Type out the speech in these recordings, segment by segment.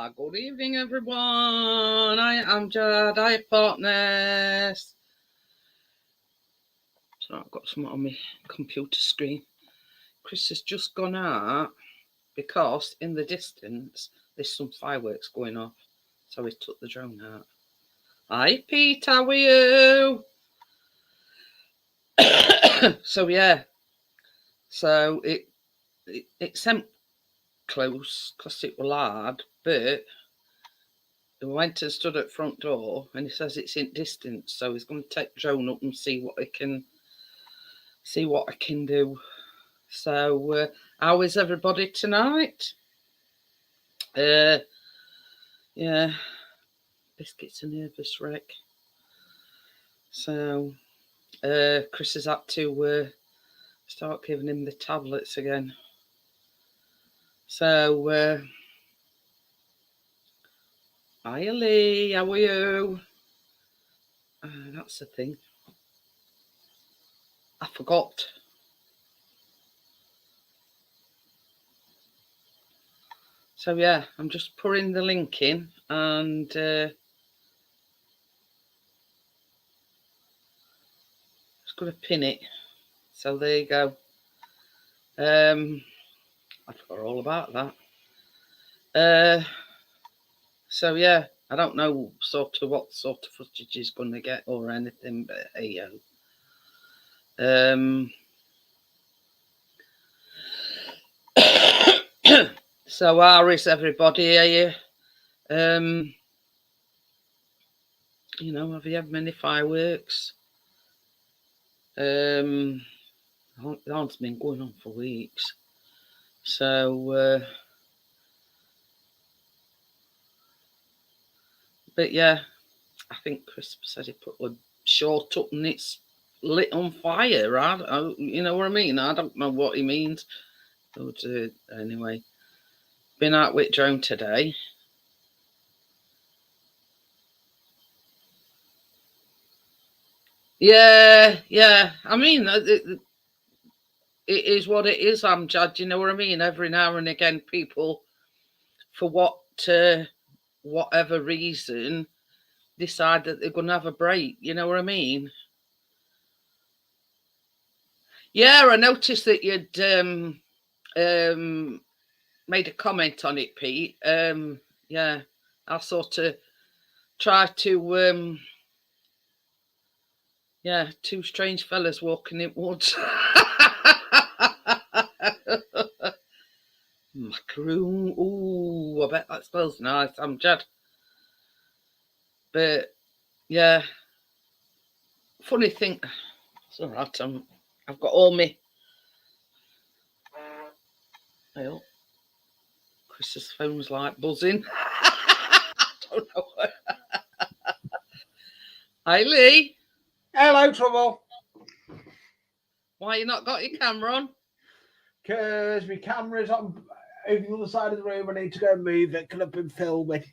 Good evening, everyone. I am Jad. I have partners. So I've got something on my computer screen. Chris has just gone out because in the distance there's some fireworks going off. So he took the drone out. Hi, Pete. How are you? So yeah. So it sent close because it was hard, but he went and stood at the front door and he says it's in distance, so he's going to take the drone up and see what I can do. So how is everybody tonight? Yeah, Biscuit's a nervous wreck. So Chris has had to start giving him the tablets again. So hi Lee, how are you? That's the thing. I forgot. So yeah, I'm just putting the link in and just going to pin it. So there you go. I forgot all about that. So yeah, I don't know what sort of footage he's going to get or anything, but hey yo. So how is everybody? Are you? You know, have you had many fireworks? It has been going on for weeks. So, but yeah, I think Chris said he put a short up and it's lit on fire. You know what I mean? I don't know what he means. But anyway, been out with drone today. Yeah. I mean, it is what it is. I'm judging. You know what I mean? Every now and again, people, for whatever reason, decide that they're going to have a break. You know what I mean? Yeah, I noticed that you'd made a comment on it, Pete. Yeah, I sort of try to two strange fellas walking in woods. Macaroon. Ooh, I bet that smells nice. I'm Jad. But yeah, funny thing. It's all right. I've got all my. Oh, Chris's phone's like buzzing. I don't know. Hi, Lee. Hello, Trouble. Why you not got your camera on? Because my camera's on over the other side of the room. I need to go and move it because I've been filming.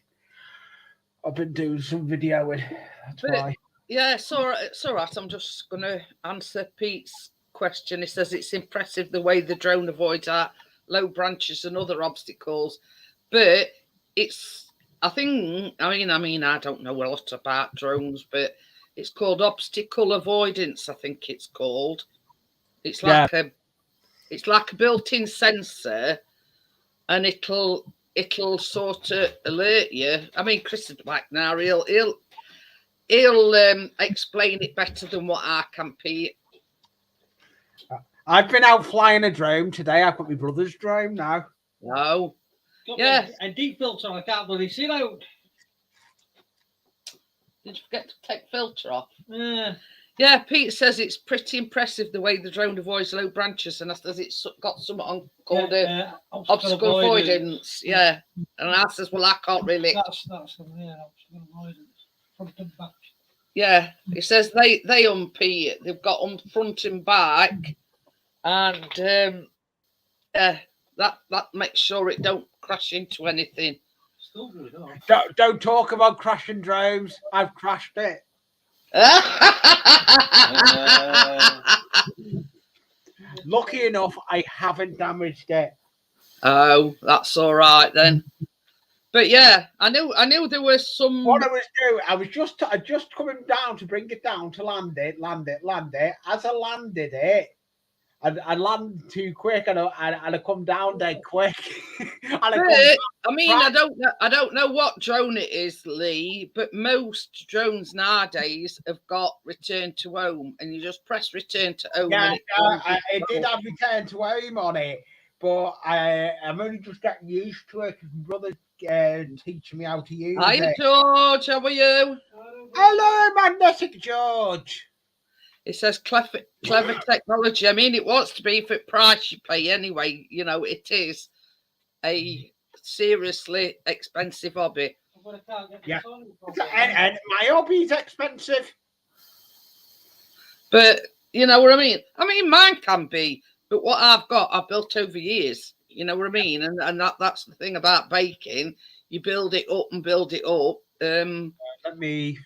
I've been doing some videoing. That's why. Yeah, it's all right. I'm just going to answer Pete's question. He says it's impressive the way the drone avoids low branches and other obstacles. But I don't know a lot about drones, but it's called obstacle avoidance, I think it's called. It's like a built-in sensor, and it'll sort of alert you. I mean, Chris is back now. He'll explain it better than what I can, Pete. I've been out flying a drone today. I've got my brother's drone now. Oh, yeah. And deep filter, I can't bloody see out. Did you forget to take filter off? Yeah, Pete says it's pretty impressive the way the drone avoids low branches, and I says it's got something on called obstacle avoidance. Yeah, and I says, well, I can't really. That's obstacle avoidance. Front and back. Yeah, it says they Pete. They've got on front and back, and that makes sure it don't crash into anything. Still good, don't talk about crashing drones. I've crashed it. Lucky enough, I haven't damaged it. Oh, that's all right then. But yeah, I knew there was some. What I was doing, I just coming down to bring it down to land it. As I landed it, I landed too quick, and I come down dead quick. And I I mean, I don't know what drone it is, Lee, but most drones nowadays have got return to home, and you just press return to home. Yeah, and it did have return to home on it, but I'm only just getting used to it because my brother's teaching me how to use Hi, it. George. How are you? Hello, Magnetic George. It says clever technology. I mean, it wants to be for the price you pay anyway. You know, it is a seriously expensive hobby. Yeah, and my hobby's expensive. But you know what I mean? I mean, mine can be, but what I've got, I've built over years. You know what I mean? And that's the thing about baking. You build it up and build it up. Let me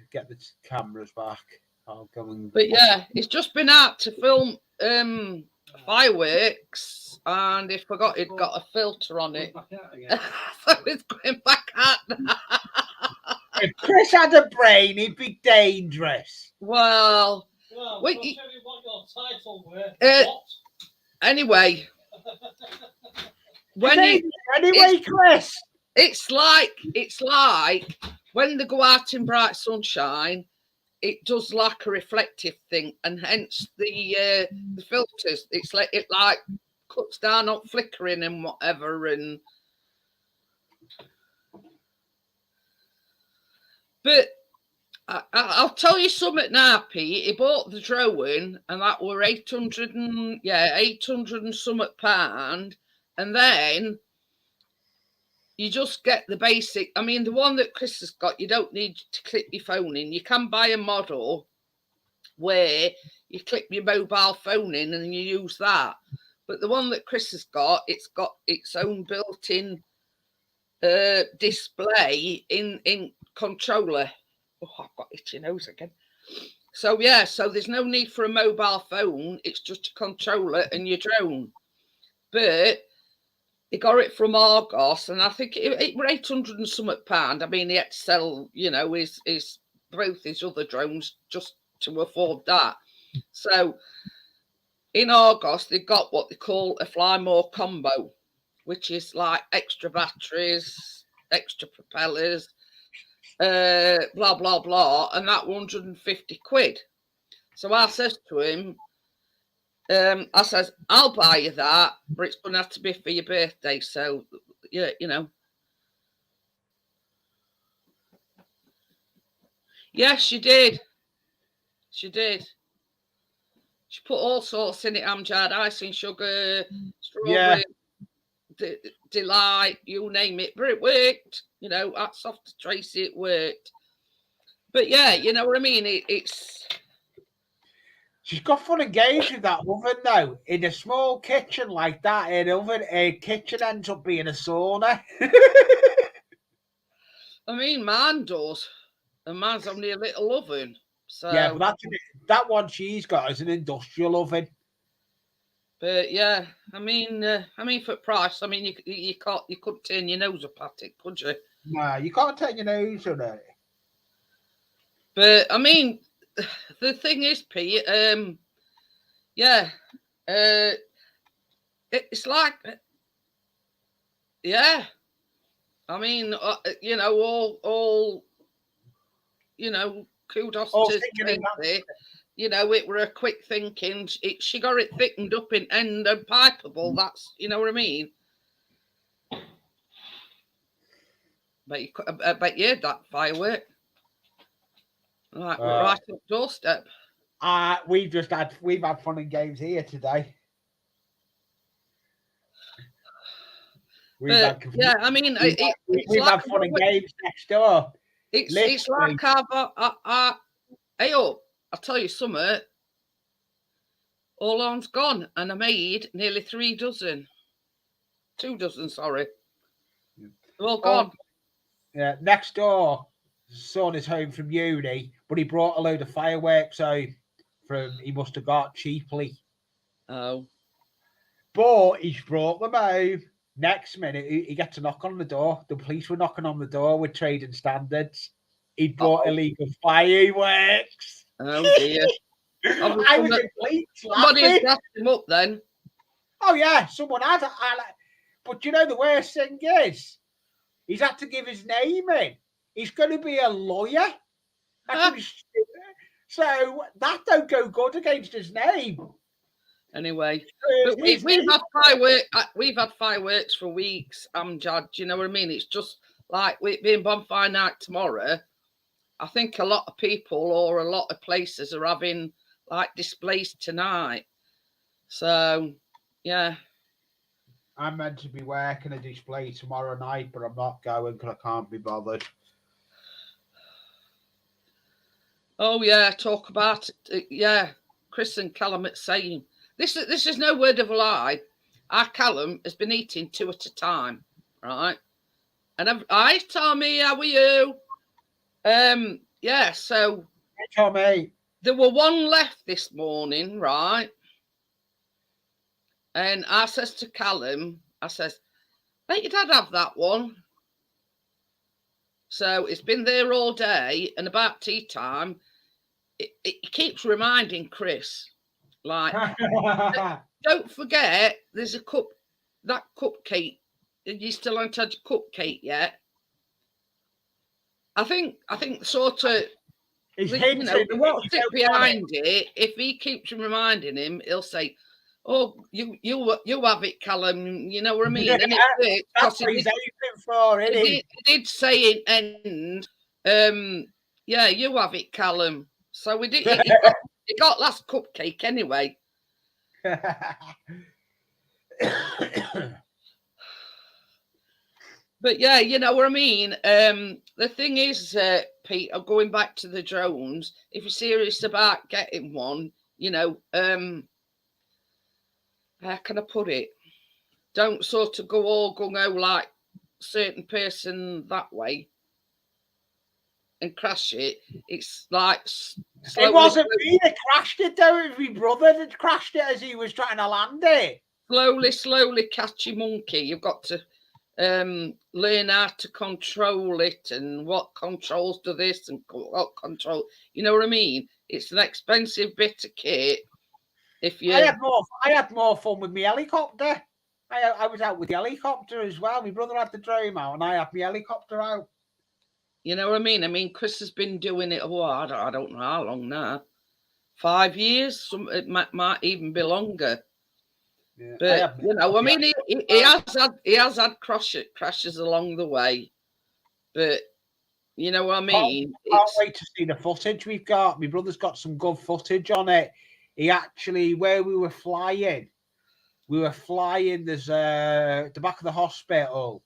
get the cameras back. I'll go and... But yeah, it's just been out to film fireworks, and it forgot it got a filter on it. So it's going back out now. If Chris had a brain, he'd be dangerous. Well, wait, tell me what your title were. Anyway, Chris, it's like when they go out in bright sunshine, it does like a reflective thing, and hence the filters. It's like it cuts down on flickering and whatever. And but I'll tell you something now, Pete. He bought the drone, and that were 800 and something pound, and then you just get the basic. I mean, the one that Chris has got, you don't need to clip your phone in. You can buy a model where you clip your mobile phone in and you use that. But the one that Chris has got, it's got its own built-in display in controller. Oh, I've got itchy nose again. So yeah, so there's no need for a mobile phone. It's just a controller and your drone. But he got it from Argos, and I think it were 800 and something pound. I mean, he had to sell, you know, his both his other drones just to afford that. So in Argos, they got what they call a Fly More combo, which is like extra batteries, extra propellers, blah blah blah, and that 150 quid. So I says to him, I says, I'll buy you that, but it's going to have to be for your birthday. So, yeah, you know. Yes, she did. She did. She put all sorts in it, Amjad, icing, sugar, strawberry, delight, you name it. But it worked. You know, hats off to Tracy, it worked. But yeah, you know what I mean? It's... She's got fun and games with that oven though. In a small kitchen like that, a kitchen ends up being a sauna. I mean, mine does. And mine's only a little oven. So yeah, but that one she's got is an industrial oven. But yeah, I mean for price, I mean you couldn't turn your nose up at it, could you? Nah, you can't turn your nose on it. But I mean, the thing is, Pete, it's like, yeah, I mean, you know, all, you know, kudos to Tracy. You know, it were a quick thinking. She got it thickened up and pipeable. That's, you know what I mean. But I bet you had that firework. Right up doorstep. We've had fun and games here today. Yeah, I mean, we've like had fun and games next door. It's like hey up, I'll tell you something. All on's gone, and I made nearly 2 dozen, sorry. They're all gone. Yeah, next door, son is home from uni, but he brought a load of fireworks home he must have got cheaply. Oh. But he's brought them home Next minute, he gets a knock on the door. The police were knocking on the door with trading standards. He'd brought illegal fireworks. Oh dear. I was in police Somebody laughing. had grassed him up then. Oh yeah, someone had. But you know the worst thing is, he's had to give his name in. He's going to be a lawyer. So that don't go good against his name. Anyway, but we've had fireworks for weeks. Amjad, do you know what I mean? It's just like with being Bonfire Night tomorrow. I think a lot of people or a lot of places are having like displays tonight. So, yeah. I'm meant to be working a display tomorrow night, but I'm not going because I can't be bothered. Oh yeah, talk about it. Yeah, Chris and Callum are saying this is no word of a lie. Our Callum has been eating 2 at a time, right? And hi Tommy, how are you? Yeah, so Hey, Tommy. There were 1 left this morning, right? And I says to Callum, I says, let your dad have that one. So it's been there all day, and about tea time, it keeps reminding Chris, like, don't forget, there's a cup, that cupcake. You still haven't had your cupcake yet? I think sort of, what's it behind it? If he keeps reminding him, he'll say, "Oh, you have it, Callum." You know what I mean? Yeah, and that's what he's aiming for, isn't he? He did say it end. Yeah, you have it, Callum. So we did. He got last cupcake anyway. But yeah, you know what I mean. The thing is, Pete, going back to the drones, if you're serious about getting one, you know, how can I put it? Don't sort of go all gung-ho like certain person that way and crash it. It's like it wasn't me that crashed it, though. It was my brother that crashed it as he was trying to land it. Slowly catch your monkey. You've got to learn how to control it and what controls do this and what control. You know what I mean? It's an expensive bit of kit. If you, I had more fun with my helicopter. I was out with the helicopter as well. My brother had the drone out, and I had my helicopter out. You know what I mean? I mean, Chris has been doing it. Oh, I don't know how long now. 5 years. It might even be longer. Yeah, but you know, I mean, he has had crashes along the way. But you know what I mean? Can't wait to see the footage we've got. My brother's got some good footage on it. He actually, where we were flying, there's the back of the hospital.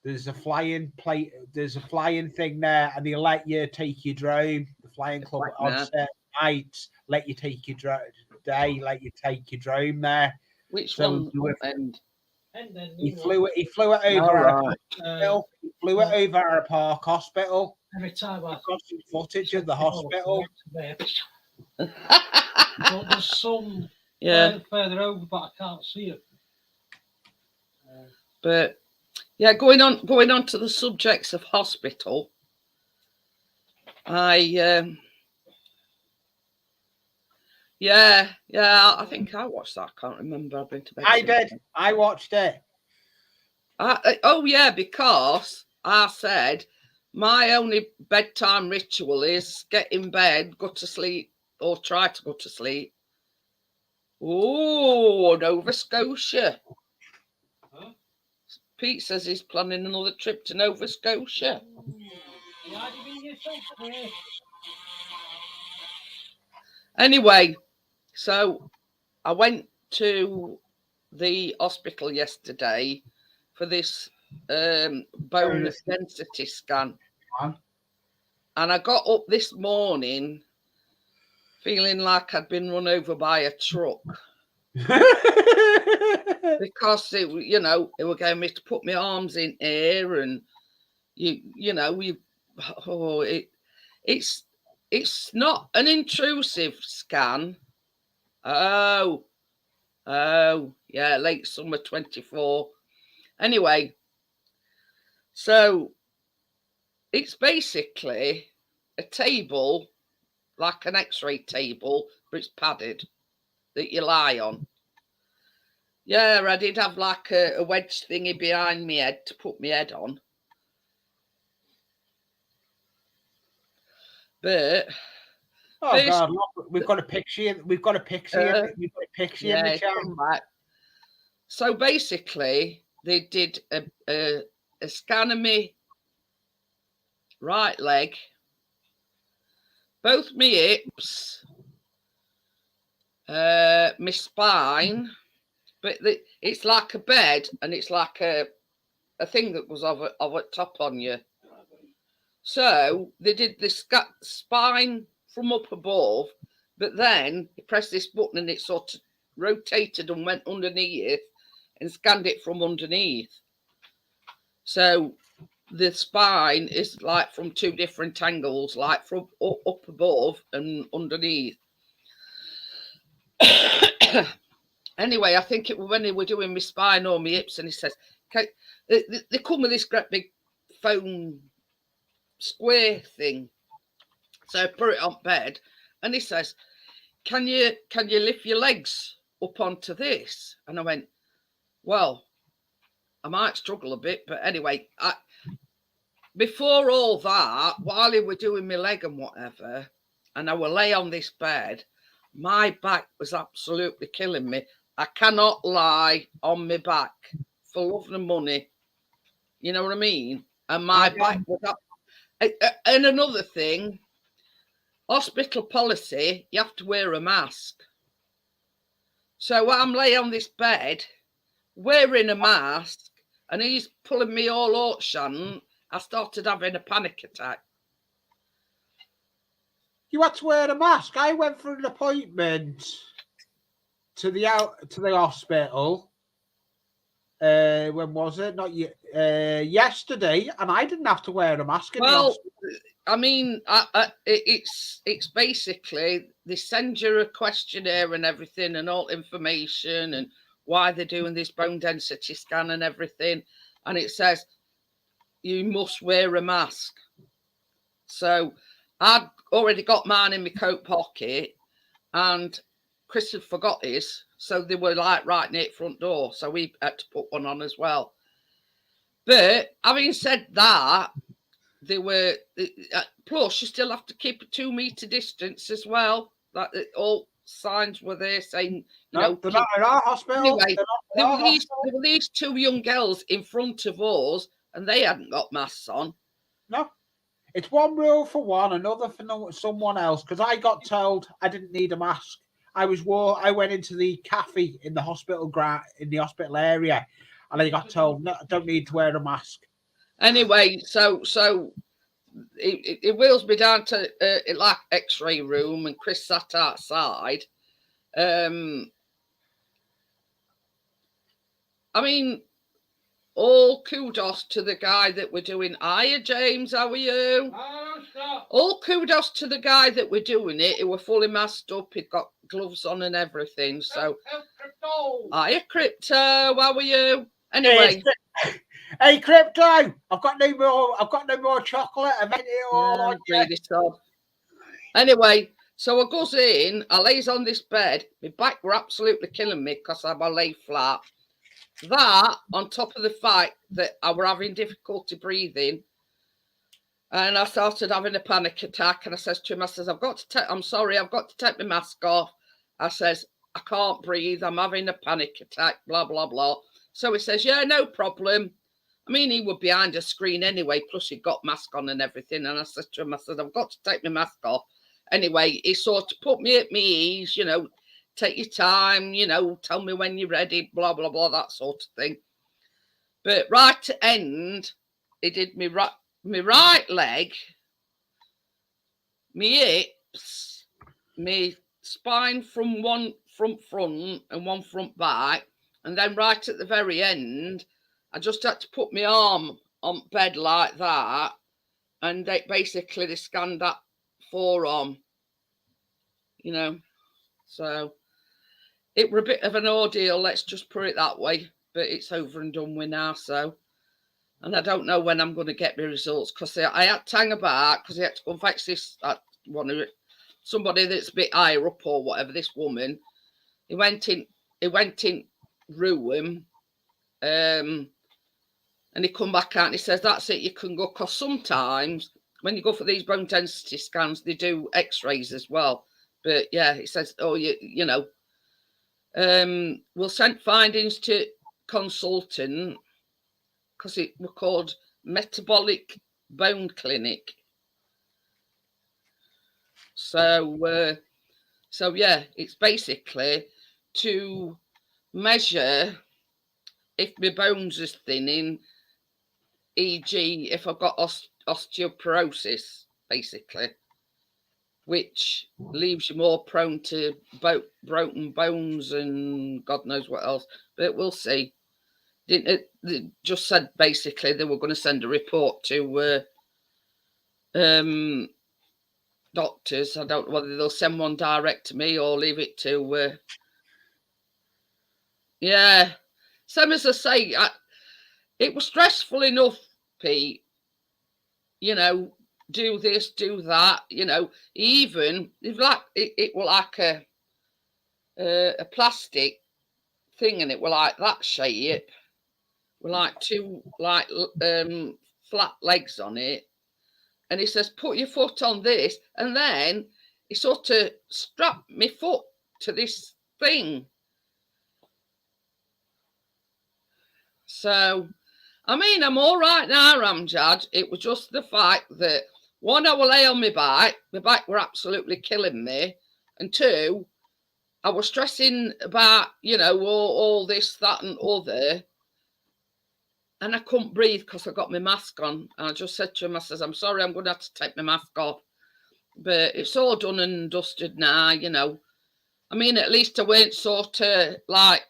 There's a flying plate. There's a flying thing there, and they let you take your drone. The flying club on certain nights let you take your drone. Let you take your drone there. Which one? He flew it over. He flew it over our Park Hospital. Every time I got some footage of the hospital. But there's some further over, but I can't see it. But yeah, going on to the subjects of hospital, I I think I watched that. I can't remember. I've been to bed. I did. I watched it. Because I said my only bedtime ritual is get in bed, go to sleep, or try to go to sleep. Oh, Nova Scotia. Huh? Pete says he's planning another trip to Nova Scotia. Anyway, so I went to the hospital yesterday for this bone density scan. And I got up this morning feeling like I'd been run over by a truck. Because it were getting me to put my arms in air, and it's not an intrusive scan. Oh yeah, late summer 24. Anyway, so it's basically a table, like an X-ray table, but it's padded, that you lie on. Yeah, I did have like a wedge thingy behind my head to put my head on. But oh God, look, we've got a picture. We've got a picture. We've got a picture in the chat. Back. So basically, they did a scan of me right leg, both my hips, my spine, but it's like a bed, and it's like a thing that goes over top on you. So they did this spine from up above, but then you press this button and it sort of rotated and went underneath and scanned it from underneath. So the spine is like from two different angles, like from up above and underneath. Anyway, I think it was when they were doing my spine or my hips, and he says, they come with this great big foam square thing. So I put it on bed, and he says, can you lift your legs up onto this? And I went, well, I might struggle a bit, but anyway, before all that, while he were doing my leg and whatever, and I will lay on this bed, my back was absolutely killing me. I cannot lie on my back for love and money. You know what I mean? And my back was up. And another thing, hospital policy, you have to wear a mask. So while I'm laying on this bed, wearing a mask, and he's pulling me all out, Shannon, I started having a panic attack. You had to wear a mask. I went for an appointment to the hospital. When was it? Not yet. Yesterday, and I didn't have to wear a mask. Well, I mean, it's basically they send you a questionnaire and everything, and all information, and why they're doing this bone density scan and everything, and it says you must wear a mask. So I'd already got mine in my coat pocket, and Chris had forgot his, so they were like right near the front door, so we had to put one on as well. But having said that, they were plus you still have to keep a 2 meter distance as well. That all signs were there saying, they're not in our hospital. Anyway, there were these two young girls in front of us, and they hadn't got masks on. No, it's one rule for one, another for someone else. Because I got told I didn't need a mask. I went into the cafe in the hospital area, and I got told no, I don't need to wear a mask. Anyway, so it wheels me down to like X-ray room, and Chris sat outside. I mean, all kudos to the guy that we're doing. Hiya, James, how are you? All kudos to the guy that we're doing it. He were fully masked up. He'd got gloves on and everything. So, hiya, Crypto, how are you? Anyway. Hey, Crypto, I've got no more chocolate. I've made it all on you. Anyway, so I goes in, I lays on this bed. My back were absolutely killing me because I lay flat. That, on top of the fact that I were having difficulty breathing, and I started having a panic attack, and I says to him, I says, I'm sorry, I've got to take my mask off. I says, I can't breathe, I'm having a panic attack, blah, blah, blah. So he says, yeah, no problem. I mean, he was behind a screen anyway, plus he got mask on and everything. And I said to him, I said, I've got to take my mask off. Anyway, he sort of put me at my ease, take your time, tell me when you're ready, blah, blah, blah, that sort of thing. But right at the end, he did me right leg, me hips, me spine from one front and one front back. And then right at the very end, I just had to put my arm on bed like that. And they scanned that forearm, So it were a bit of an ordeal, let's just put it that way. but it's over and done with now. So, and I don't know when I'm going to get my results because I had to hang about because I had to go and fetch this somebody that's a bit higher up or whatever. This woman, he went in room, and he come back out and he says, "That's it, you can go." Because sometimes when you go for these bone density scans, they do X-rays as well. But yeah, he says, "Oh, you know, we'll send findings to consultant." Because it was called Metabolic Bone Clinic. So yeah, it's basically to measure if my bones is thinning, e.g., if I've got osteoporosis, basically, which leaves you more prone to broken bones and God knows what else. But we'll see. It just said basically they were going to send a report to doctors. I don't know whether they'll send one direct to me or leave it to yeah. Same as I say, it was stressful enough, Pete. You know, do this, do that. You know, even if like it was like a plastic thing, and it were like that shape. With like two flat legs on it, and he says, "Put your foot on this," and then he sort of strapped my foot to this thing. So, I mean, I'm all right now, Ramjad. It was just the fact that one, I will lay on my back were absolutely killing me, and two, I was stressing about, you know, all this, that, and other. And I couldn't breathe because I got my mask on. And I just said to him, I says, "I'm sorry, I'm going to have to take my mask off." But it's all done and dusted now, you know. I mean, at least I weren't sort of like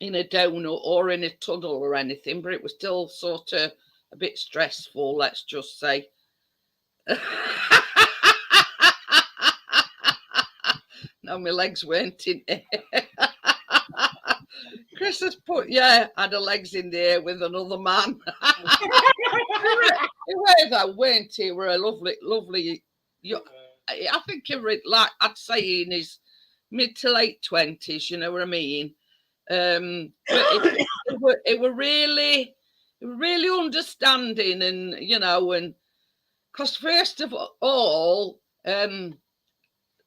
in a donut or in a tunnel or anything, but it was still sort of a bit stressful, let's just say. No, my legs weren't in it. Chris has put, yeah, had her legs in there with another man. He were though, weren't he? Were a lovely. I think he were like, I'd say in his mid to late 20s. You know what I mean? But it were really understanding, and you know, and because first of all, I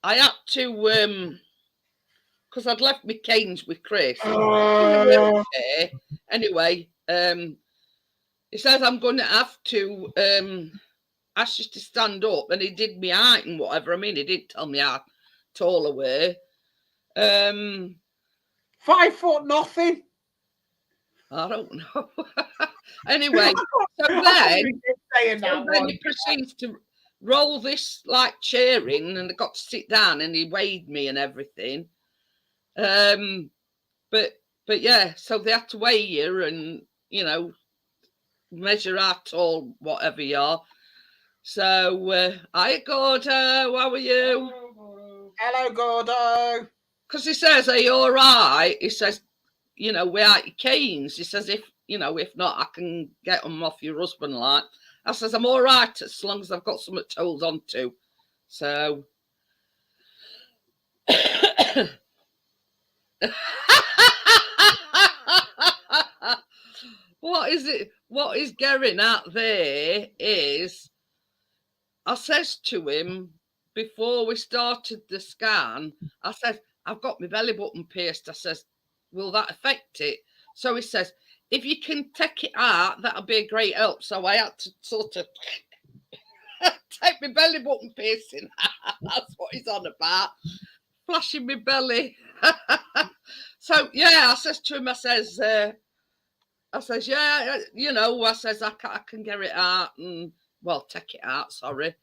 had to because I'd left my canes with Chris. Anyway, he says, "I'm going to have to ask you to stand up," and he did me height and whatever. I mean, he didn't tell me how tall I were. 5 foot nothing. I don't know. Anyway, so then he proceeds to roll this like chair in, and I got to sit down, and he weighed me and everything. But yeah, so they had to weigh you and, you know, measure how tall, whatever you are. So, hi, Gordo, how are you? Hello, Gordo. Because he says, "Are you all right?" He says, "You know, without your canes." He says, "If not, I can get them off your husband." Like, I says, "I'm all right as long as I've got something to hold on to." So. What is getting out there is, I says to him before we started the scan, I said, "I've got my belly button pierced." I says, "Will that affect it?" So he says, "If you can take it out, that'll be a great help." So I had to sort of take my belly button piercing. That's what he's on about. Flashing my belly. So yeah, I says to him, I says, "Yeah, you know," I says, I can get it out and, well, take it out, sorry.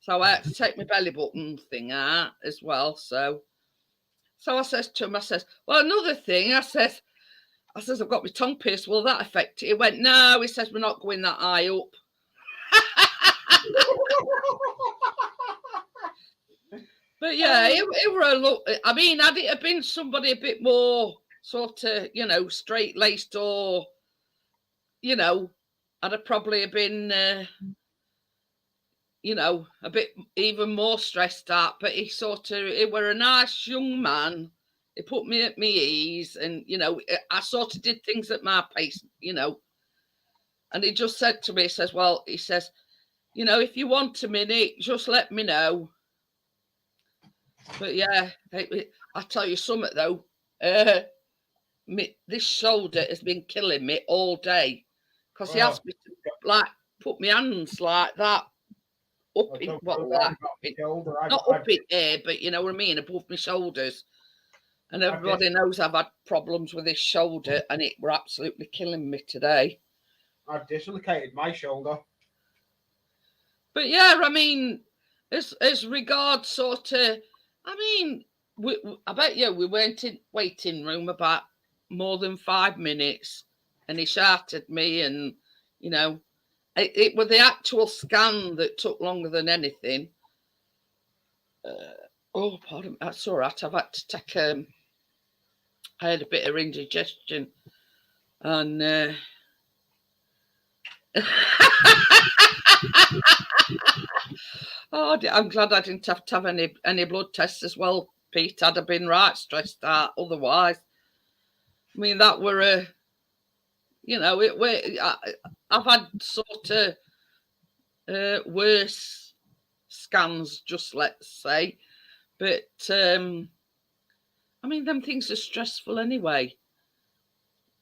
So I had to take my belly button thing out as well. So I says to him, I says, "Well, another thing," I says, "I've got my tongue pierced. Will that affect it?" He went, "No," he says, "we're not going that high up." But yeah, it were a look. I mean, had it have been somebody a bit more sort of, you know, straight laced or, you know, I'd have probably been, you know, a bit even more stressed out. But he were a nice young man. He put me at my ease, and, you know, I sort of did things at my pace, you know. And he just said to me, he says, well, he says, you know, if you want a minute, just let me know. But yeah, I tell you something though, this shoulder has been killing me all day because he asked me to like put my hands like that up in not up in air, but you know what I mean, above my shoulders. And everybody knows I've had problems with this shoulder, and it were absolutely killing me today. I've dislocated my shoulder. But yeah, I mean, as regards sort of, I mean, I bet you we went in waiting room about more than 5 minutes, and he shouted at me, and you know, it was the actual scan that took longer than anything. Oh, pardon, that's all right. I've had to take I had a bit of indigestion, and oh, I'm glad I didn't have to have any blood tests as well, Pete. I'd have been right stressed out otherwise. I mean, that were a, you know, I've had sort of worse scans, just let's say, but I mean, them things are stressful anyway.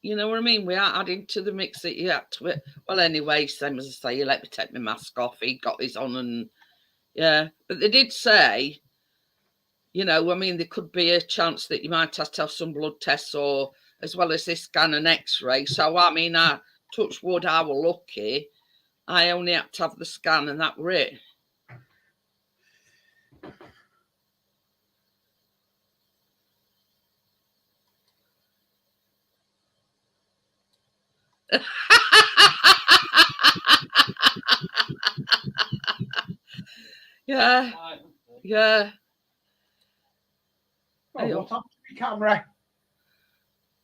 You know what I mean? We are adding to the mix that you had to it. Well, anyway, same as I say, you let me take my mask off. He got his on, and yeah, but they did say, you know, I mean, there could be a chance that you might have to have some blood tests, or as well as this scan and X-ray. So I mean, I touch wood, I were lucky. I only had to have the scan, and that were it. Yeah, yeah. Oh, what's up to the camera?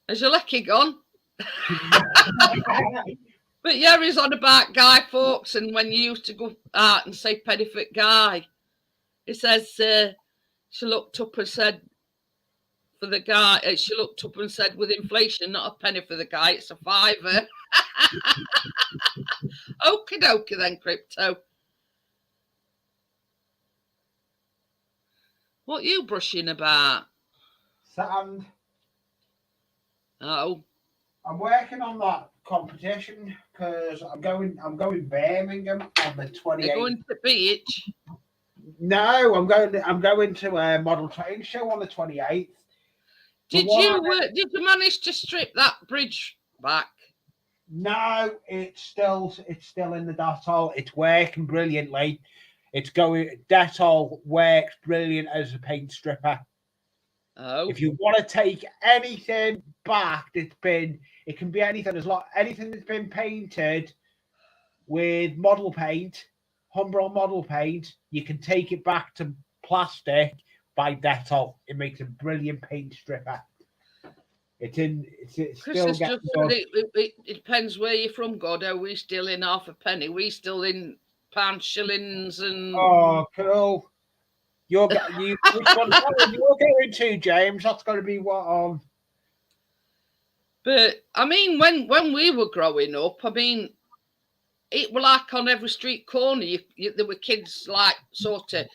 Has your lecky gone? But yeah, he's on about Guy Fawkes, and when you used to go out and say penny for Guy, he says she looked up and said for the guy. She looked up and said, with inflation, not a penny for the guy, it's a fiver. Okie dokie then, Crypto. What are you brushing about? Sand. Oh. I'm working on that competition because I'm going Birmingham on the 28th. You're going to the beach? No, I'm going to a model train show on the 28th. Did you manage to strip that bridge back? No, it's still in the Dettol. It's working brilliantly. Dettol works brilliant as a paint stripper. Oh. If you want to take anything back it can be anything anything that's been painted with model paint, Humbrol model paint, you can take it back to plastic by Dettol. It makes a brilliant paint stripper. It's still getting it depends where you're from, God. Are we still in half a penny? We still in pounds, shillings, and oh, cool. Which one you're going to, James? That's going to be what But I mean, when we were growing up, I mean, it were like on every street corner. There were kids like sort of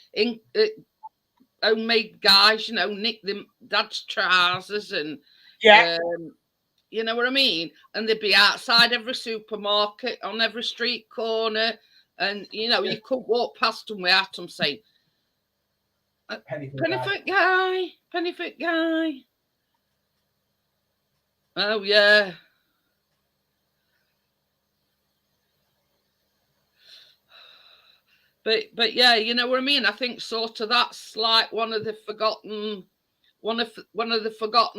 homemade guys, you know, nick them dad's trousers and you know what I mean. And they'd be outside every supermarket, on every street corner, and you know you couldn't walk past them without them saying, "Penny for guy, penny for guy." Oh yeah. But yeah, you know what I mean. I think sort of that's like one of the forgotten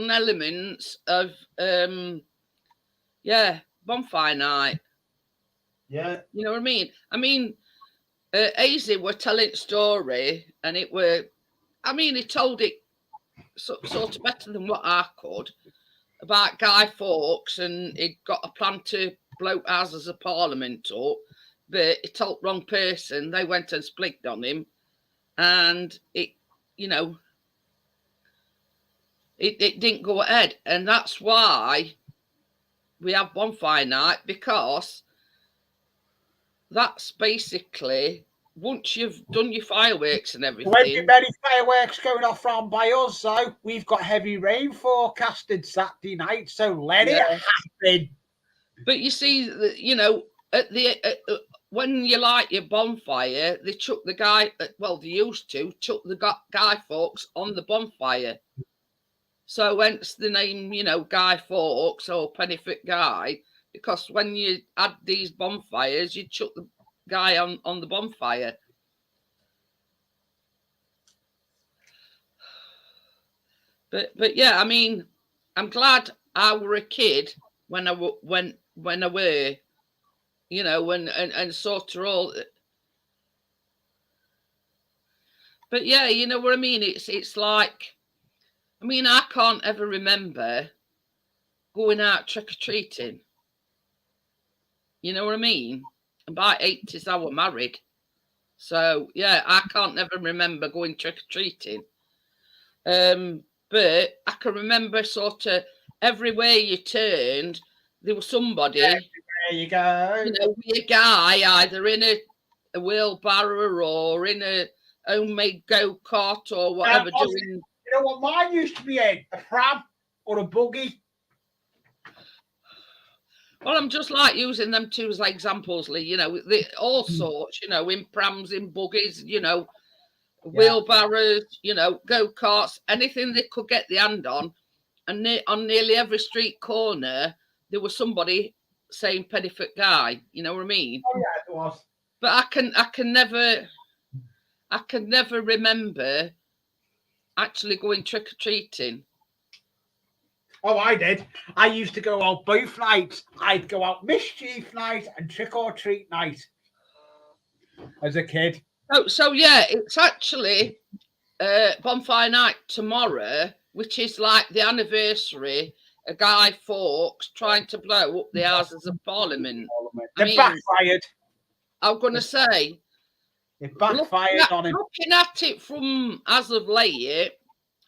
elements of Bonfire Night. Yeah, you know what I mean. I mean, Azy were telling story, and it were, I mean, he told it sort of better than what I could. about Guy Fawkes, and he'd got a plan to blow Houses of Parliament up, but he told the wrong person. They went and split on him, and it didn't go ahead. And that's why we have Bonfire Night, because that's basically, once you've done your fireworks and everything. There won't be many fireworks going off round by us, so we've got heavy rain forecasted Saturday night, so let it happen. But you see, at when you light your bonfire, they chuck the guy. Well, they used to chuck the Guy Fawkes on the bonfire. So hence the name, Guy Fawkes or Pennyfoot Guy, because when you had these bonfires, you chuck the guy on the bonfire. But yeah, I mean, I'm glad I were a kid when I were, and sort of all. But yeah, you know what I mean? It's like, I mean, I can't ever remember going out trick-or-treating. You know what I mean? And by 80s, I was married. So, yeah, I can't never remember going trick-or-treating. But I can remember sort of everywhere you turned, there was somebody. There you go. With a guy either in a wheelbarrow or in a homemade go-kart or whatever doing. You know what mine used to be in? A pram or a buggy. Well, I'm just like using them two as examples, Lee. All sorts, in prams, in buggies, wheelbarrows, go-karts, anything they could get the hand on. And on nearly every street corner, there was somebody saying Pennyfoot Guy. You know what I mean? Oh, yeah, it was. But I can never remember actually going trick-or-treating. Oh, I did. I used to go out both nights. I'd go out mischief night and trick-or-treat night as a kid. So yeah, it's actually Bonfire Night tomorrow, which is like the anniversary of Guy Fawkes trying to blow up the Houses of Parliament. It backfired. I'm going to say, it backfired on him. Looking at it from as of late,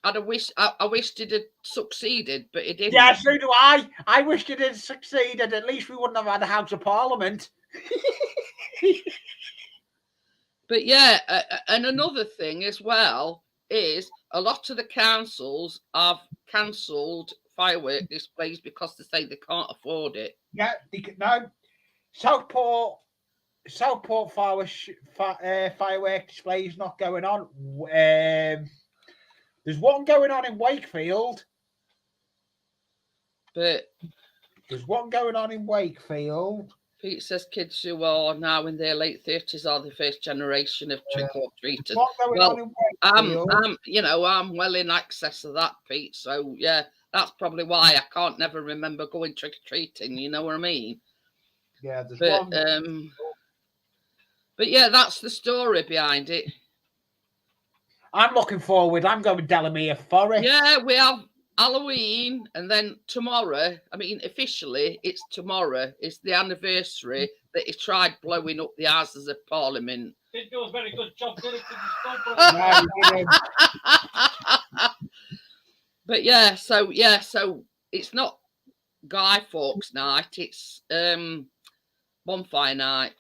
I wished it had succeeded, but it didn't. Yeah, so do I. I wished it had succeeded. At least we wouldn't have had a House of Parliament. But yeah, and another thing as well is a lot of the councils have cancelled firework displays because they say they can't afford it. Yeah, no. Southport firework display is not going on. There's one going on in Wakefield. But there's one going on in Wakefield. Pete says kids who are now in their late 30s are the first generation of trick-or-treaters. Well, I'm well in excess of that, Pete. So yeah, that's probably why I can't never remember going trick-or-treating. You know what I mean? Yeah, there's one. But yeah, that's the story behind it. I'm looking forward. I'm going Delamere Forest. Yeah, we have Halloween, and then tomorrow, I mean, officially, it's tomorrow. It's the anniversary that he tried blowing up the Houses of Parliament. Didn't do a very good job. But yeah, so it's not Guy Fawkes Night. It's Bonfire Night,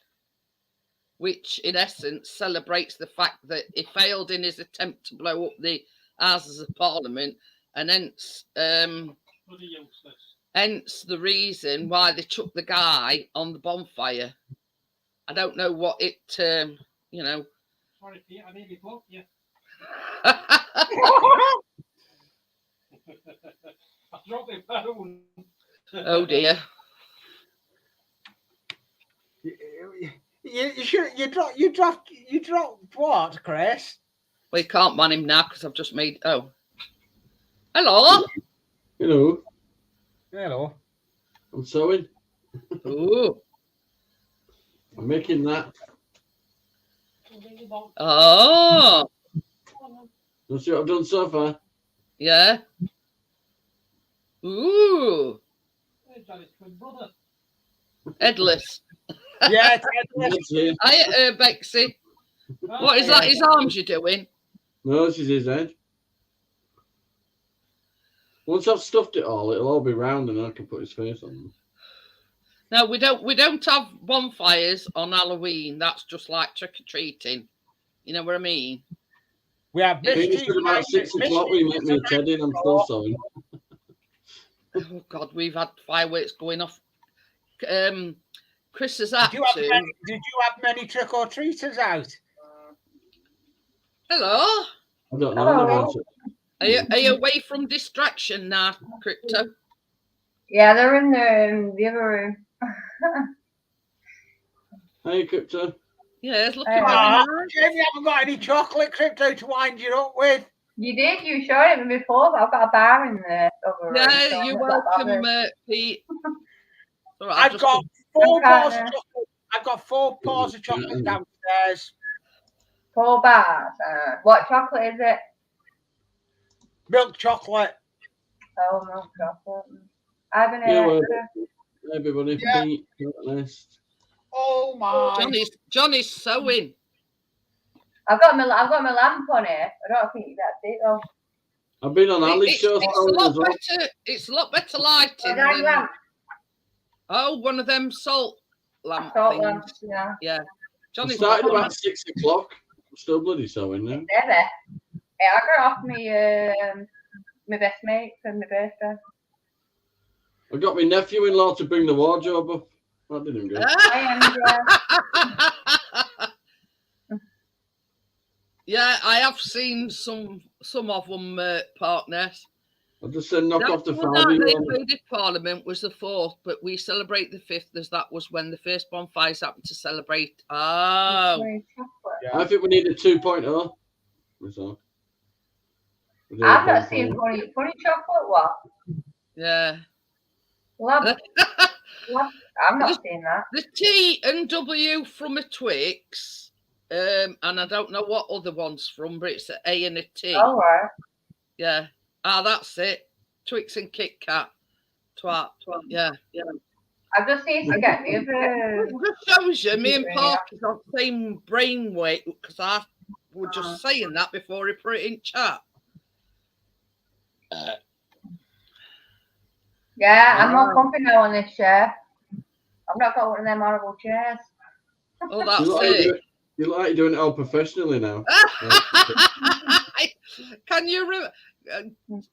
which in essence celebrates the fact that he failed in his attempt to blow up the Houses of Parliament. And hence the reason why they took the guy on the bonfire. I don't know what it, Sorry, Pete, I nearly blocked you. I dropped the phone. Oh dear. You dropped what, Chris? We can't ban him now because I've just made. Oh. Hello. Hello. Hello. I'm sewing. Ooh. I'm making that. Oh. You see what I've done so far? Yeah. Ooh, Hey, Johnny's twin brother. headless. Yeah, it's headless. That's it. Hiya, Bexy. What is that? His arms you're doing? No, this is his head. Once I've stuffed it all, it'll all be round and I can put his face on them. No, we don't have bonfires on Halloween. That's just like trick or treating. You know what I mean? We have I think mischief. it's about 6 o'clock when you make me a Teddy and I'm still sewing. Oh God, we've had fireworks going off. Chris is Did at you have too. many trick or treaters out? Hello. I don't know. I never answered. Are you away from distraction now, Crypto? Yeah, they're in the other room. Hey, Crypto. Yeah, it's looking Hey. very Ah, nice. Jamie, you haven't got any chocolate, Crypto, to wind you up with. You did, you showed it before, but I've got a bar in the other room. Yeah, so you're I'm not welcome, bothered. Pete. All right, I've got 4 Okay. bars of chocolate. I've got 4 bars of chocolate downstairs. 4 bars. What chocolate is it? Milk chocolate. Oh, milk chocolate. I haven't Yeah, heard. well, everybody, Yeah. Pete, list. Oh my! Johnny's sewing. I've got my lamp on here. I don't think that's it though. I've been on Ali's show. It's a lot better lighting. Oh, that lamp. Oh, one of them salt lamp Salt things. lamps, yeah. Yeah. I Johnny's started got about 6 o'clock. I'm still bloody sewing now. It's heavy. Yeah, I got off my best mate for my birthday. I got my nephew-in-law to bring the wardrobe up. That didn't go. Yeah, I have seen some of them partners. I just said knock off the They 5-year-old. included Parliament was the 4th, but we celebrate the 5th as that was when the first bonfires happened to celebrate. Oh, I think we need a 2.0. So. I've not seen funny chocolate. What? yeah. Love. I've not seen that. The T and W from a Twix, and I don't know what other one's from, but it's an A and a T. All right. Yeah. That's it. Twix and Kit Kat. Twat. Yeah. I just need to get the other. It just shows you, me and Parker's on the same brain weight because I was just saying that before he put it in chat. Yeah, I'm more comfy now on this chair. I've not got one of them horrible chairs. Oh, that's it. You like doing it all professionally now. Can you remember?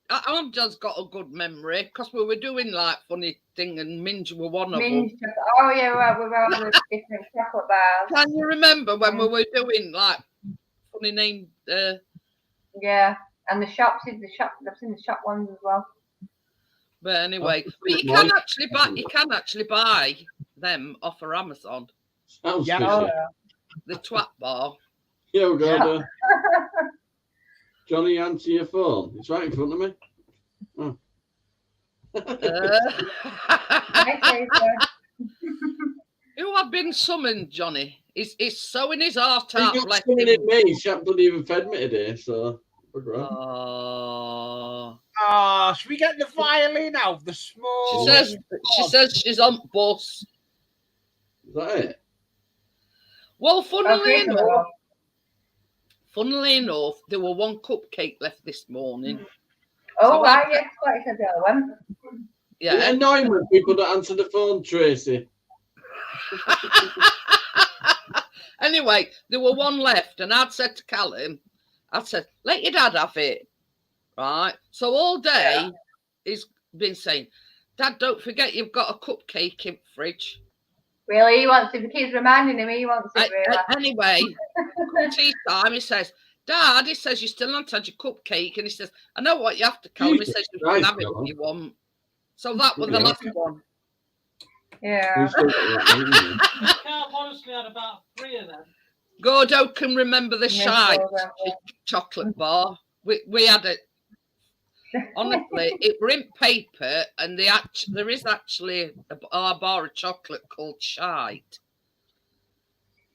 I've just got a good memory because we were doing like funny thing and Minge were one of them. Oh yeah, we were all the different chocolate bars. Can you remember when we were doing like funny name? Yeah, and the shops. I've seen the shop ones as well. But anyway, but you can actually buy them off of Amazon. Sounds Yeah. fishy. The twat bar. Yeah, we got Johnny, answer your phone. It's right in front of me. Oh. Who have been summoned, Johnny? He's sewing his heart out. He's got something in me. She hasn't even fed me today, so. Should we get the violin out? The small. She says she's on bus. Is that it? Well, funnily enough, there were 1 cupcake left this morning. Oh, So right, yes, what you said the other one. Yeah. It's annoying when people don't answer the phone, Tracy. Anyway, there were 1 left, and I'd said to Callum, let your dad have it. Right. So all day he's been saying, Dad, don't forget you've got a cupcake in the fridge. Really, he wants it. The kid's reminding him he wants it. Really. Anyway, tea time, he says, Dad, he says, you still haven't had your cupcake. And he says, I know what you have to, Callum. He says, you can have it if you want. So that was the last one. Yeah. I can't honestly had about 3 of them. Gordo can remember the shy chocolate bar. We had it. Honestly, it were in paper, and there is actually a bar of chocolate called Shite.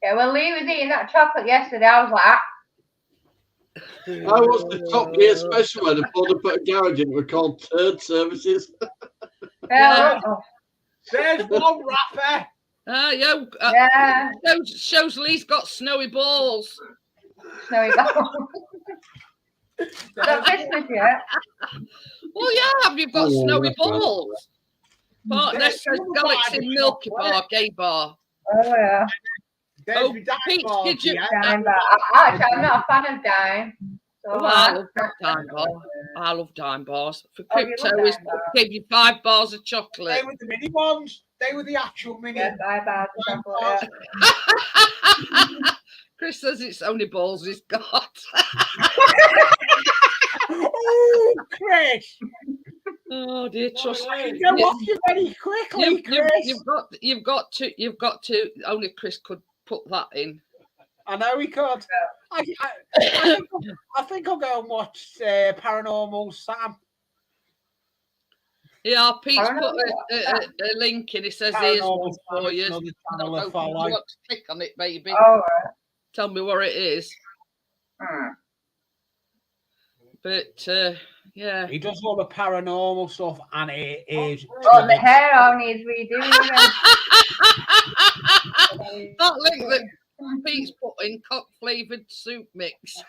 Yeah, well, Lee was eating that chocolate yesterday. I was like, I was the Top Gear special when I pulled up at a garage and were called Turd Services. Yeah. There's one, Rafa. Yeah. Shows Lee's got snowy balls. Snowy ball. Not Christmas yet. Well, yeah, you've got snowy balls. Partner says Galaxy Milky Bar, gay bar. Oh, yeah. There's Oh, my dime Pete, bar, did you- yeah. Dime bar. Actually, I'm not a fan of dime. So, Oh, I love dime bar. I love dime bars. For Oh, you crypto, love is dime bar. give you 5 bars of chocolate. They were the mini ones. They were the actual mini. yeah, 5 bars of chocolate. Yeah. Chris says it's only balls he's got. Oh, Chris. Oh dear, trust me. Go off you very quickly, Chris. You've got to. Only Chris could put that in. I know he could. I think I'll go and watch Paranormal Sam. Yeah, Pete's I don't put know. a link in. He says here's one Paranormal for Sam you. is another I channel don't I know, follow. you want to click on it, baby. Oh, right. Tell me where it is. Hmm. But yeah. He does all the paranormal stuff, and it is. Oh, the hair all needs redoing. That link that Pete's put in cock flavoured soup mix.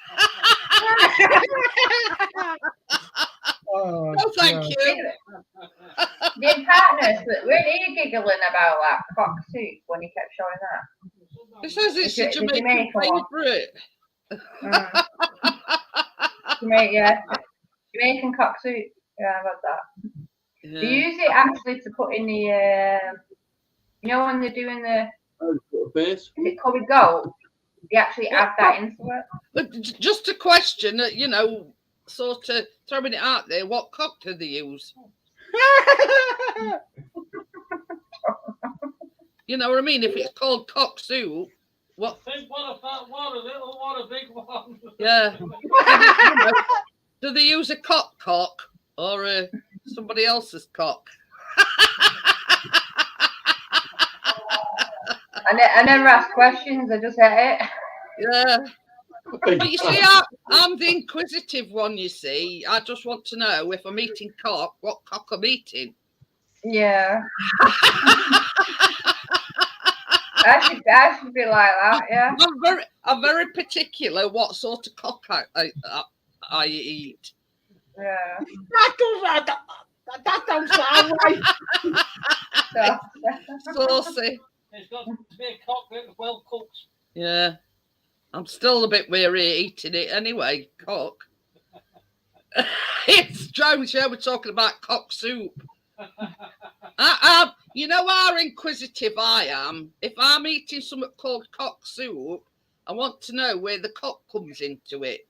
Oh, No, thank you. The partners, weren't you giggling about that cock soup when he kept showing that? It says it's a The Jamaican Jamaican one. favourite. Yeah, Jamaican cock soup. Yeah, I love that. Yeah. They use it actually to put in the, you know, when they're doing the, is it coloured gold? They actually add that into it. But just a question, you know, sort of throwing it out there, what cock do they use? You know what I mean? If it's called cock soup, what? Think what a fat one, a little one, a big one. Yeah. Do they use a cock or somebody else's cock? I never ask questions, I just hit it. Yeah. But you see, I'm the inquisitive one, you see. I just want to know if I'm eating cock, what cock I'm eating. Yeah. I should be like that, yeah. I'm very particular what sort of cock I eat. Yeah. That don't sound right. Saucy. It's got to be a cock that's well cooked. Yeah. I'm still a bit weary eating it anyway, cock. It's Jones, yeah, we're talking about cock soup. You know how inquisitive I am. If I'm eating something called cock soup, I want to know where the cock comes into it.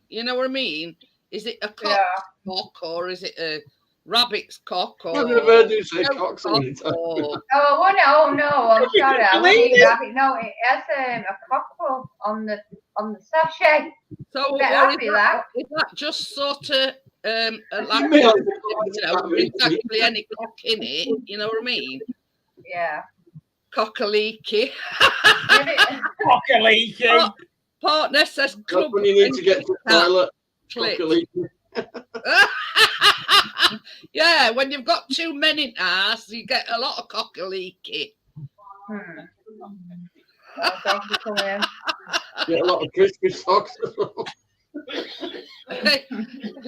You know what I mean? Is it a cock or is it a rabbit's cock? Or I've never heard you say cock so many times. Oh, no, I'm sorry. I won't eat rabbit. No, it has a cockerel on the sachet. So Happy that. Is that just sort of like, You mean, exactly any cock in it? You know what I mean? Yeah. Cockaleaky. Cockaleaky. Partner says That's club. when you need to get to the toilet. Click. Cockaleaky. Yeah, when you've got too many ass, you get a lot of cockaleaky. Get a lot of crispy socks as well.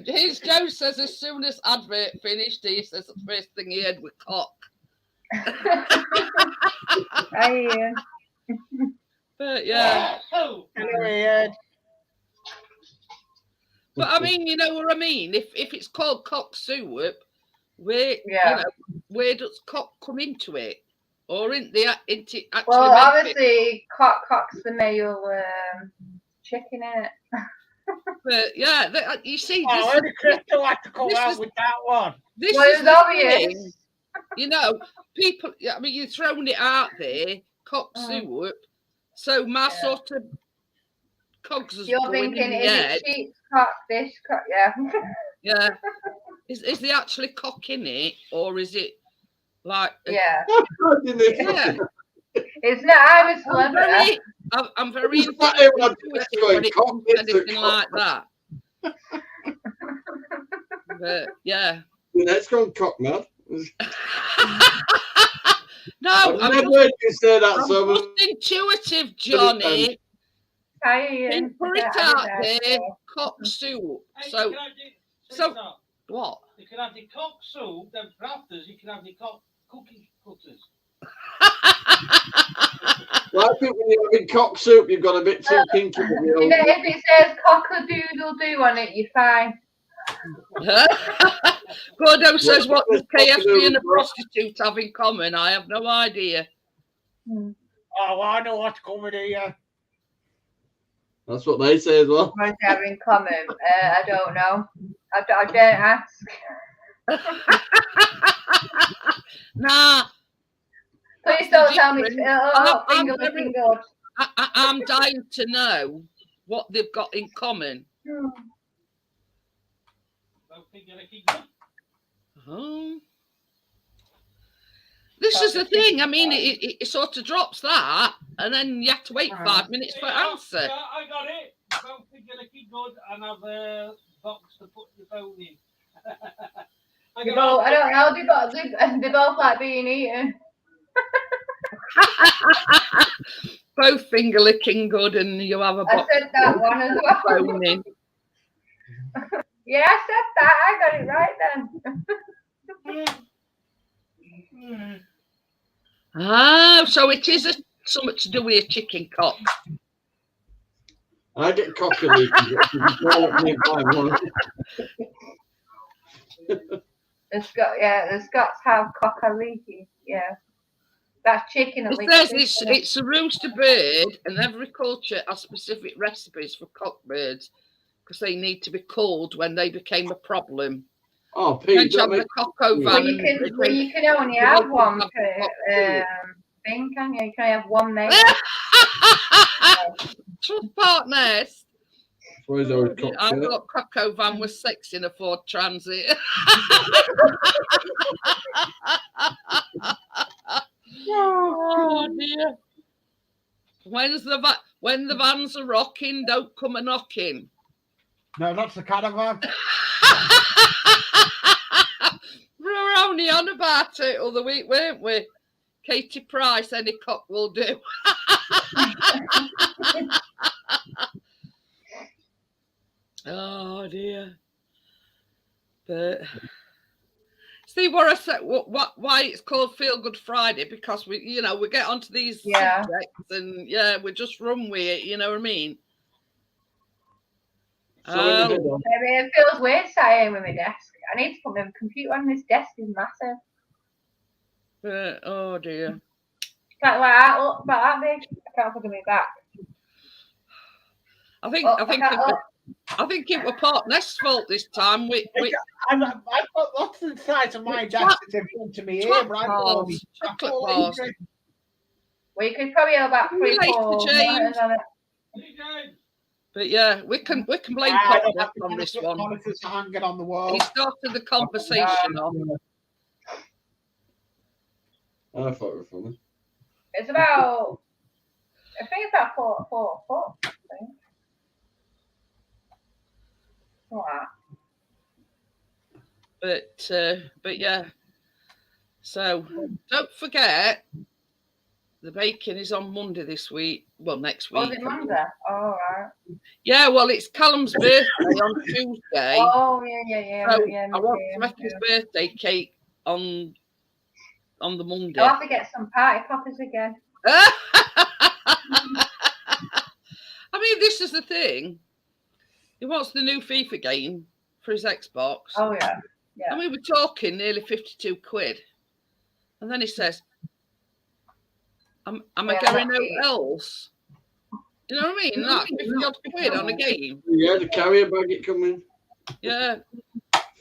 Here's Joe says as soon as advert finished, he says the first thing he had was cock. But yeah. But I mean, you know what I mean? If it's called cock soup, where where does cock come into it? Or into actually? Well, obviously, cock's the male chicken, in it. But yeah, you see, I only Crystal like to come out with that one. This is obvious. You know, people. I mean, you're throwing it out there, cock soup. So my sort of cogs is You're going thinking, in is the it sheep's cock, this cock? Yeah. Yeah. Is there actually cock in it, or is it like? Yeah. Yeah. It's not. I was clever. I'm very It's not even intuitive when it comes to anything like that. But yeah. The next one, cock mad. No, I've never heard you say that. I'm So just intuitive, Johnny. Think for it out there, cock soup. Hey, So, can I do- so stop. what? You can have the cock soup, them crafters, you can have the cock cookie cutters. well, I think when you're having cock soup, you've got a bit too kinky. With the old- If it says cock-a-doodle-doo on it, you're fine. Gordo says, what does What's KFC cock-a-doodle, and a bro? prostitute have in common? I have no idea. Oh, I know what's coming here. That's what they say as well. What they have in common? I don't know. I dare ask. Nah, Please don't tell me. different. Oh, I'm finger very- looking good. I'm dying to know what they've got in common. Don't think you're looking good. Oh. This is the thing. I mean, it sort of drops that, and then you have to wait 5 minutes for an answer. Yeah, I got it. Don't think you're looking good, and have a box to put your phone in. I don't know. They both like being eaten. Both finger licking good, and you have a I box said that one as well. phone in. Yeah, I said that. I got it right then. Ah, so it is something to do with a chicken cock. I get cocky leaky. The Scots have cock-a-leaky. Yeah. That's chicken and It says it's a rooster bird, and every culture has specific recipes for cock birds because they need to be culled when they became a problem. Oh, Pete, Don't have the cocko van. You can only have one thing, can you? You can only have one mate. Trust partners. I've I thought Coco Van was 6 in a Ford Transit. Oh dear. When the vans are rocking, don't come a knocking. No, that's the caravan. We were only on about it other week, weren't we? Katie Price, any cock will do. Oh dear. But see what I said, why it's called Feel Good Friday, because we get onto these subjects and we just run with it, you know what I mean? Maybe it feels weird sitting with my desk. I need to put my computer on. This desk is massive. But oh dear. Can't like that look about that big. I can't put me back. I think it was Partnest's fault this time. I've got lots of the size of my desk in front of me here, but I've got all these chocolate bars. Well, you could probably have about 3 4 James. on it. But yeah, we can blame Partnest on this one. Monitors hanging on the wall. He started the conversation off. I thought it was funny. It's about, I think it's about 4 foot. I think. But yeah. So don't forget, the baking is on Monday this week. Well, next week. Oh, is it Monday? Oh, right. Yeah, well, it's Callum's birthday on Tuesday. Oh, yeah. So yeah, I want to make his birthday cake on the Monday. I'll have to get some party poppers again. I mean, this is the thing. He wants the new FIFA game for his Xbox. Oh, yeah. And we were talking nearly 52 quid. And then he says, am I going out else? You know what I mean? Like 50 odd quid on a game. Yeah, the carrier bag it coming. Yeah.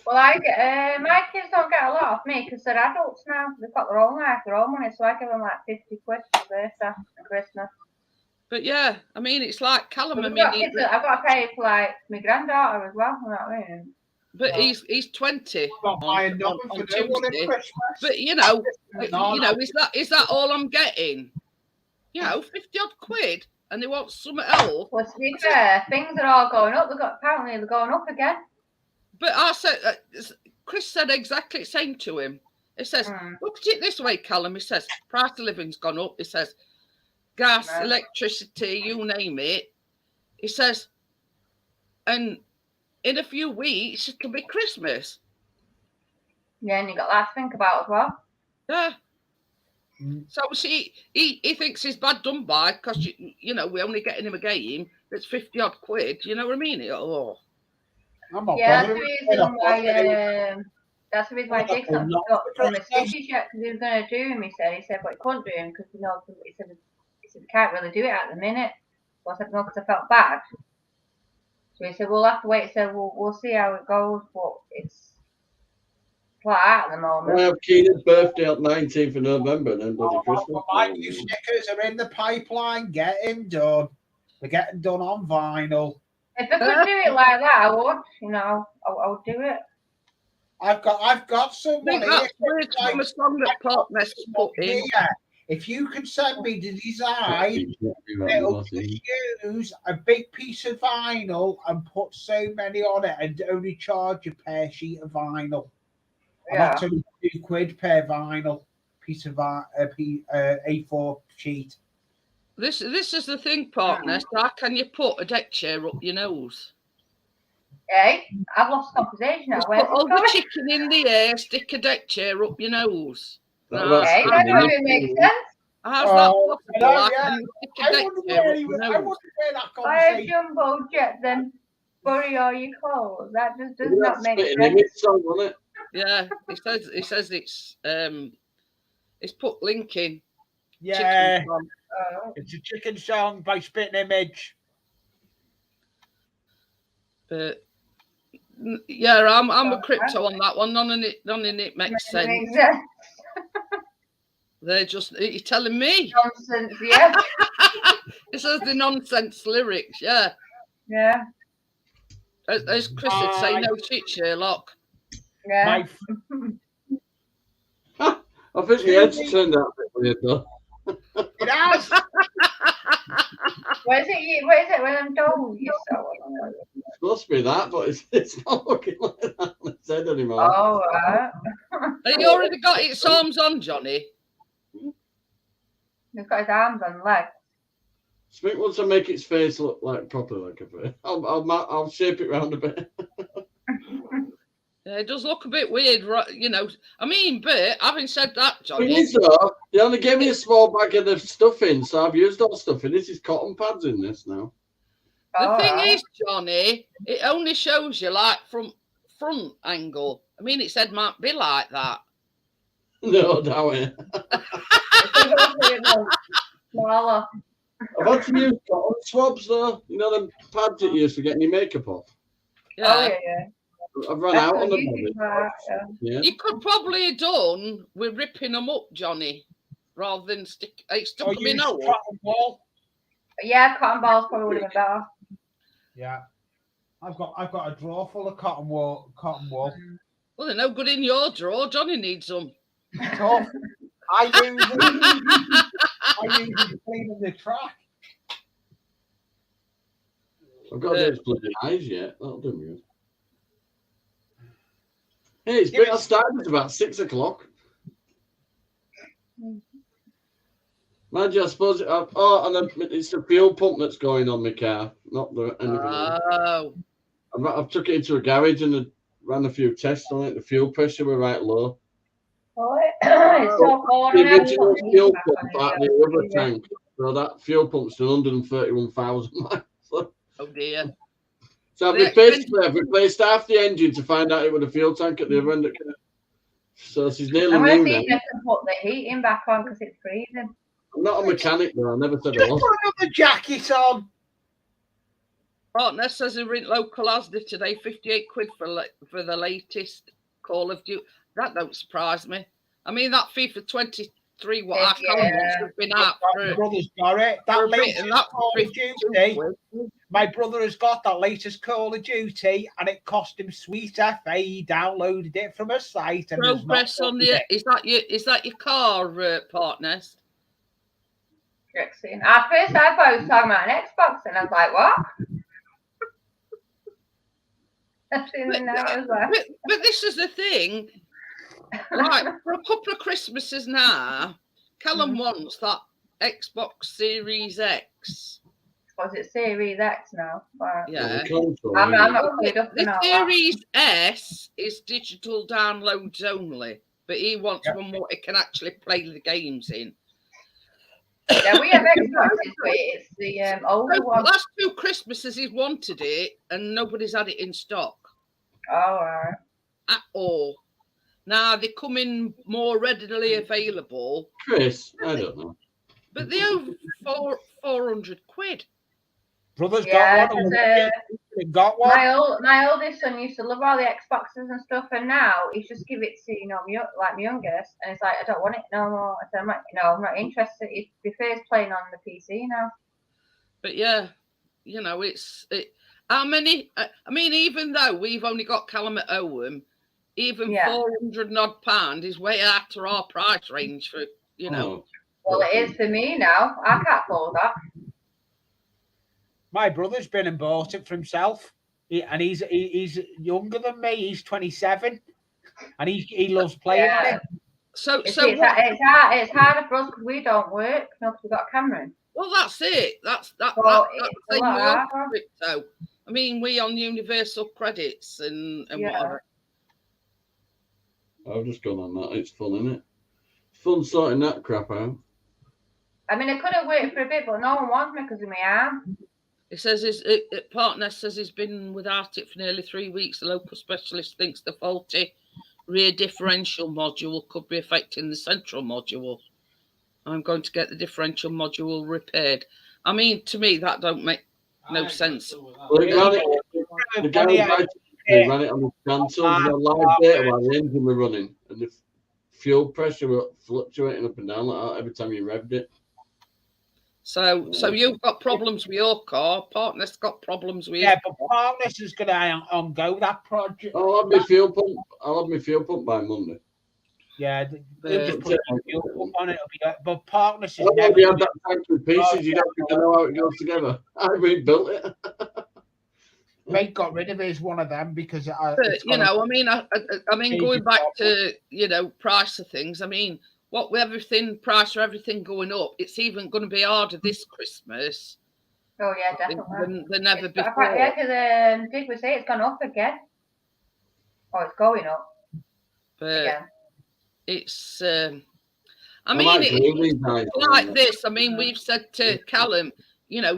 Well, I get my kids don't get a lot off me because they're adults now. They've got their own life, their own money, so I give them like 50 quid for birthday and Christmas. But yeah, I mean, it's like Callum. I've got to pay for like my granddaughter as well. You know what I mean? But he's 20 on Tuesday. Christmas. But is that all I'm getting? 50 odd quid. and he wants something else. Well, to be fair, things are all going up. Apparently they're going up again. But I said, Chris said exactly the same to him. He says, look at it this way, Callum. He says, price of living's gone up. He says, gas, electricity, you name it. He says, and in a few weeks, it'll be Christmas. Yeah, and you got that to think about as well. Yeah. So see, he thinks he's bad done by because, you know, we're only getting him a game that's 50 odd quid. You know what I mean? Oh. Yeah, that's the reason why Jason got from the stitches yet, because he was going to do him. He said, but he couldn't do him because, you know, he said we can't really do it at the minute. So I said, no, because I felt bad. So he said, we'll have to wait. He said, we'll see how it goes, but it's like that at the moment. I have Keenan's birthday on 19th of November and then bloody Christmas. My new stickers are in the pipeline, getting done. They're getting done on vinyl. If I could do it like that, I would. You know, I would do it. I've got some money. If you can send me the design, it'll use a big piece of vinyl and put so many on it and only charge a per sheet of vinyl. And that's only £2 per vinyl piece of A4 sheet. This is the thing, partner. So how can you put a deck chair up your nose? Hey, I've lost conversation now. Put all the chicken in the air, stick a deck chair up your nose. Okay, that doesn't make sense. How's that possible? I have jumbo jet, then bury all your clothes. That just does not make sense. Yeah, he says it's put linking. Yeah, it's a chicken song by Spitting Image. But yeah, I'm a crypto on that one. None in it makes sense. They're you're telling me nonsense. Yeah. It says the nonsense lyrics. Yeah. Yeah. As Chris would say, no shit, Sherlock. Yeah. I think the head's turned out a bit weird though. It has. What is it when I'm told you so? It's supposed to be that, but it's not looking like that on its head anymore. Oh, right. Have you already got its arms on, Johnny? He's got his arms on legs. Smith wants to make its face look like properly like a face. I'll shape it round a bit. Yeah, it does look a bit weird, right? You know. I mean, but having said that, Johnny, they only gave me a small bag of the stuffing, so I've used all the stuffing. This is cotton pads in this now. The thing is, Johnny, it only shows you like from front angle. I mean, its head might be like that. No, doubt it. Smaller. I've had to use cotton swabs though. You know them pads that you use for getting your makeup off. Yeah. Oh yeah. I've run out on them. Yeah. You could probably have done with ripping them up, Johnny, rather than stuck them in hole. Cotton ball. Yeah, cotton balls probably would have been better. Yeah. I've got a drawer full of cotton wool. Well, they're no good in your drawer. Johnny needs them. Tough. I use it to clean the track. I've got those bloody eyes yet. That'll do me good. Hey, it's been started at about 6 o'clock. Mind you, I suppose it's the fuel pump that's going on my car, not anything else. I've took it into a garage and ran a few tests on it. The fuel pressure were right low. Oh, it's so cold. The original fuel pump at the other tank. So that fuel pump's done 131,000 miles. Oh dear. So I've replaced half the engine to find out it was a fuel tank at the other end. So she's nearly new now. I'm going to see if I can put the heating back on because it's freezing. I'm not a mechanic though. I never said I was. Just put another jacket on. Partner says they're in local Asda today, 58 quid for the latest Call of Duty. That don't surprise me. I mean, that FIFA 23, what I can't have been out for. My brother's got it. That latest Call of Duty. My brother has got that latest Call of Duty, and it cost him sweet FA. He downloaded it from a site. And progress on the. Is that your car, partners? Jackson. At first, I thought he was talking about an Xbox, and I was like, what? But this is the thing. Like, for a couple of Christmases now, Callum wants that Xbox Series X. Was it Series X now? Right. Yeah. I'm not clued up The Series S is digital downloads only, but he wants one more he can actually play the games in. Yeah, we have Xboxes, but it's the older one. The last 2 Christmases he's wanted it, and nobody's had it in stock. Oh, right. At all. Now they come in more readily available. Chris, I don't know. But they're over 400 quid. Brother's got one. Got one. My oldest son used to love all the Xboxes and stuff, and now he's just give it to my youngest, and it's like I don't want it no more. I said, I'm not interested. He prefers playing on the PC now. But yeah, how many? I mean, even though we've only got Callum at home, even £400 odd is way out of our price range for Well, it is for me now. I can't afford that. My brother's been and bought it for himself, and he's younger than me. He's 27, and he loves playing on it. So it's harder for us because we don't work. Because we've got Cameron. Well, that's it. That's the thing so. I mean, we on universal credits and whatever. I've just gone on that. It's fun, isn't it? It's fun sorting that crap out. I mean, I could have worked for a bit, but no one wants me because of my arm. It says his partner says he's been without it for nearly 3 weeks. The local specialist thinks the faulty rear differential module could be affecting the central module. I'm going to get the differential module repaired. I mean, to me, that don't make no sense. Well, the guy ran it on the cancel, live data while the engine were running, and the fuel pressure were fluctuating up and down like that every time you revved it. So you've got problems with your car. Partner's got problems with. Yeah, but Partner's is going to on-go that project. I'll have my fuel pump by Monday. Yeah, they'll just put a fuel pump on it. But Partner's is never. You have that tank with pieces. You don't think to know how it goes together. I rebuilt it. Mate got rid of it as one of them because I mean, going back to price of things. I mean, what with price for everything going up, it's even going to be harder this Christmas. Oh yeah, definitely. Than ever before. Yeah, because Dig was saying it's gone up again. Oh, it's going up. But it's. I mean, it's like this. I mean, we've said to Callum,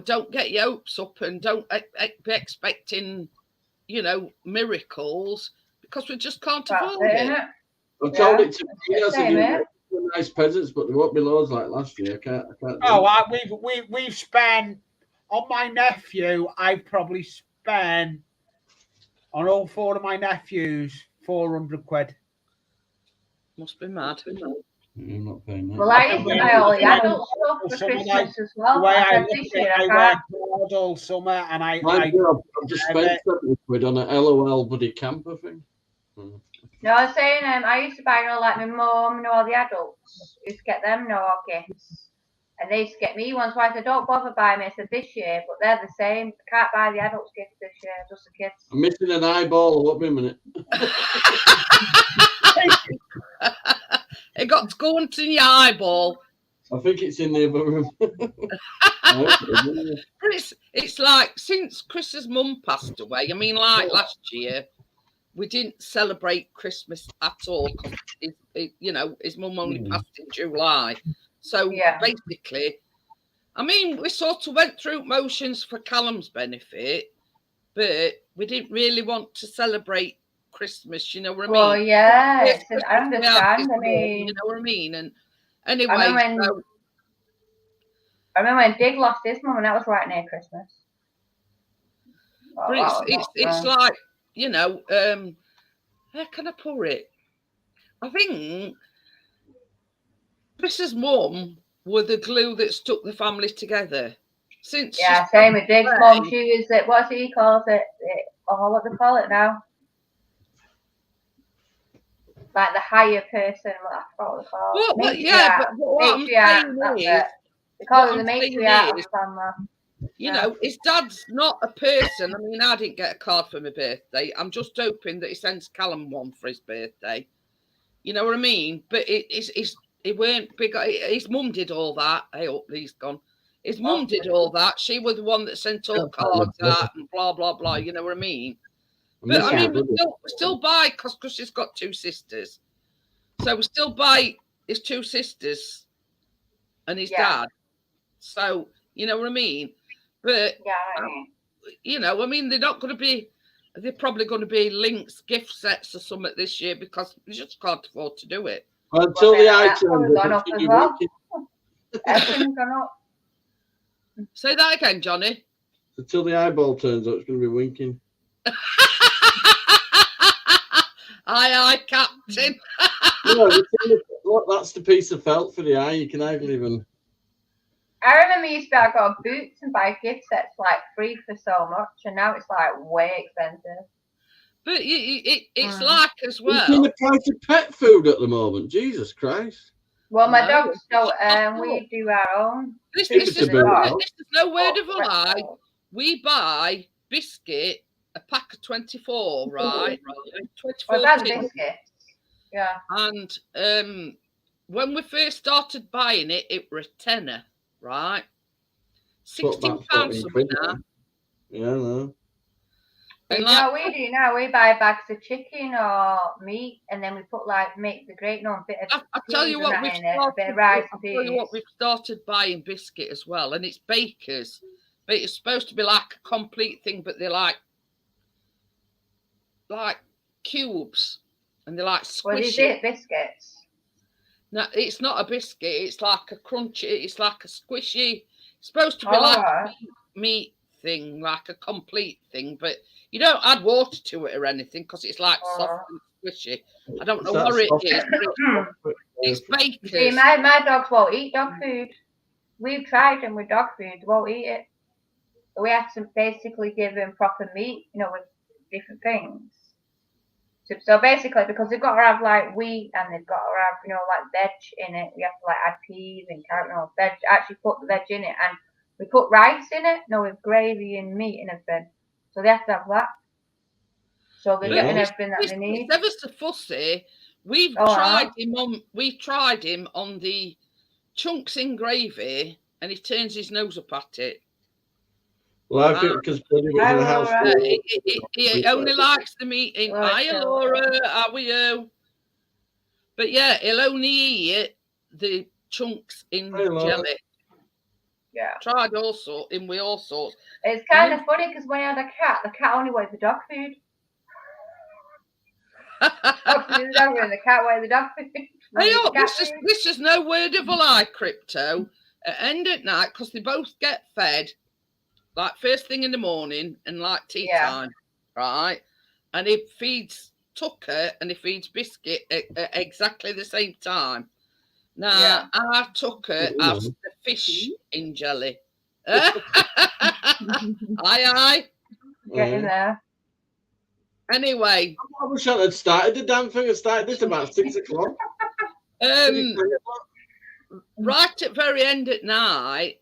don't get your hopes up and don't be expecting, miracles because we just can't afford it. I've told it to me. Nice presents, but there won't be loads like last year. I can't. We've spent on my nephew. I've probably spent on all 4 of my nephews 400 quid. Must be mad. I'm not paying that. Well, I used to buy all the adult stuff for Christmas as well. I wear all summer, and I've just spent 70 quid on an LOL buddy camper thing. No, I was saying I used to buy all like my mum, all the adults. I used to get them gifts. And they used to get me ones. So I said, don't bother buying me. I said, this year, but they're the same. I can't buy the adults gifts this year, just the kids. I'm missing an eyeball. What a minute. It got to go into your eyeball. I think it's in the other room. It's like since Chris's mum passed away. I mean, like last year, we didn't celebrate Christmas at all because his mum only passed in July. So basically, I mean, we sort of went through motions for Callum's benefit, but we didn't really want to celebrate Christmas. You know what I mean? Well, yeah, I understand. I mean, you know what I mean? And anyway, I remember when Dig lost his mum, and that was right near Christmas. But it's like. How can I put it? I think Chris's mum were the glue that stuck the family together. Same with Dig's mum. She was what he calls it. What do they call it now? Like the higher person. What I forgot what they call it. But what I'm saying is, They call what him the I'm saying matriarch of is, the family. you know, his dad's not a person. I mean, I didn't get a card for my birthday. I'm just hoping that he sends Callum one for his birthday. You know what I mean? But it weren't big. His mum did all that. Hey, oh, he's gone. His mum did all that. She was the one that sent all cards out and blah, blah, blah. You know what I mean? But I mean, we still buy, because she's got 2 sisters. So we still buy his 2 sisters and his dad. So, you know what I mean? But, you know, I mean, they're probably going to be links, gift sets or something this year because we just can't afford to do it. Until the iTunes gone up as well. Everything's gone up. Say that again, Johnny. Until the eyeball turns up, it's going to be winking. Aye, Captain. Look, that's the piece of felt for the eye. You can hardly even. I remember you used to go Boots and buy gift sets like free for so much, and now it's like way expensive. But it's like as well. It's in the price of pet food at the moment. Jesus Christ. Well, my dogs don't. We do our own. This is no word of a lie. We buy biscuit, a pack of 24, right? 24 biscuits. Yeah. And when we first started buying it, it was a tenner, right? £16 something now. Yeah, no. And like, we do now. We buy bags of chicken or meat, and then we put make the grate on a bit of. I tell you what, we've started, a bit of rice. I'll tell you what, we've started buying biscuit as well, and it's Baker's, but it's supposed to be like a complete thing, but they're like cubes, and they're like squishy. What is it? Biscuits? No, it's not a biscuit. It's like a crunchy. It's like a squishy. It's supposed to be like a meat thing, like a complete thing, but you don't add water to it or anything because it's like soft and squishy. I don't know what it is. It's Baker's. See, my dogs won't eat dog food. We've tried them with dog food; they won't eat it. We have to basically give them proper meat, you know, with different things. So basically, because they've got to have like wheat and they've got to have, you know, like veg in it. We have to like add peas and carrot, veg. Actually, put the veg in it, and we put rice in it. No, with gravy and meat and everything. So they have to have that. So they're getting everything that they need. It's ever so fussy. We've tried him on. We tried him on the chunks in gravy, and he turns his nose up at it. Well, I think because Billy was in the house. He only likes the meat. Hi, Laura. How are you? But yeah, he'll only eat the chunks in jelly. Yeah. Tried all sorts. It's kind of funny because when I had the cat only wanted the dog food. The cat wanted the dog food. Hey, this is no word of a lie, Crypto. At end at night, because they both get fed. Like first thing in the morning and like tea time, right? And he feeds Tucker and he feeds Biscuit at exactly the same time. Now, our Tucker has the fish in jelly. Aye. Get in there. Anyway. I wish I had started the damn thing. I started this about 6 o'clock. Right at very end at night,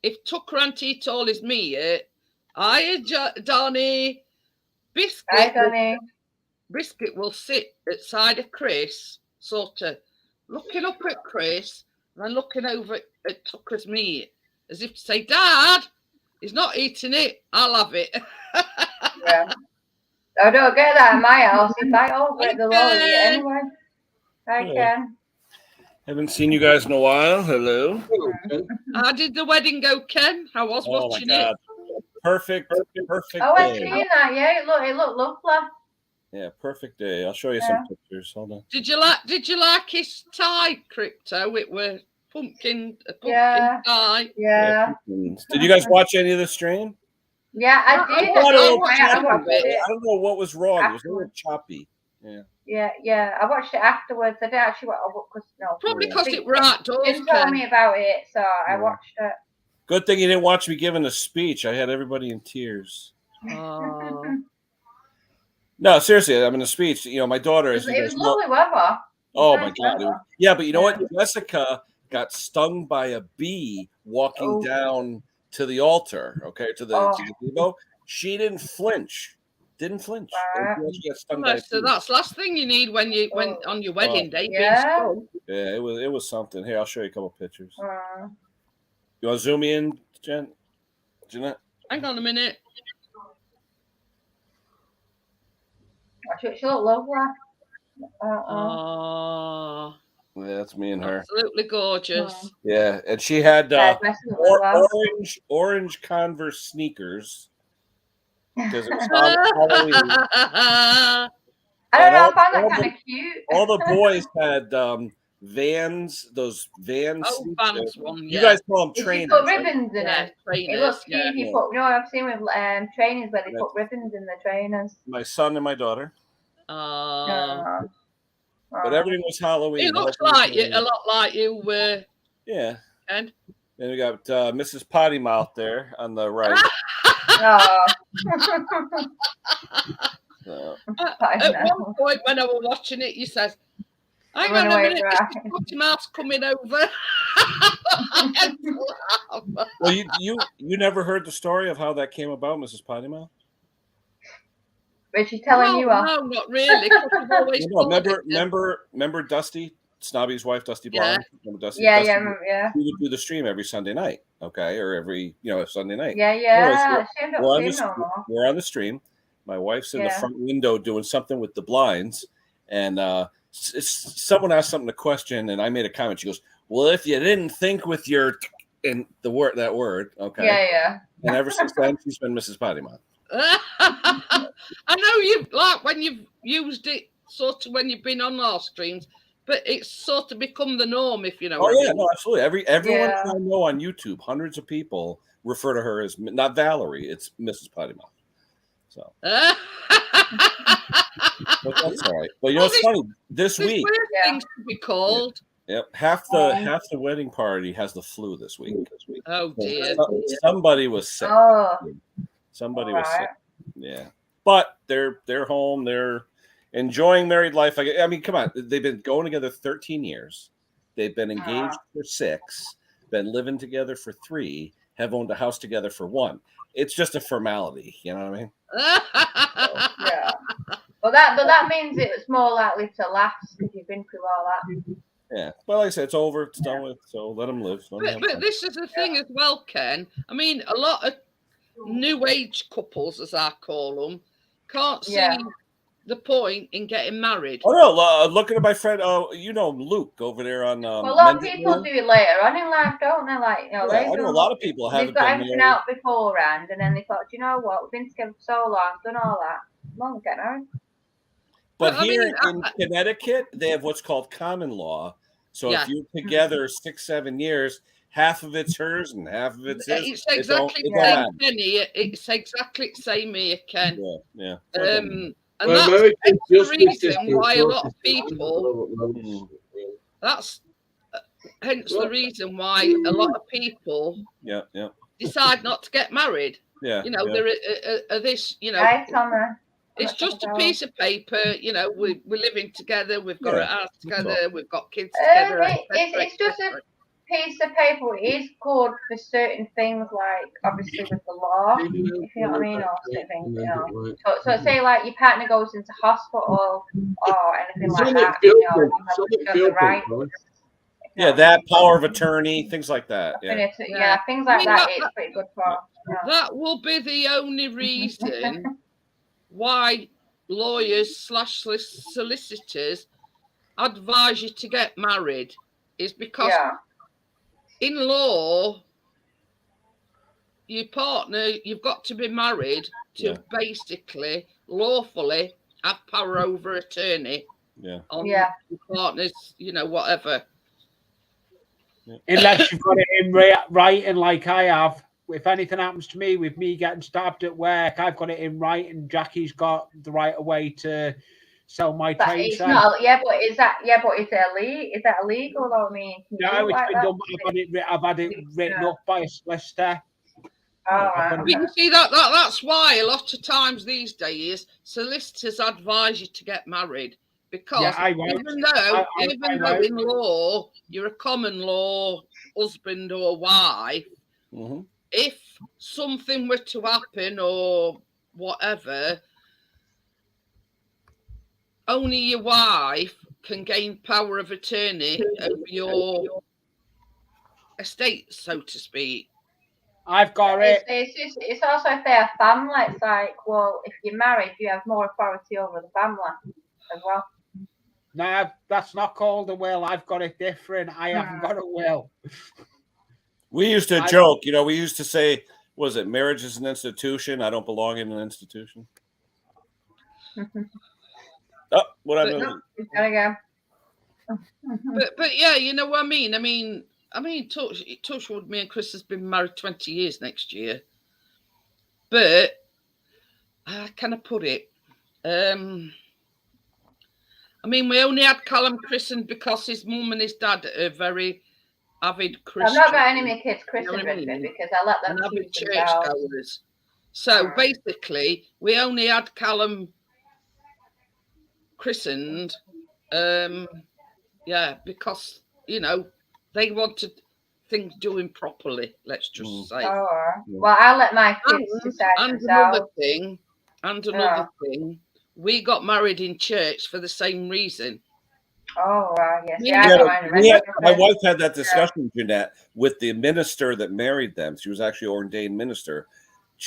if Tucker and eat all his meat, Donnie, Biscuit will sit at side of Chris, sort of looking up at Chris and then looking over at Tucker's meat, as if to say, Dad, he's not eating it, I'll have it. Yeah. I don't get that in my house. If I over it, they'll all eat it anyway. I can. Haven't seen you guys in a while. Hello. How did the wedding go, Ken? I was watching it. Perfect. Oh, I've seen that. Yeah, it looked lovely. Yeah, perfect day. I'll show you some pictures. Hold on. Did you like his tie, Crypto? It was pumpkin tie. Yeah. Did you guys watch any of the stream? Yeah, I did. I don't know what was wrong. It was a little choppy. Yeah. I watched it afterwards. I didn't actually probably because it were outdoors. You didn't tell me about it, so I watched it. Good thing you didn't watch me giving a speech. I had everybody in tears. No, seriously, I'm in a speech. You know, my daughter is. It was lovely weather. Oh my God! But you know what? Jessica got stung by a bee walking down to the altar, to the gazebo. She didn't flinch. Didn't flinch. She got stung by a bee. That's the last thing you need when on your wedding day. Yeah. Being stung. Yeah, it was something. Here, I'll show you a couple pictures. You want to zoom in, Jeanette? Hang on a minute. She looked lovely. Yeah, that's me and her. Absolutely gorgeous. Yeah, and she had orange Converse sneakers because it was Halloween. I don't know. I found that kind of cute. All the boys had Vans, those Vans. Vans one. You guys call them trainers. Put ribbons in it. It looks cute. You put. No, I've seen with trainers where they put ribbons in the trainers. My son and my daughter. But everything was Halloween. It looks like you, a lot like you were. Yeah. And we got Mrs. Potty Mouth there on the right. At one point when I was watching it, you said, "Hang on a minute, Mrs. Potty Mouth's coming over." Well, you never heard the story of how that came about, Mrs. Potty Mouth? But she's telling you off. No, not really. Remember Dusty, Snobby's wife, Dusty Blonde? Remember Dusty? Yeah. We would do the stream every Sunday night, or every Sunday night. Yeah. We're on the stream. My wife's in the front window doing something with the blinds, and someone asked something to question, and I made a comment. She goes, "Well, if you didn't think with your and that word, okay." Yeah. And ever since then, she's been Mrs. Potty Mouth. I know you've when you've used it sort of when you've been on our streams, but it's sort of become the norm, if you know. No, absolutely. Everyone I know on YouTube, hundreds of people refer to her as not Valerie, it's Mrs. Potty Mouth. So, but that's all right. But it's funny. This week, things to be called. Yep, half the wedding party has the flu this week. Oh dear. Somebody was sick. Somebody was sick. Yeah, but they're home. They're enjoying married life. I mean, come on. They've been going together 13 years. They've been engaged for 6. Been living together for 3. Have owned a house together for 1. It's just a formality. You know what I mean? Yeah. But that means it's more likely to last because you've been through all that. Yeah. Well, like I said, it's over. It's done with. So let them live. But this is the thing as well, Ken. I mean, a lot of new age couples, as I call them, can't see the point in getting married. Oh no! Looking at my friend, Luke over there on. Well, a lot of people do it later on in life, don't they? Like, I know a lot of people haven't. They've got everything out beforehand, and then they thought, you know what? We've been together for so long, done all that. Come on, get married. But here in Connecticut, they have what's called common law. So if you're together 6-7 years, half of it's hers and half of it's his. It's exactly the same, Kenny. It's exactly the same here, Ken. Yeah. And that's the reason why a lot of people. That's hence the reason why a lot of people. Decide not to get married. Yeah. There are this. Hi, Summer. It's just a piece of paper, we're living together, we've got our house together, we've got kids together. It's just a piece of paper. It is good for certain things, like obviously with the law, if you know what I mean, or certain things, So say like your partner goes into hospital or anything like that, you have the right. That power of attorney, things like that. Things like that. It's pretty good for. That will be the only reason why lawyers / solicitors advise you to get married is because in law, your partner, you've got to be married to basically lawfully have power over attorney on your partner's, whatever. Unless you've got it in writing like I have. If anything happens to me with me getting stabbed at work, I've got it in writing. Jackie's got the right of way to sell my trade. It's not, but is that illegal though? I mean, no, it's been done. I've had it written up by a solicitor. You can see that's why a lot of times these days solicitors advise you to get married Because even though in law you're a common law husband or wife, if something were to happen or whatever, only your wife can gain power of attorney over your estate, so to speak. I've got it. It's also if they're family. It's like, well, if you're married, you have more authority over the family as well. No, that's not called a will. I've got it different. I haven't got a will. We used to joke, we used to say, was it marriage is an institution? I don't belong in an institution. What I mean. But yeah, you know what I mean? I mean, Touchwood, me and Chris has been married 20 years next year. But how can I put it? I mean, we only had Callum christened because his mum and his dad are very avid Christians. I've not got any of my kids christened because I let them avid churchgoers. So basically, we only had Callum christened, because they wanted things doing properly. Let's just say. Well, I'll let my kids decide. And another thing. We got married in church for the same reason. Oh, yes. My wife had that discussion, Jeanette, with the minister that married them. She was actually an ordained minister.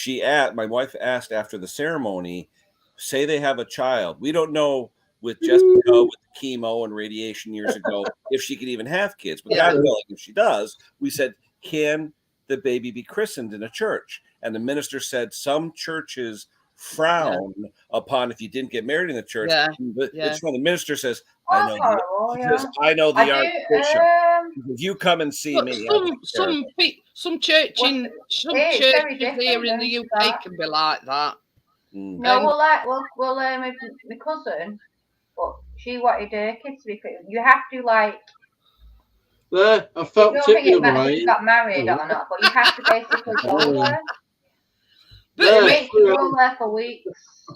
My wife asked after the ceremony, say they have a child. We don't know with Jessica, with chemo and radiation years ago, if she could even have kids. But God willing, if she does, we said, can the baby be christened in a church? And the minister said some churches frown upon if you didn't get married in the church. But it's when the minister says, I know the archbishop. If you come and see me, some churches here in the UK can be like that. No, well, my cousin, but she wanted her kids to be christened. You have to I felt you got married or not, but you have to basically go there. But go there for weeks.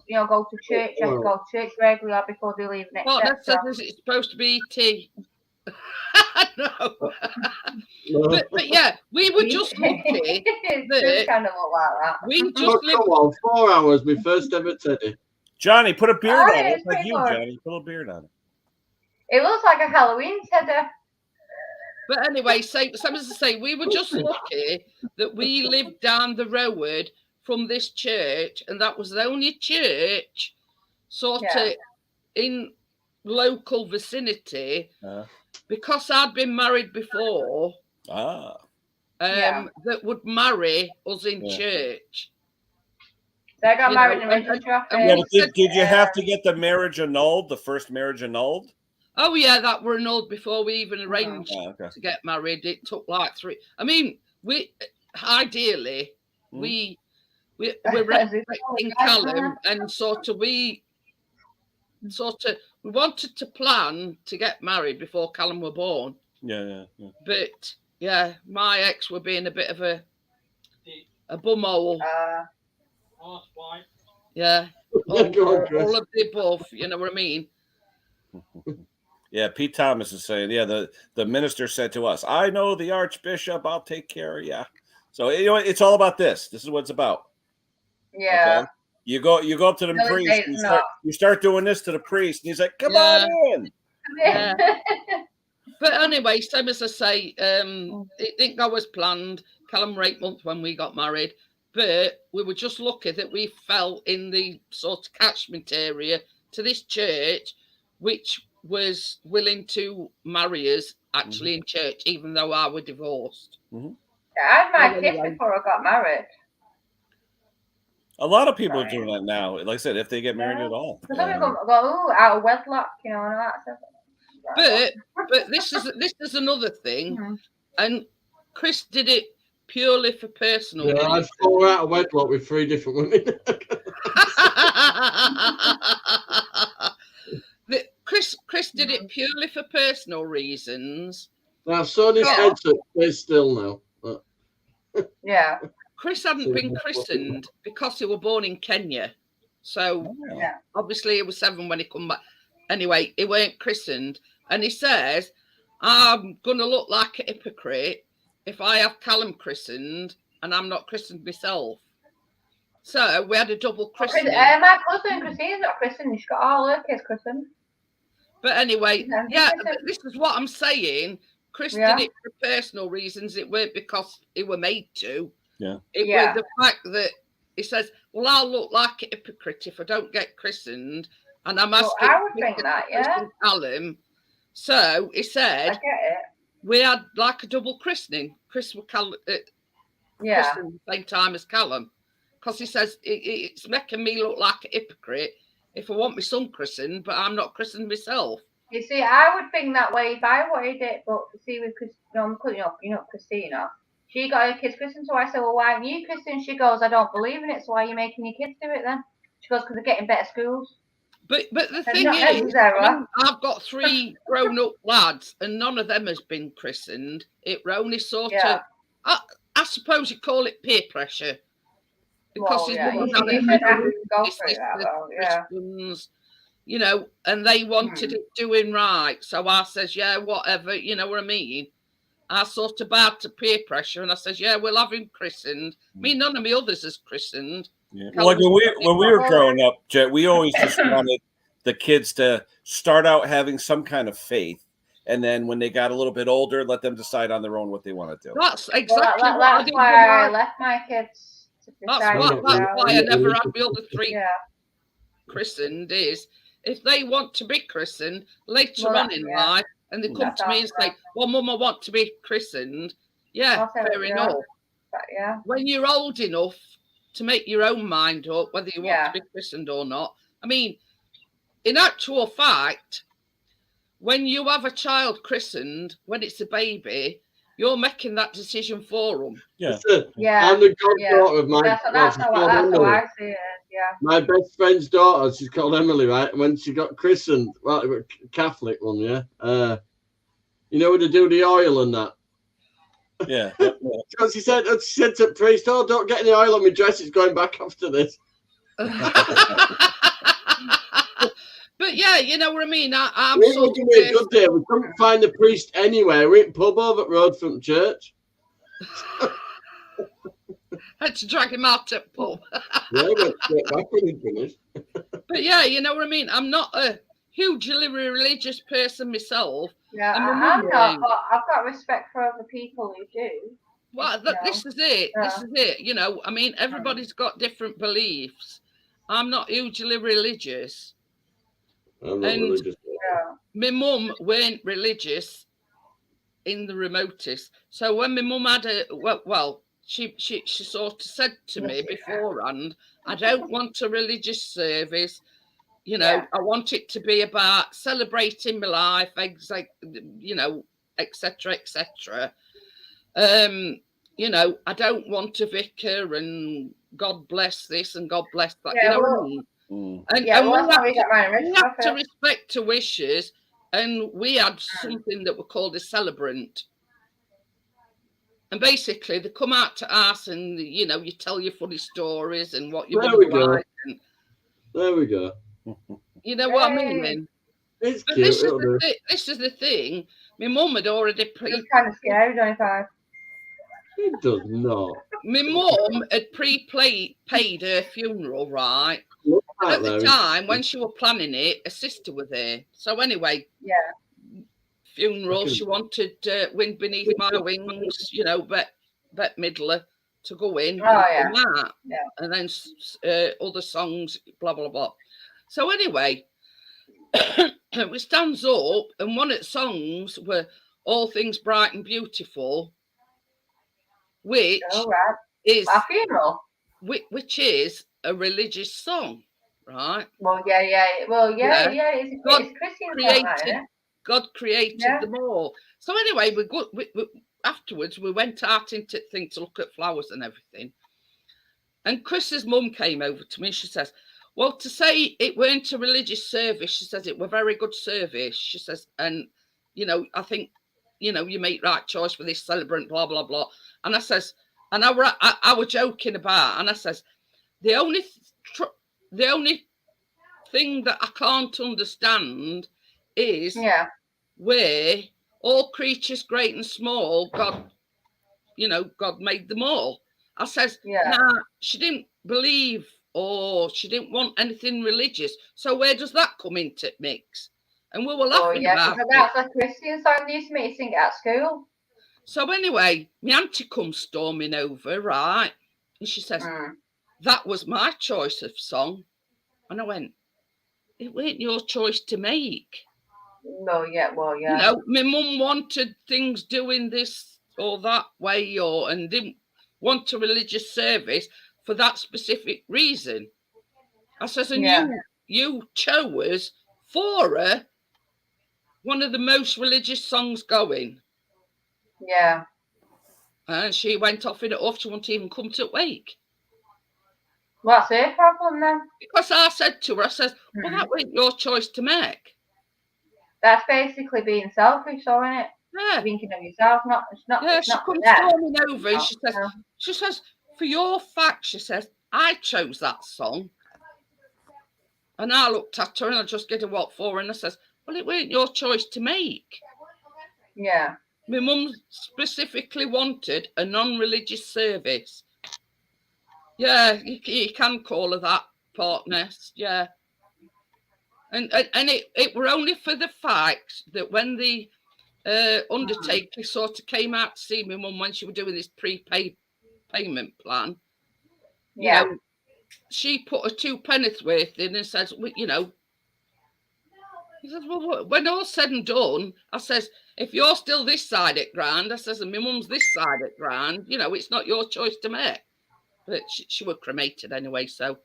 Go to church. You have to go to church regularly before they leave next. It's supposed to be tea. No. but yeah, we were just lucky. It kind of look like that. We just come on, 4 hours, my first ever teddy. Johnny, put a beard on it. It's like you, Johnny. Put a beard on it. It looks like a Halloween teddy. But anyway, same as I say, we were just lucky that we lived down the road from this church, and that was the only church sort of in local vicinity, because I'd been married before, that would marry us in church. So I got married in registry office. Did you have to get the marriage annulled, the first marriage annulled? Oh yeah, that were annulled before we even arranged to get married. It took like 3. I mean, we ideally we were expecting Callum, and we wanted to plan to get married before Callum were born. Yeah. But yeah, my ex were being a bit of a bumhole. Yeah, all of the above. You know what I mean? Yeah, Pete Thomas is saying, the minister said to us, I know the archbishop, I'll take care of you. So, it's all about this. This is what it's about. Yeah. Okay? You go up to the priest, you start doing this to the priest, and he's like, come on in. Yeah. But anyway, same as I say, it didn't go as planned. Callum were 8 months when we got married, but we were just lucky that we fell in the sort of catchment area to this church, which was willing to marry us actually in church, even though I were divorced. I had my kids before I got married. A lot of people are doing that now. Like I said, if they get married at all. Some people go, out of wedlock, and all that stuff. But this is another thing, and Chris did it purely for personal reasons. I had 4 out of wedlock with 3 different women. Chris did it purely for personal reasons. Now, Sonny's head's still now. Yeah. Chris hadn't been christened because he was born in Kenya. So obviously he was 7 when he come back. anyway, he weren't christened. And he says, I'm going to look like a hypocrite if I have Callum christened and I'm not christened myself. So we had a double christening. My cousin Christine's not christened. She's got all her kids christened. But anyway, this is what I'm saying. Christened it for personal reasons. It weren't because it were made to. Yeah. It was the fact that he says, well, I'll look like a hypocrite if I don't get christened. And I'm asking I would think that, Callum. So he said, I get it. We had like a double christening. Chris was christened at the same time as Callum. Because he says, it's making me look like a hypocrite if I want my son christened, but I'm not christened myself. You see, I would think that way if I wanted it, but see, with Christina, she got her kids christened, so I said, well, why aren't you christened? She goes, I don't believe in it, so why are you making your kids do it then? She goes, because they're getting better schools. But the thing is, I've got 3 grown-up lads, and none of them has been christened. It only sort of, I suppose you call it peer pressure. Because Christians, you know, and they wanted it doing right. So I says, yeah, whatever, you know what I mean? I sort of bowed to peer pressure and I says, yeah, we'll have him christened. I mean, none of my others is christened. Yeah. Well, like when we were growing up, Jet, we always just wanted the kids to start out having some kind of faith. And then when they got a little bit older, let them decide on their own what they want to do. That's exactly that's why I left my kids. That's why I never had my other 3 christened is if they want to be christened later on in life and they come to me and say, well, Mum, I want to be christened. Yeah, fair enough. But, when you're old enough to make your own mind up whether you want to be christened or not. I mean, in actual fact, when you have a child christened, when it's a baby, you're making that decision for them. Yeah. I'm the goddaughter of my. That's how I see it. Yeah. My best friend's daughter, she's called Emily, right? When she got christened, well, it was a Catholic one, yeah. You know where they do the oil and that. Yeah. So she said to the priest, "Oh, don't get any oil on my dress. It's going back after this." But yeah, you know what I mean. I'm we were doing a good day. We couldn't find the priest anywhere. We're in pub over at road from church. Had to drag him out at pub. Yeah, went straight back when he finished. But yeah, you know what I mean. I'm not a hugely religious person myself. Yeah, I'm not. But I've got respect for other people who do. Well, this is it. Yeah. This is it. You know, I mean, everybody's got different beliefs. I'm not hugely religious. I'm not religious. My mum weren't religious in the remotest. So when my mum had she sort of said to me beforehand, I don't want a religious service. You know, I want it to be about celebrating my life, you know, etc., etc. You know, I don't want a vicar and God bless this and God bless that. You know what I mean? And we have to respect her wishes, and we had something that we called a celebrant. And basically, they come out to us, and you know, you tell your funny stories and what you want to like. There we go. You know what I mean? It's but cute. This is the thing. My mum had already It's kind of scary, don't I? It does not. My mum had paid her funeral, right? At the time, when she were planning it, a sister was there. So anyway, funeral, she wanted Wind Beneath My Wings, you know, Bette Midler to go in. And then other songs, blah, blah, blah. So anyway, we stands up, and one of the songs were All Things Bright and Beautiful, which is a funeral, which is a religious song, right? Well, it's Christian. God created them all. So anyway, we afterwards we went out into things to look at flowers and everything. And Chris's mum came over to me. She says, well, to say it weren't a religious service, she says it were a very good service. She says, and, you know, I think, you know, you make right choice for this celebrant, blah, blah, blah. And I says, and I was joking about, and I says, the only thing that I can't understand is where all creatures, great and small, God made them all. I says, nah, she didn't believe or she didn't want anything religious. So where does that come into mix? And we were laughing about it. That's a Christian song they used to make you sing at school. So anyway, my auntie comes storming over, right? And she says, that was my choice of song. And I went, it weren't your choice to make. No, well, You know, my mum wanted things doing this or that way, and didn't want a religious service for that specific reason. I says, and you chose for her one of the most religious songs going. Yeah. And she went off in it off. She wouldn't even come to wake. What's her problem then? Because I said to her, I says, well, that wasn't your choice to make. That's basically being selfish, though, isn't it? Yeah. Thinking of yourself, it's not. Yeah, it's she not comes storming over and she says, for your fact, she says, I chose that song. And I looked at her and I just get a what for, and I says, well, it weren't your choice to make. Yeah. My mum specifically wanted a non-religious service. Yeah, you can call her that, partners. Yeah. And it were only for the fact that when the undertaker sort of came out to see my mum when she was doing this prepaid payment plan, you know, she put a 2 pennies worth in and says, well, you know, he says, well, when all's said and done, I says, if you're still this side at grand, I says, and my mum's this side at grand, you know, it's not your choice to make. But she was cremated anyway, so.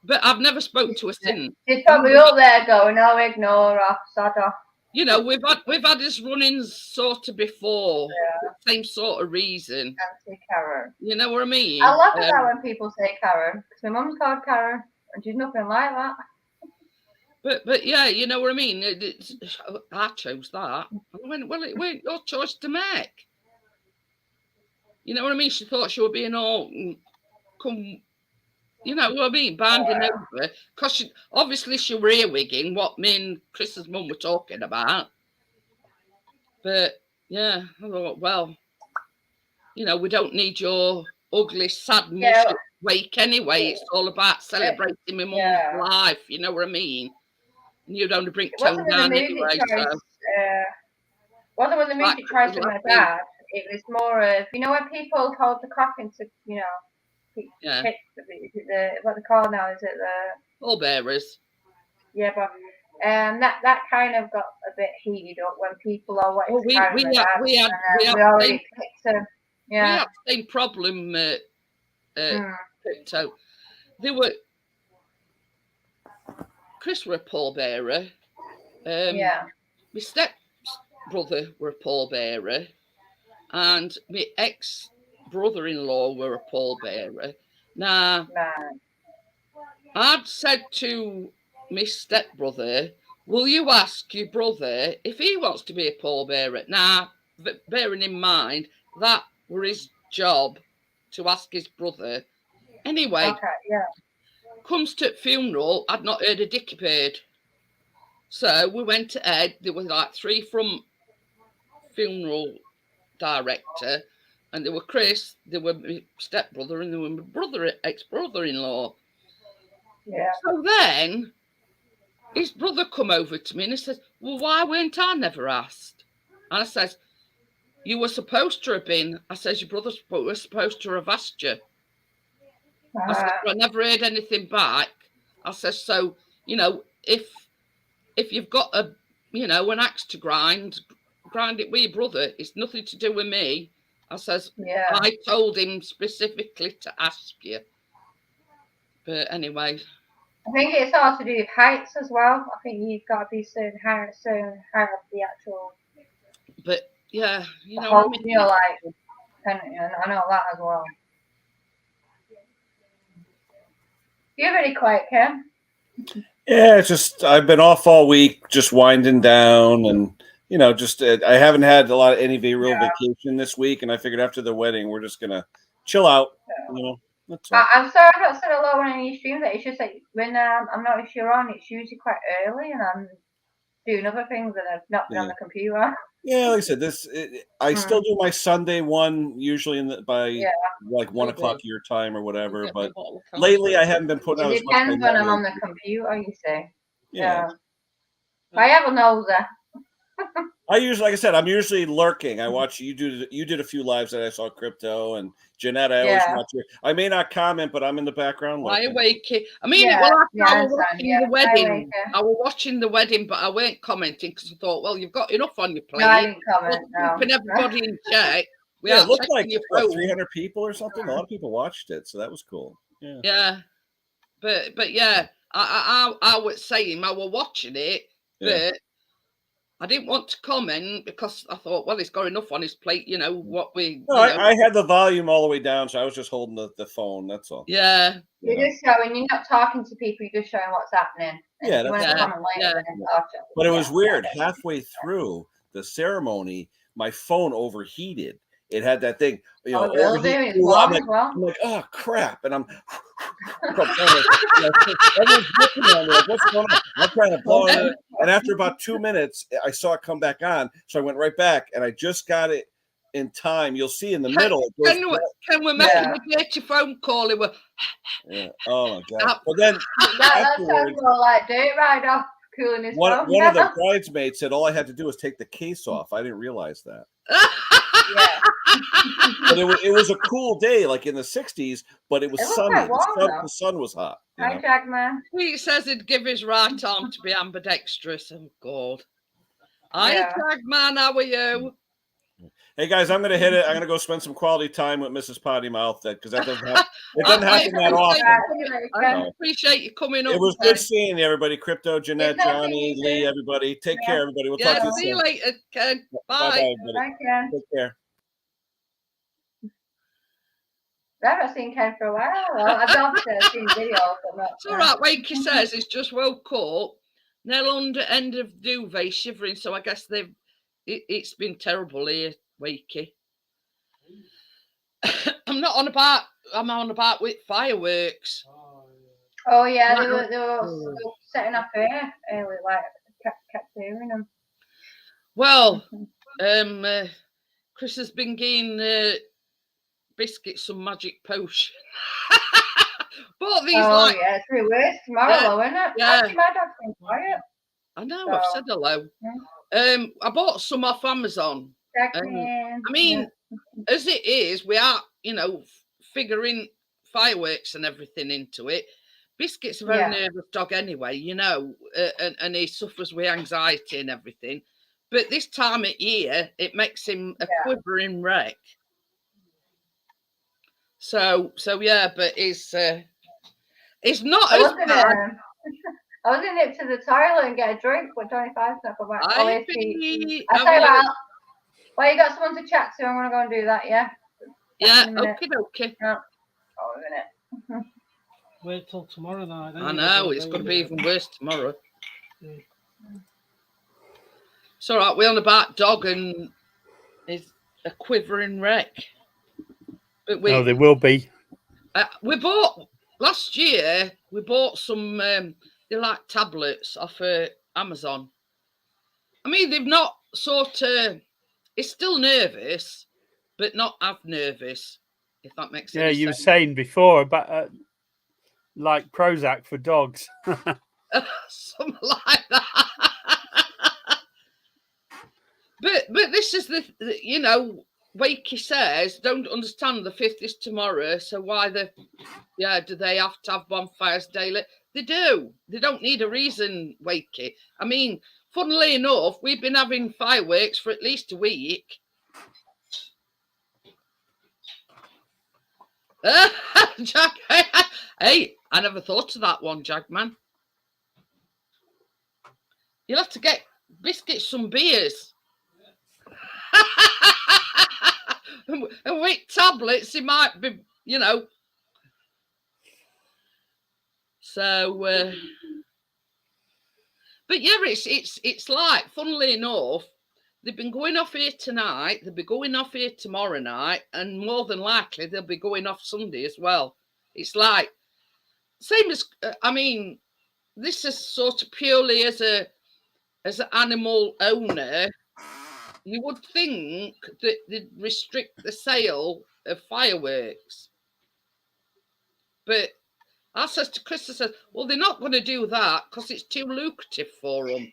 But I've never spoken to her since. She's probably up there going, oh, ignore her, sod off. You know, we've had this run-ins sort of before, same sort of reason. Auntie Karen. You know what I mean? I love it when people say Karen, because my mum's called Karen, and she's nothing like that. But yeah, you know what I mean? I chose that. I went, well, it weren't your choice to make. You know what I mean? She thought she was being all, you know what I mean, banding over. Because she were earwigging what me and Chris's mum were talking about. But yeah, I thought, well, you know, we don't need your ugly, sad, mushy wake anyway. It's all about celebrating my mum's life. You know what I mean? And you'd only bring tone down anyway. Wasn't when the music choice with my dad. It was more of, you know, when people hold the coffin to, you know, what they call now, is it the pallbearers? Yeah, but that kind of got a bit heated up when people are wanting to carry my dad. We had the same problem. So they were. Chris were a pallbearer. My step brother were a pallbearer. And my ex-brother-in-law were a pallbearer. Now, I'd said to my stepbrother, will you ask your brother if he wants to be a pallbearer? Now, bearing in mind, that were his job to ask his brother. Anyway, comes to funeral, I'd not heard a dicky bird. So we went to Ed. There were like 3 from funeral director, and there were Chris, there were my stepbrother, and there were my ex-brother-in-law. Yeah. So then his brother come over to me and he says, well, why weren't I never asked? And I says, you were supposed to have been. I says, your brother was supposed to have asked you. I said, I never heard anything back. I says, so, you know, if you've got a, you know, an axe to grind it with your brother. It's nothing to do with me. I says, I told him specifically to ask you. But anyway. I think it's all to do with heights as well. I think you've got to be certain height of the actual. But yeah, you know what I mean? You know, like, I know that as well. You're really quiet, Ken. Yeah, it's just I've been off all week, just winding down, and you know, just I haven't had a lot of any real vacation this week, and I figured after the wedding we're just gonna chill out, you know. That's all. I'm sorry I've not said hello on any streams. It's just like when I'm not sure on, it's usually quite early, and I'm doing other things and I've not been on the computer. Yeah, like I said, I still do my Sunday one usually by like 1 o'clock your time or whatever. But lately, I haven't been putting out as much. It depends when I'm on the computer. You say. Yeah. I have a noser. I usually, like I said, I'm usually lurking. I watch you did a few lives that I saw Crypto and Jeanette. I always watch you. I may not comment, but I'm in the background. Why Wakey? I mean, I was watching the wedding. I was watching the wedding, but I weren't commenting because I thought, well, you've got enough on your plate. No, I didn't comment. Keeping everybody in check. Yeah, it looked like 300 people or something. A lot of people watched it, so that was cool. Yeah. Yeah, but yeah, I was saying I was watching it, but I didn't want to comment because I thought, well, he's got enough on his plate, what we. No, I had the volume all the way down, so I was just holding the phone. That's all. Yeah. You're just showing. You're not talking to people. You're just showing what's happening. And yeah, But it was weird. Halfway through the ceremony, my phone overheated. It had that thing, really? I'm like, oh crap, and everyone's looking at me like, what's going on? I'm trying to blow it, and after about 2 minutes, I saw it come back on, so I went right back, and I just got it in time. You'll see in the middle. Can we make a phone call? It was. Yeah. Oh my god! But then that sounds more like dirt ride off. Cooling his phone. One of the bridesmaids said all I had to do was take the case off. I didn't realize that. But it was a cool day, like in the 60s, but it was sunny. The sun was hot. Hi, Jackman. He says he'd give his right arm to be ambidextrous. Oh, God. Hi, Jackman. How are you? Hey, guys, I'm going to hit it. I'm going to go spend some quality time with Mrs. Potty Mouth because that doesn't happen that often. I appreciate you coming up. It was good seeing everybody. Crypto, Jeanette, Johnny, Lee, everybody. Take care, everybody. We'll talk to you soon. See you later, Ken. Bye. Bye, everybody. Bye, Ken. Take care. I've not seen Ken for a while. I've seen videos. It's all right. Wakey says it's just woke up. Nell under end of duvet shivering. So I guess it's been terrible here, Wakey. I'm on about with fireworks. Oh yeah, they were setting up here early, like kept hearing them. Well, Chris has been getting biscuits some magic potion. Bought these it's really worse tomorrow, isn't it? Yeah. Actually, my dog's been quiet. I know, I've said hello. Yeah. I bought some off Amazon. I mean, as it is, we are, figuring fireworks and everything into it. Biscuit's a very nervous dog anyway, and he suffers with anxiety and everything. But this time of year, it makes him a quivering wreck. So yeah, but it's not as bad. I was going to nip to the toilet and get a drink, but 25's not come back. I'll tell you well, you got someone to chat to. I'm going to go and do that, yeah? Yeah, okay. No. Oh, a minute. Wait till tomorrow night. I know, it's going to be even worse tomorrow. Yeah. It's all right, we're on about dog and it's a quivering wreck. But they will be. We bought, last year, some, they're like tablets off Amazon. I mean, they've not it's still nervous, but not as nervous, if that makes sense. Yeah, you were saying before about like Prozac for dogs. Something like that. but this is the Wakey says, don't understand the 5th is tomorrow, so why do they have to have bonfires daily? They do. They don't need a reason, Wakey. I mean, funnily enough, we've been having fireworks for at least a week. Jack, hey, I never thought of that one, Jagman. You'll have to get biscuits, some beers. And with tablets, it might be, So, but yeah, it's like, funnily enough, they've been going off here tonight. They'll be going off here tomorrow night, and more than likely they'll be going off Sunday as well. It's like same as I mean, this is sort of purely as an animal owner. You would think that they'd restrict the sale of fireworks, but I says to Chris, I says, well, they're not going to do that because it's too lucrative for them.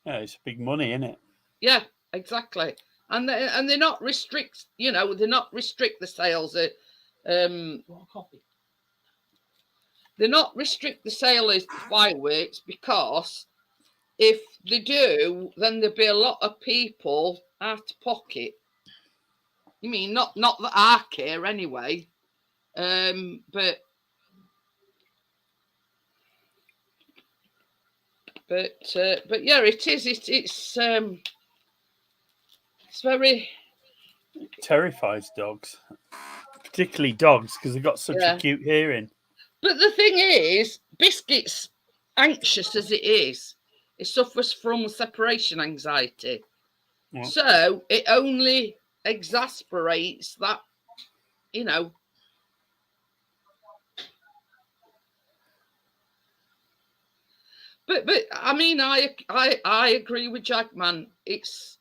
Yeah, it's big money, isn't it? Yeah, exactly. And they're not restrict, you know, they're not restrict the sales of coffee. They're not restrict the sale of fireworks because if they do, then there'll be a lot of people out of pocket. You mean not that I care anyway, but yeah, it is. It's very. It terrifies dogs, particularly dogs, because they've got such a cute hearing. But the thing is, Biscuit's anxious as it is, it suffers from separation anxiety. Yeah. So it only exasperates that, you know. But I mean, I agree with Jackman. It's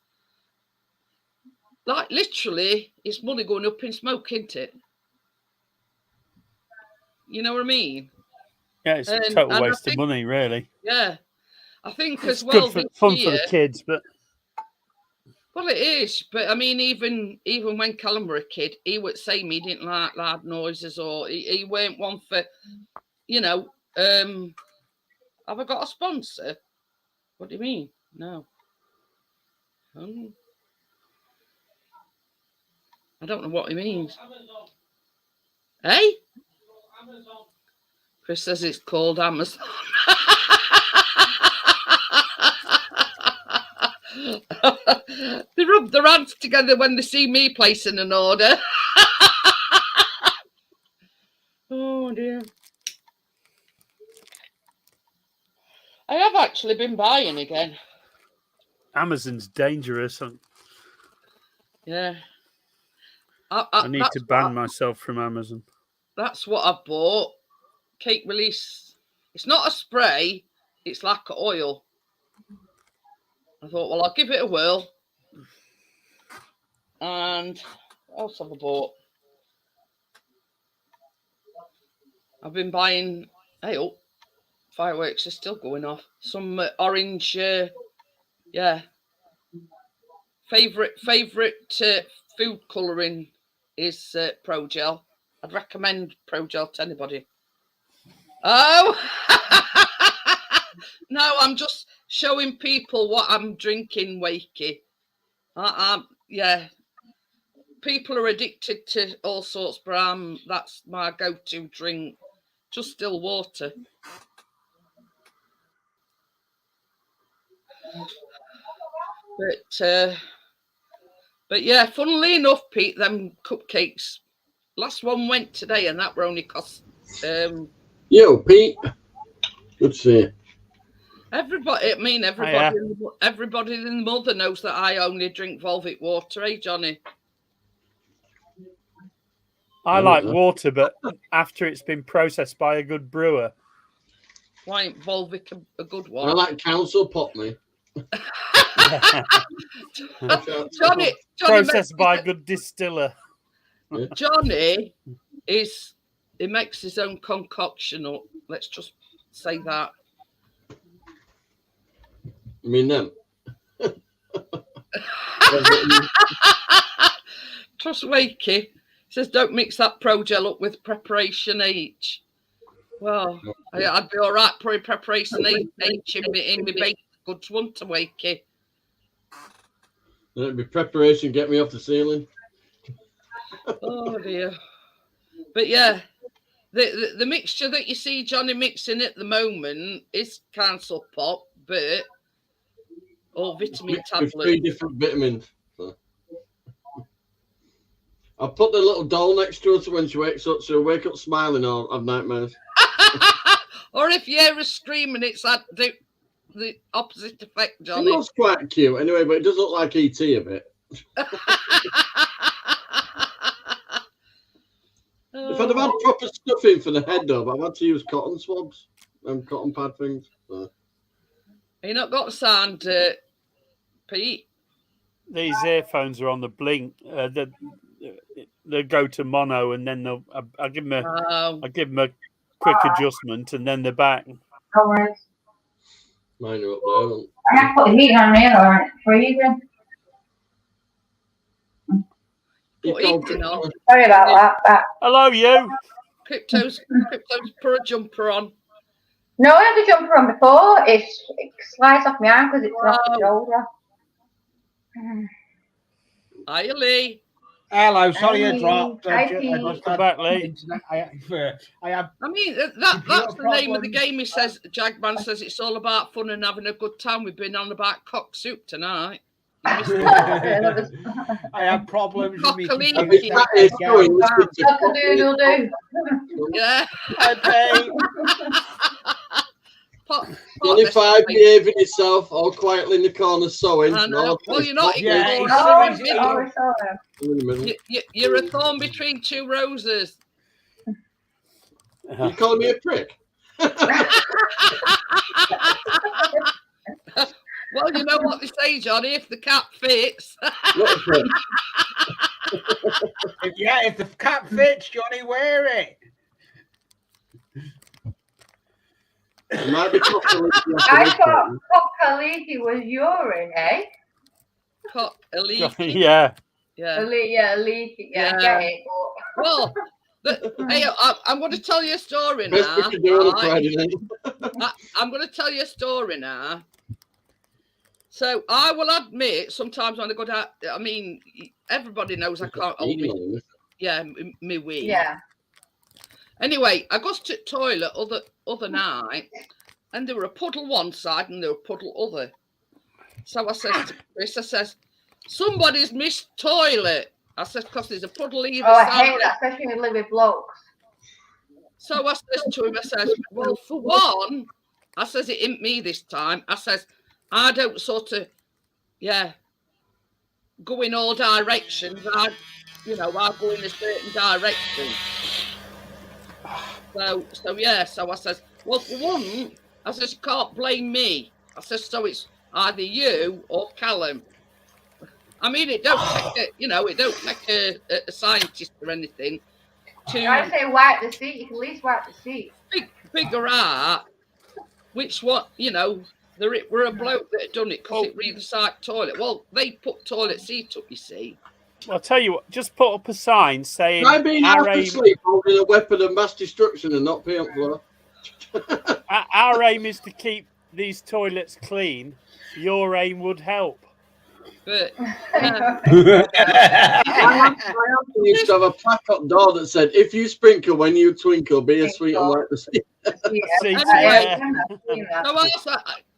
like literally it's money going up in smoke, isn't it? You know what I mean? Yeah, it's a total waste of money, really. Yeah, I think it's as well. Good for, fun for the kids, but well, it is. But I mean, even when Callum were a kid, he would say he didn't like loud noises, or he weren't one for, you know. Have I got a sponsor? What do you mean? No. I don't know what he means. Hey? Chris says it's called Amazon. They rub their hands together when they see me placing an order. Oh dear. I have actually been buying again. Amazon's dangerous. Yeah. I need to ban myself from Amazon. That's what I bought. Cake release. It's not a spray. It's like oil. I thought, well, I'll give it a whirl. And what else have I bought? I've been buying. Hey, oh, fireworks are still going off. Some orange. Yeah. Favorite food colouring is Pro Gel. I'd recommend Pro Gel to anybody. Oh, no, I'm just showing people what I'm drinking, Wakey. Yeah, people are addicted to all sorts, but that's my go-to drink, just still water. But yeah, funnily enough, Pete, them cupcakes. Last one went today, and that were only cost. Yo, Pete. Good to see you. Everybody, I mean, everybody in the mother knows that I only drink Volvic water, eh, Johnny? I like water, but after it's been processed by a good brewer. Why ain't Volvic a good one? I like Council Potney. Johnny processed by a good distiller. Johnny he makes his own concoction up. Let's just say that. I mean them. Trust Wakey. Says don't mix that Pro Gel up with Preparation H. Well, I'd be all right putting Preparation H in my baked goods, wouldn't I, Wakey? It'd be Preparation get me off the ceiling. Oh dear. But yeah, the mixture that you see Johnny mixing at the moment is Council Pop, but all vitamin tablets. 3 different vitamins. So. I'll put the little doll next to her so when she wakes up, she'll wake up smiling or have nightmares. Or if you hear her screaming, it's at the opposite effect, Johnny. It looks quite cute anyway, but it does look like E.T. a bit. If I'd have had proper stuffing for the head, though, but I've had to use cotton swabs and cotton pad things. So. You not got sound, Pete? These earphones are on the blink. They go to mono, and then I give them a quick adjustment, and then they're back. No worries. Mine are up there. I have to put the heat on here, or it's freezing. Sorry about that. Hello, you. Crypto's put a jumper on. No, I had the jumper on before. It slides off my arm because it's off the shoulder. Hiya, Lee. Hello, sorry I dropped. I back late. I mean, that's the name of the game. He says, Jagman says it's all about fun and having a good time. We've been on about cock soup tonight. I have problems with me. Cock-a-doodle-doo. Yeah. Johnny Five behaving yourself, all quietly in the corner sewing. Well, you're not. You're a thorn between two roses. You calling me a prick? Well, you know what they say, Johnny. If the cap fits. If the cap fits, Johnny, wear it. It might be I thought cock-a-leaky was urine, eh? Cock-a-leaky. Yeah. Leaky. Yeah, I get it. Well, hey, I'm going to tell you a story now. I'm going to tell you a story now. So I will admit, sometimes when I go down, I mean, everybody knows I can't hold me. Yeah, me wee. Yeah. Anyway, I got to the toilet other night, and there were a puddle one side and there were a puddle other. So I said to Chris, somebody's missed toilet. I said, because there's a puddle either side. I hate that, especially when you live with blokes. So I said to him, well, for one, I says, it ain't me this time. I says, I don't sort of, go in all directions. I go in a certain direction. So I says, well, for one, I says, you can't blame me. I says, so it's either you or Callum. I mean, it don't take a scientist or anything to. I say wipe the seat. You can at least wipe the seat. Figure out which one, there were a bloke that had done it because it really side toilet. Well, they put toilet seat up, you see. Well, I'll tell you what, just put up a sign saying I've been half asleep holding a weapon of mass destruction and not paint floor. Our aim is to keep these toilets clean. Your aim would help. But I used to have a plaque-up door that said, if you sprinkle when you twinkle, be a sweet and wipe the seat. So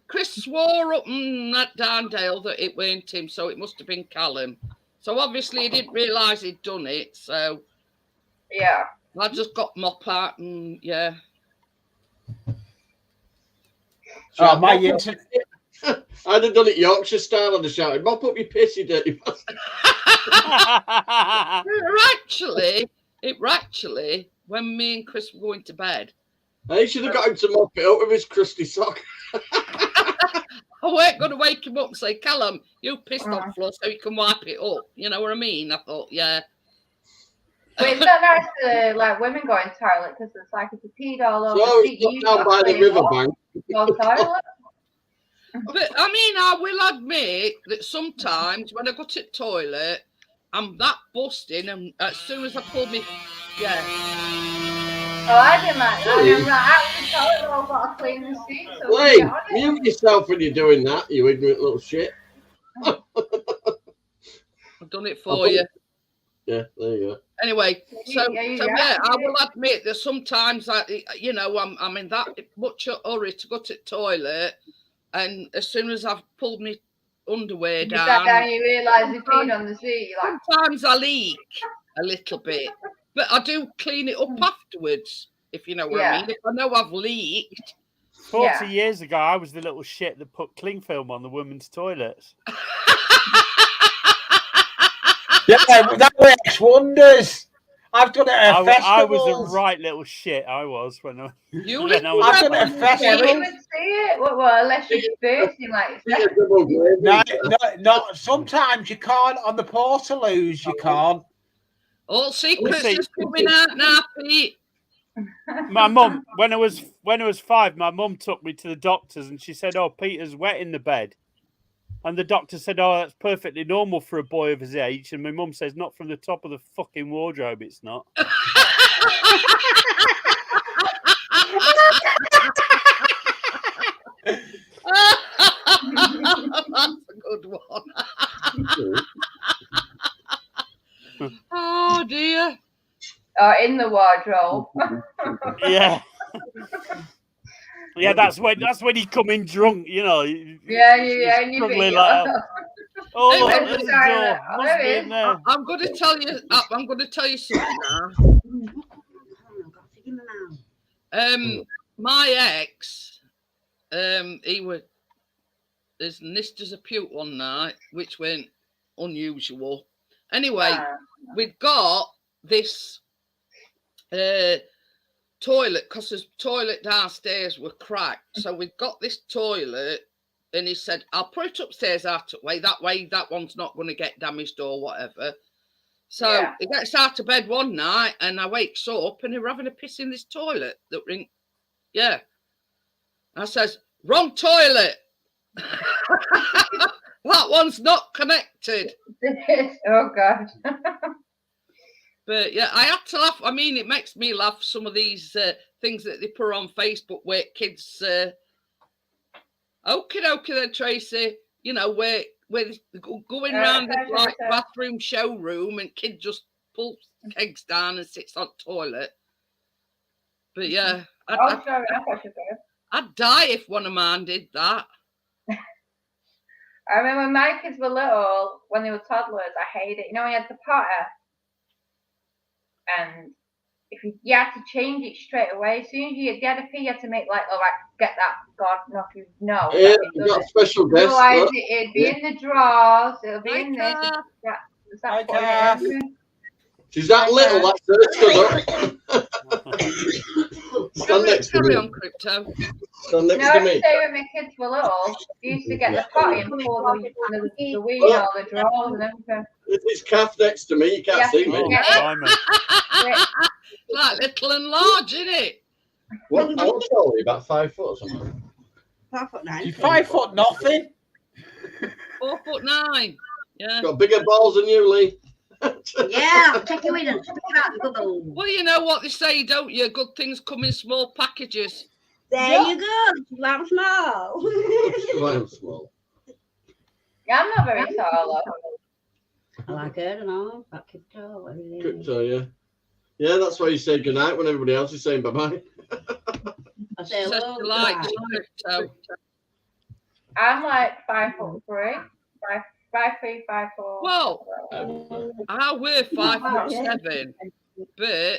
Chris swore up that Darndale that it weren't him, so it must have been Callum. So obviously he didn't realise he'd done it, so yeah, I just got mop out and my internet. I'd have done it Yorkshire style. I'd have shouted, "Mop up your piss, you dirty bastard!" It were actually when me and Chris were going to bed. I should have got him to mop it up with his crusty sock. I weren't going to wake him up and say, Callum, you pissed on the floor so you can wipe it up. You know what I mean? I thought, yeah. But it's not nice to like women go in toilet because it's like if you peed all over the seat, you down by the riverbank. Toilet. But I mean, I will admit that sometimes when I go to the toilet, I'm that busting, and as soon as I pull me, Oh, I didn't like that. I'm right out of the toilet, I've got to clean the seat. So wait, mute yourself when you're doing that, you ignorant little shit. I've done it for you. Yeah, there you go. Anyway, I will admit that sometimes I'm in that much a hurry to go to the toilet, and as soon as I've pulled my underwear down, you realise you peed on the seat. Sometimes I leak a little bit, but I do clean it up afterwards. If you know what I mean. If I know I've leaked. 40 years ago, I was the little shit that put cling film on the women's toilets. Yeah, that works wonders. I've done it at festivals. I was a right little shit. I was when I. I've done it at festivals. Yeah, but you would see it. Well, unless you're bursting like. No. Sometimes you can't on the Portaloos. You can't. All secrets is coming out now, Pete. My mum, when I was 5, my mum took me to the doctors and she said, "Oh, Peter's wet in the bed," and the doctor said, "Oh, that's perfectly normal for a boy of his age." And my mum says, "Not from the top of the fucking wardrobe, it's not." That's a good one. Oh dear. In the wardrobe. Yeah. Yeah, that's when he come in drunk, you know. Yeah, and you think, like, oh, look, there's the door. Must be in there. I'm going to tell you. I'm going to tell you something now. My ex, he was as nist as a puke one night, which went unusual. Anyway, we'd got this toilet because the toilet downstairs were cracked. So we've got this toilet, and he said, "I'll put it upstairs out of way. That way, that one's not going to get damaged or whatever." So he gets out of bed one night, and I wakes up, and they're having a piss in this toilet. That ring, yeah. I says, "Wrong toilet." That one's not connected. Oh God. But yeah, I had to laugh. I mean, it makes me laugh, some of these things that they put on Facebook where kids, okie dokie then, Tracy, you know, where going around the like bathroom showroom and kid just pulls kegs down and sits on the toilet. But yeah, I'd die if one of mine did that. I remember when my kids were little, when they were toddlers, I hated it. You know, when you had the potter, and if you had to change it straight away. As soon as you had a pee, you had to make like, oh, right, get that, God, no, no. Yeah, you got a special desk. Otherwise, it'd be in the drawers, it'll be in this. She's that little, that's it. Stand next to me. On Crypto. Stand next to me. Say when my kids were little, they used to get the potty and pour the wee out the drawers and everything. It's calf next to me, you can't see me. Like little and large, isn't it? What? How tall are you? About 5 foot or something? 5'9". You're 5 foot nothing. 4'9". Yeah. Got bigger balls than you, Lee. Yeah, I'll take you in and spit out the bubble. Well, you know what they say, don't you? Good things come in small packages. There you go. I'm small. I'm small. Yeah, I'm not very tall, I like it and all. Crypto, yeah. Yeah, that's why you say goodnight when everybody else is saying bye-bye. I say hello. Crypto. I'm like 5'3", 5'3", 5'4". Well, I wear 5'7", but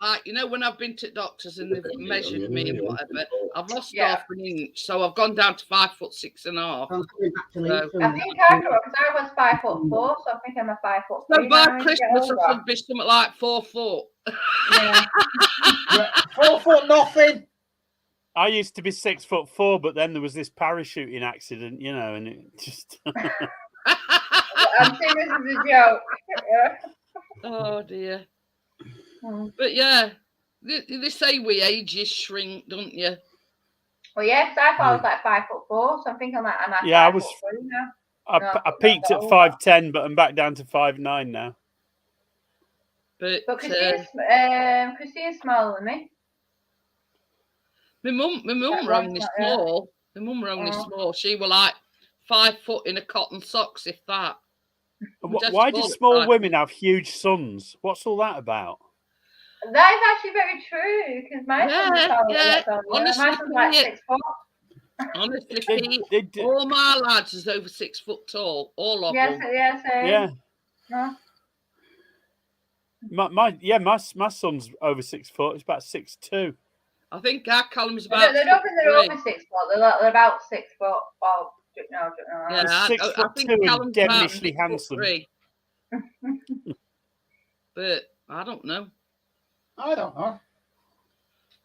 like, you know, when I've been to doctors and they've measured me and whatever, I've lost half an inch, so I've gone down to 5'6.5". So, I think I grew up because I was 5'4", so I think I'm a 5'3". So by Christmas, I should be something like 4 foot. Yeah. 4 foot nothing. I used to be 6'4", but then there was this parachuting accident, you know, and it just. I'm saying this is a joke. Oh dear. But yeah, they say we age, you shrink, don't you? Well, yes, I thought I was like 5'4", so I'm thinking like I'm at 5'3" now. I peaked at 5'10", but I'm back down to 5'9" now. But Christine's smaller than me. My mum were only small. My mum were only small. She were like 5 foot in a cotton socks, if that. Why do small women have huge sons? What's all that about? That is actually very true, because my son's honestly, my son's like 6 foot. Honestly, Pete, all my lads is over 6 foot tall. All of them. Yeah. My son's over 6 foot. He's about 6'2". I think our Callum's about. They don't think they're over 6 foot. They're about 6 foot. Or no. Yeah, I think Callum's devilishly handsome. But I don't know. I don't know.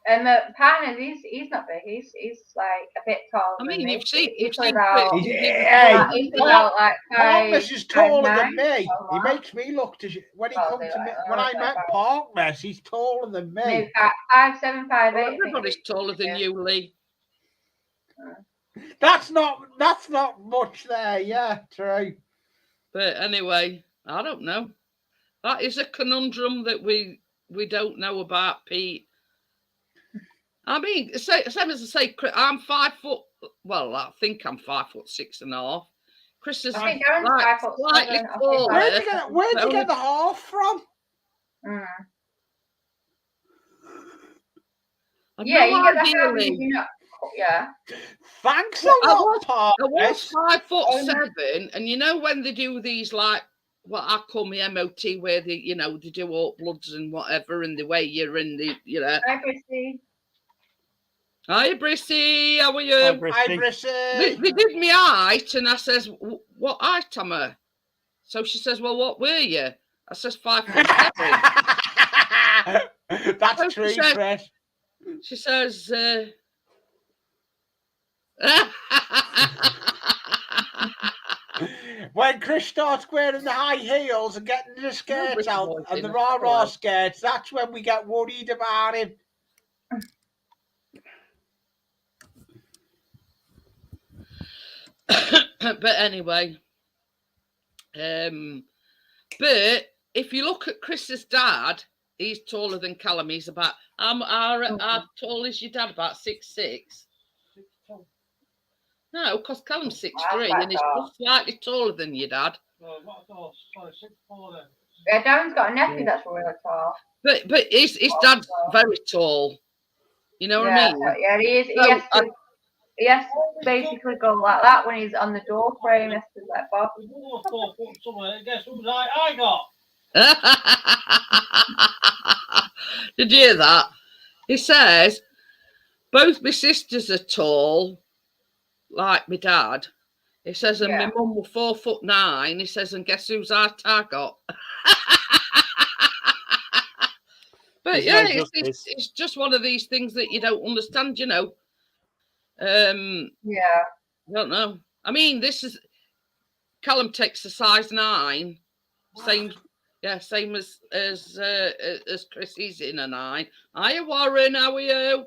And the partner, he's not big. He's like a bit taller. I mean, than you've seen about. He's about like Partners is taller than 5'9", me. He makes me look to when he comes to me. When I met Partners, he's taller than me. Maybe 5'7", 5'8". Well, everybody's taller than you, Lee. That's not much there. Yeah, true. But anyway, I don't know. That is a conundrum that we don't know about Pete. I mean, same as I say, I'm 5 foot. Well, I think I'm 5'6.5". Chris is I think Darren's like 5'7". slightly taller. Where'd you get the half from? Yeah, you get the half. You know, yeah. Thanks a lot, I was 5'7", and you know when they do these like what I call my MOT, where they do all bloods and whatever, and the way you're in the Hi, Christy. Hi, Brissy. How are you? Hi, Brissy. They did me height, and I says, "What height am I?" So she says, "Well, what were you?" I says, 5'7". That's so true, Chris. She says, when Chris starts wearing the high heels and getting the skirts out and the rah-rah skirts, that's when we get worried about him. But anyway, but if you look at Chris's dad, he's taller than Callum. He's about how tall is your dad? About 6'6". No, because Callum's 6'3", and he's just slightly taller than your dad. Yeah, Darren's got a nephew that's really tall. But his dad's very tall. You know what I mean? Yeah, he has to basically go like that when he's on the door frame. He has to like Bob. Guess who's I got? Did you hear that? He says both my sisters are tall, like my dad. He says, and my mum were 4'9". He says, and guess whose height I got? But yeah, it's just one of these things that you don't understand, you know. I don't know. I mean, this is Callum takes a size 9, same as Chris. He's in a 9. Hiya, Warren. How are you?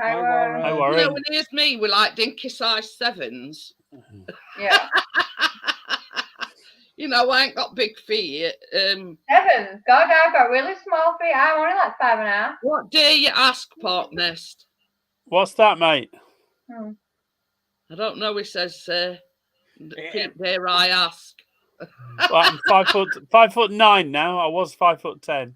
Hi, Warren. Hi, Warren. You know, when here's me, we're like dinky size 7s. Yeah. You know, I ain't got big feet. 7s. God, I've got really small feet. I'm only like 5.5. What dare you ask, Park Nest? What's that, mate? I don't know. He says, Pete, dare I ask? Well, I'm 5'9" now. I was 5'10".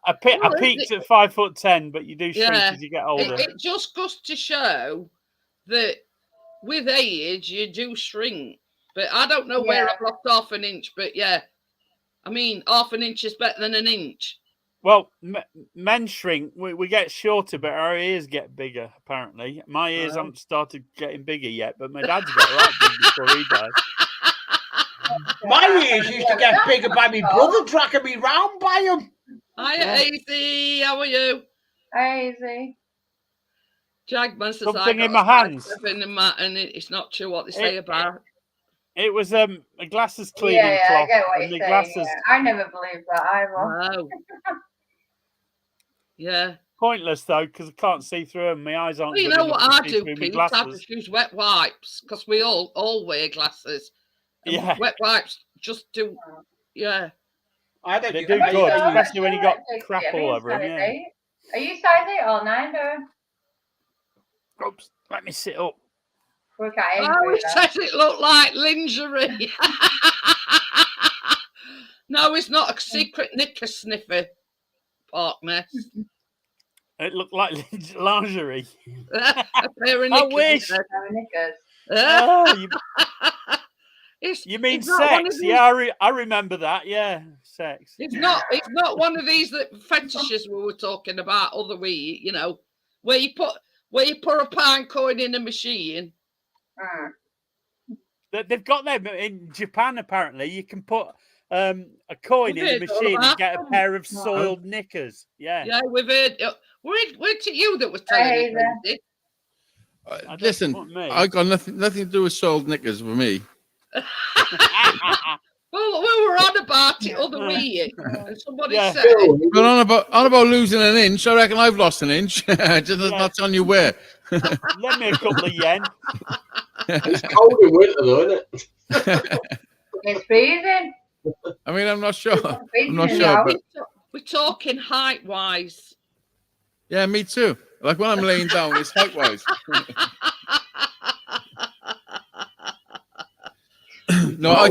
I peaked at 5'10", but you do shrink as you get older. It just goes to show that with age you do shrink. But I don't know where I've lost half an inch. But I mean, half an inch is better than an inch. Well, men shrink. We get shorter, but our ears get bigger, apparently. My ears haven't started getting bigger yet, but my dad's got right big before he died. My ears used to get bigger by my brother dragging me round by him. Hiya, Easy. How are you? Hi, Easy. Jagman says, something in my hands. And it's not true what they say about it. It was a glasses cleaning cloth. I get what you're saying. Glasses... I never believed that either. Wow. Yeah. Pointless though, because I can't see through them. My eyes aren't. Well, you know what I do, Pete? I just use wet wipes because we all wear glasses. And wet wipes just do. Yeah. They do good, especially when you got crap all over them. Yeah. Are you size 8 or 9, Darren? Oops, let me sit up. It says it looked like lingerie. No, it's not a secret knicker sniffer, Park Nest. It looked like lingerie. A pair of knickers. I wish. You mean sex? Yeah, I remember that. Yeah, sex. It's not one of these fetishes we were talking about other week. You know, where you put a pound coin in a machine. They've got them in Japan. Apparently, you can put a coin in the machine and get a pair of soiled knickers. Yeah. Yeah, we've heard. Weren't it you that was telling us? Listen, I got nothing to do with soiled knickers with me. Well, we were on about it other week, and somebody said, "But on about losing an inch, I reckon I've lost an inch. Just not telling you where." Let me a couple of yen. It's cold in winter, though, isn't it? It's freezing. I mean, I'm not sure. I'm not sure, but we're talking height wise. Yeah, me too. Like when I'm laying down, it's height wise. No, I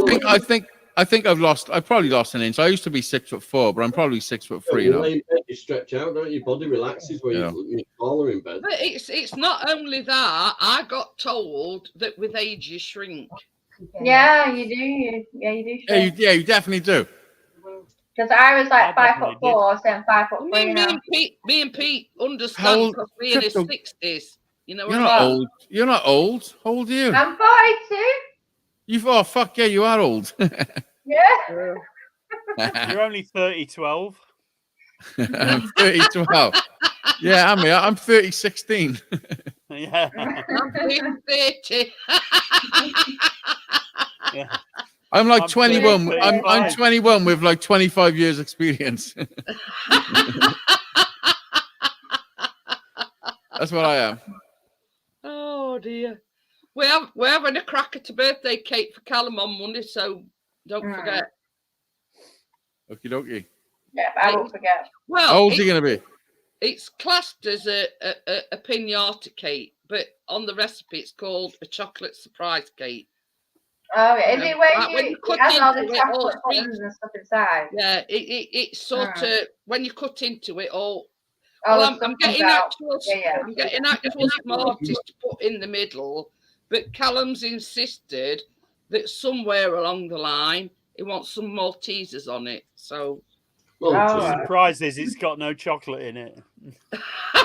think I've probably lost an inch. I used to be 6'4", but I'm probably 6'3" now. You stretch out, don't you? Your body relaxes when you're taller in bed. But it's not only that. I got told that with age you shrink. Yeah, you do. You do. Shrink. Yeah, you definitely do. Because I was like 5'4", so I'm 5'3" now. Me and Pete understand because we're in his 60s. You know, you're not old. You're not old. How old are you? I'm 42. Oh fuck yeah, you are old. Yeah. You're only 30-12. I'm 30-12. Yeah, I'm 30-16. Yeah. I'm 30. Yeah. I'm like 21. I'm 21 with like 25 years experience. That's what I am. Oh dear. We're having a crack at a birthday cake for Callum on Monday, so don't forget. Okie dokie. Yeah, I won't forget. Well, how old's he gonna be? It's classed as a pinata cake, but on the recipe it's called a chocolate surprise cake. Oh yeah, is it when you cut it has all the chocolate buttons and stuff inside? Yeah, it's sort of when you cut into it all. Well, I'm getting actual Smarties to put in the middle, but Callum's insisted that somewhere along the line he wants some Maltesers on it. So the surprise is it's got no chocolate in it.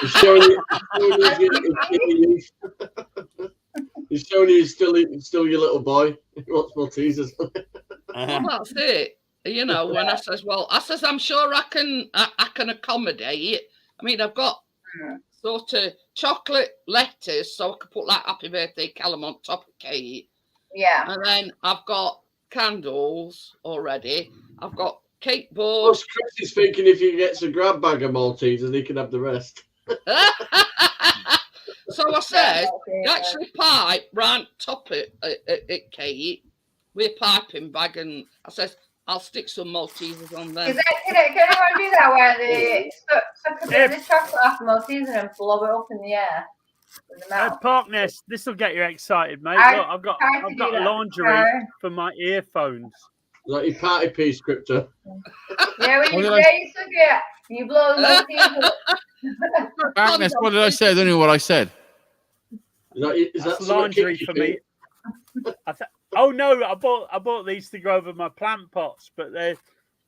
He's showing you still your little boy. He wants Maltesers. Well, that's it. You know, when I says, I'm sure I can accommodate. I mean, I've got sort of chocolate letters, so I could put like "Happy Birthday, Callum" on top of cake. Yeah. And then I've got candles already. I've got cake boards. Chris is thinking if he gets a grab bag of Maltesers, he can have the rest. So I said, you actually pipe right top at cake with a piping bag, and I says, I'll stick some Maltesers on them. Can anyone do that where they suck a bit of the chocolate off the Malteser and blow it up in the air? Parkness, this will get you excited, mate. Look, I've got lingerie for my earphones. Like your party piece, Crypto. Yeah, when you say suck it, you blow the Malteser. Parkness, what did I say? I don't know what I said. Is that lingerie for me? Oh no, I bought these to go over my plant pots, but they're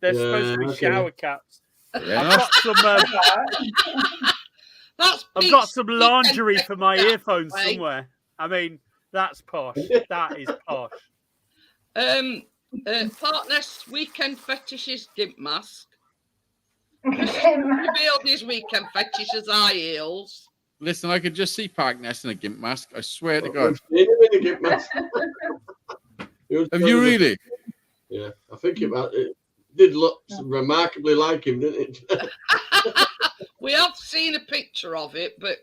supposed to be shower caps. Yeah. I've got some lingerie for my earphones somewhere. I mean, that's posh. That is posh. Partner's weekend fetish is gimp mask. Revealed his weekend fetish as high heels. Listen, I could just see Parkness in a gimp mask. I swear to God. Have you really? Yeah, I think it did look remarkably like him, didn't it? We have seen a picture of it, but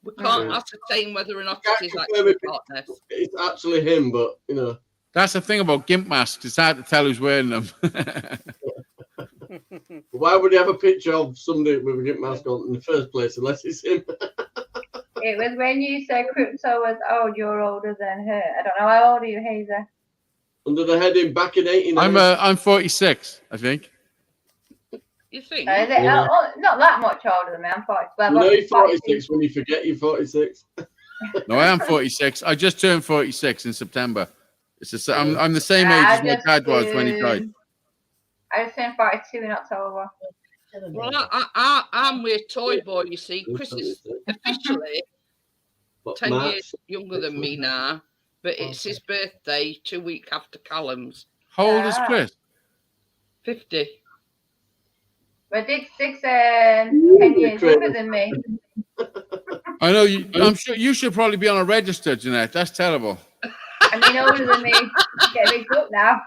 we can't ascertain whether or not it is actually Partness. It's actually him, but you know. That's the thing about gimp masks. It's hard to tell who's wearing them. Why would you have a picture of somebody with a gimp mask on in the first place unless it's him? It was when you said Crypto was old, you're older than her. I don't know, how old are you, Hazer? Under the heading back in 89. I'm 46, I think. You think? Is it not that much older than me? I'm 40. Well, you know you're 46 when you forget you're 46. No, I am 46. I just turned 46 in September. I'm the same age as my dad was when he died. I just turned 42 in October. Well, I'm with Toy Boy, you see. Chris is officially 10 years younger than me now, but it's his birthday 2 weeks after Callum's. How old is Chris? 50. But Dick's 10 years younger than me. I know you. I'm sure you should probably be on a register, Jeanette. That's terrible. I mean, older than me. Get mixed up now.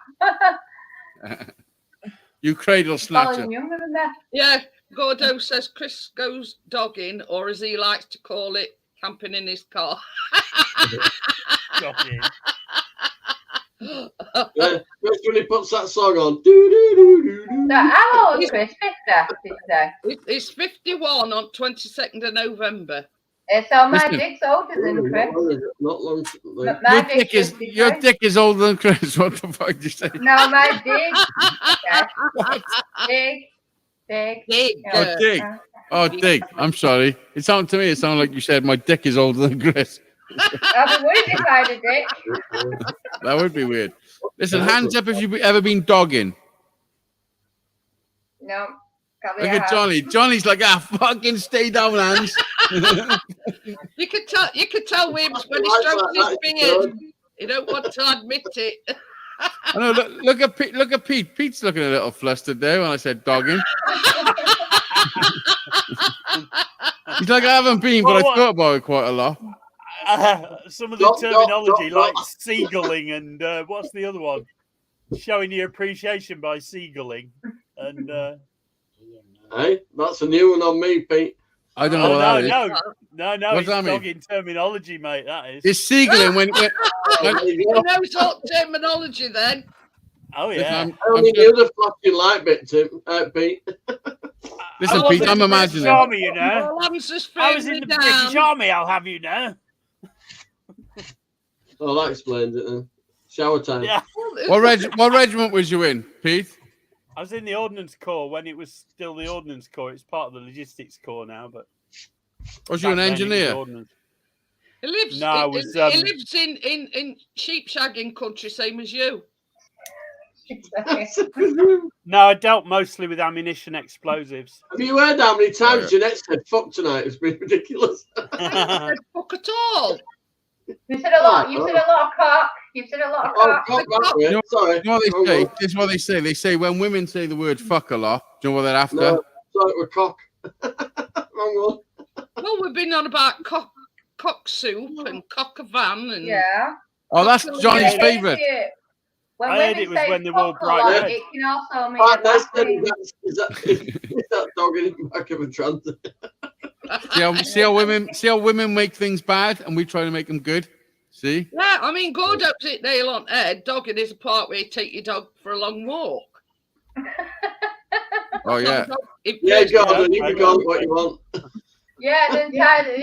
You cradle snatcher. Younger than that. Yeah, Gordo says Chris goes dogging, or as he likes to call it, camping in his car. Dogging. Yeah, Chris, when he puts that song on. Do, do, do, do, do. So how old is Chris? 50, did you say? It's 51 on 22nd of November. So my Listen. Dick's older than Chris. Not long. My Your Dick's dick is older than Chris. What the fuck did you say? No, my Dick. Dick. Oh, Dick. Oh, Dick. I'm sorry. It sounded to me. It sounded like you said my dick is older than Chris. I'll be worried if I had a dick. That would be weird. Listen, hands up if you've ever been dogging. No. Look at Johnny. Johnny's like, fucking stay down, hands. You could tell Wibbs when he strokes his beard. He don't want to admit it. I know. Look at Pete. Look at Pete. Pete's looking a little flustered there when I said dogging. He's like, I haven't been, but I thought about it quite a lot. Some of the terminology, like seagulling and what's the other one? Showing your appreciation by seagulling. And hey, that's a new one on me, Pete. I don't know what that is. No, What's it's that mean? dogging terminology, mate. That is. It's seagulling when He knows what terminology then. Oh yeah. I'm Only the other flashing light bit, Pete. Listen, I was Pete, in I'm the imagining. British Army, you know. Well, Lance has I was phoned in the me British down. Army. I'll have you know. Oh, that explains it then. Shower time. Yeah. What regiment was you in, Pete? I was in the Ordnance Corps when it was still the Ordnance Corps. It's part of the Logistics Corps now, but Was you an back then it was engineer? Ordnance. He lives. No, I he, was, he lives in sheep shagging country, same as you. No, I dealt mostly with ammunition, explosives. Have you heard how many times Jeanette said fuck tonight? It's been ridiculous. I said fuck at all. You said a lot. You said a lot of cock. You said a lot of cock. You know, Sorry. you know what they say? This is what they say. They say when women say the word fuck a lot, do you know what they're after? No, sorry, we're cock. Wrong one. Well, we've been on about cock soup and cock a van and Oh, that's Johnny's favourite. When I heard it was when they wore bright red. It can also mean Is that dog in the back of a transit? See how women make things bad and we try to make them good? See? Yeah, I mean, Gordo's hit nail on head. Dogging is a part where you take your dog for a long walk. Oh, yeah. Yeah, Gordon, you can go what you want. Yeah, then Tyler,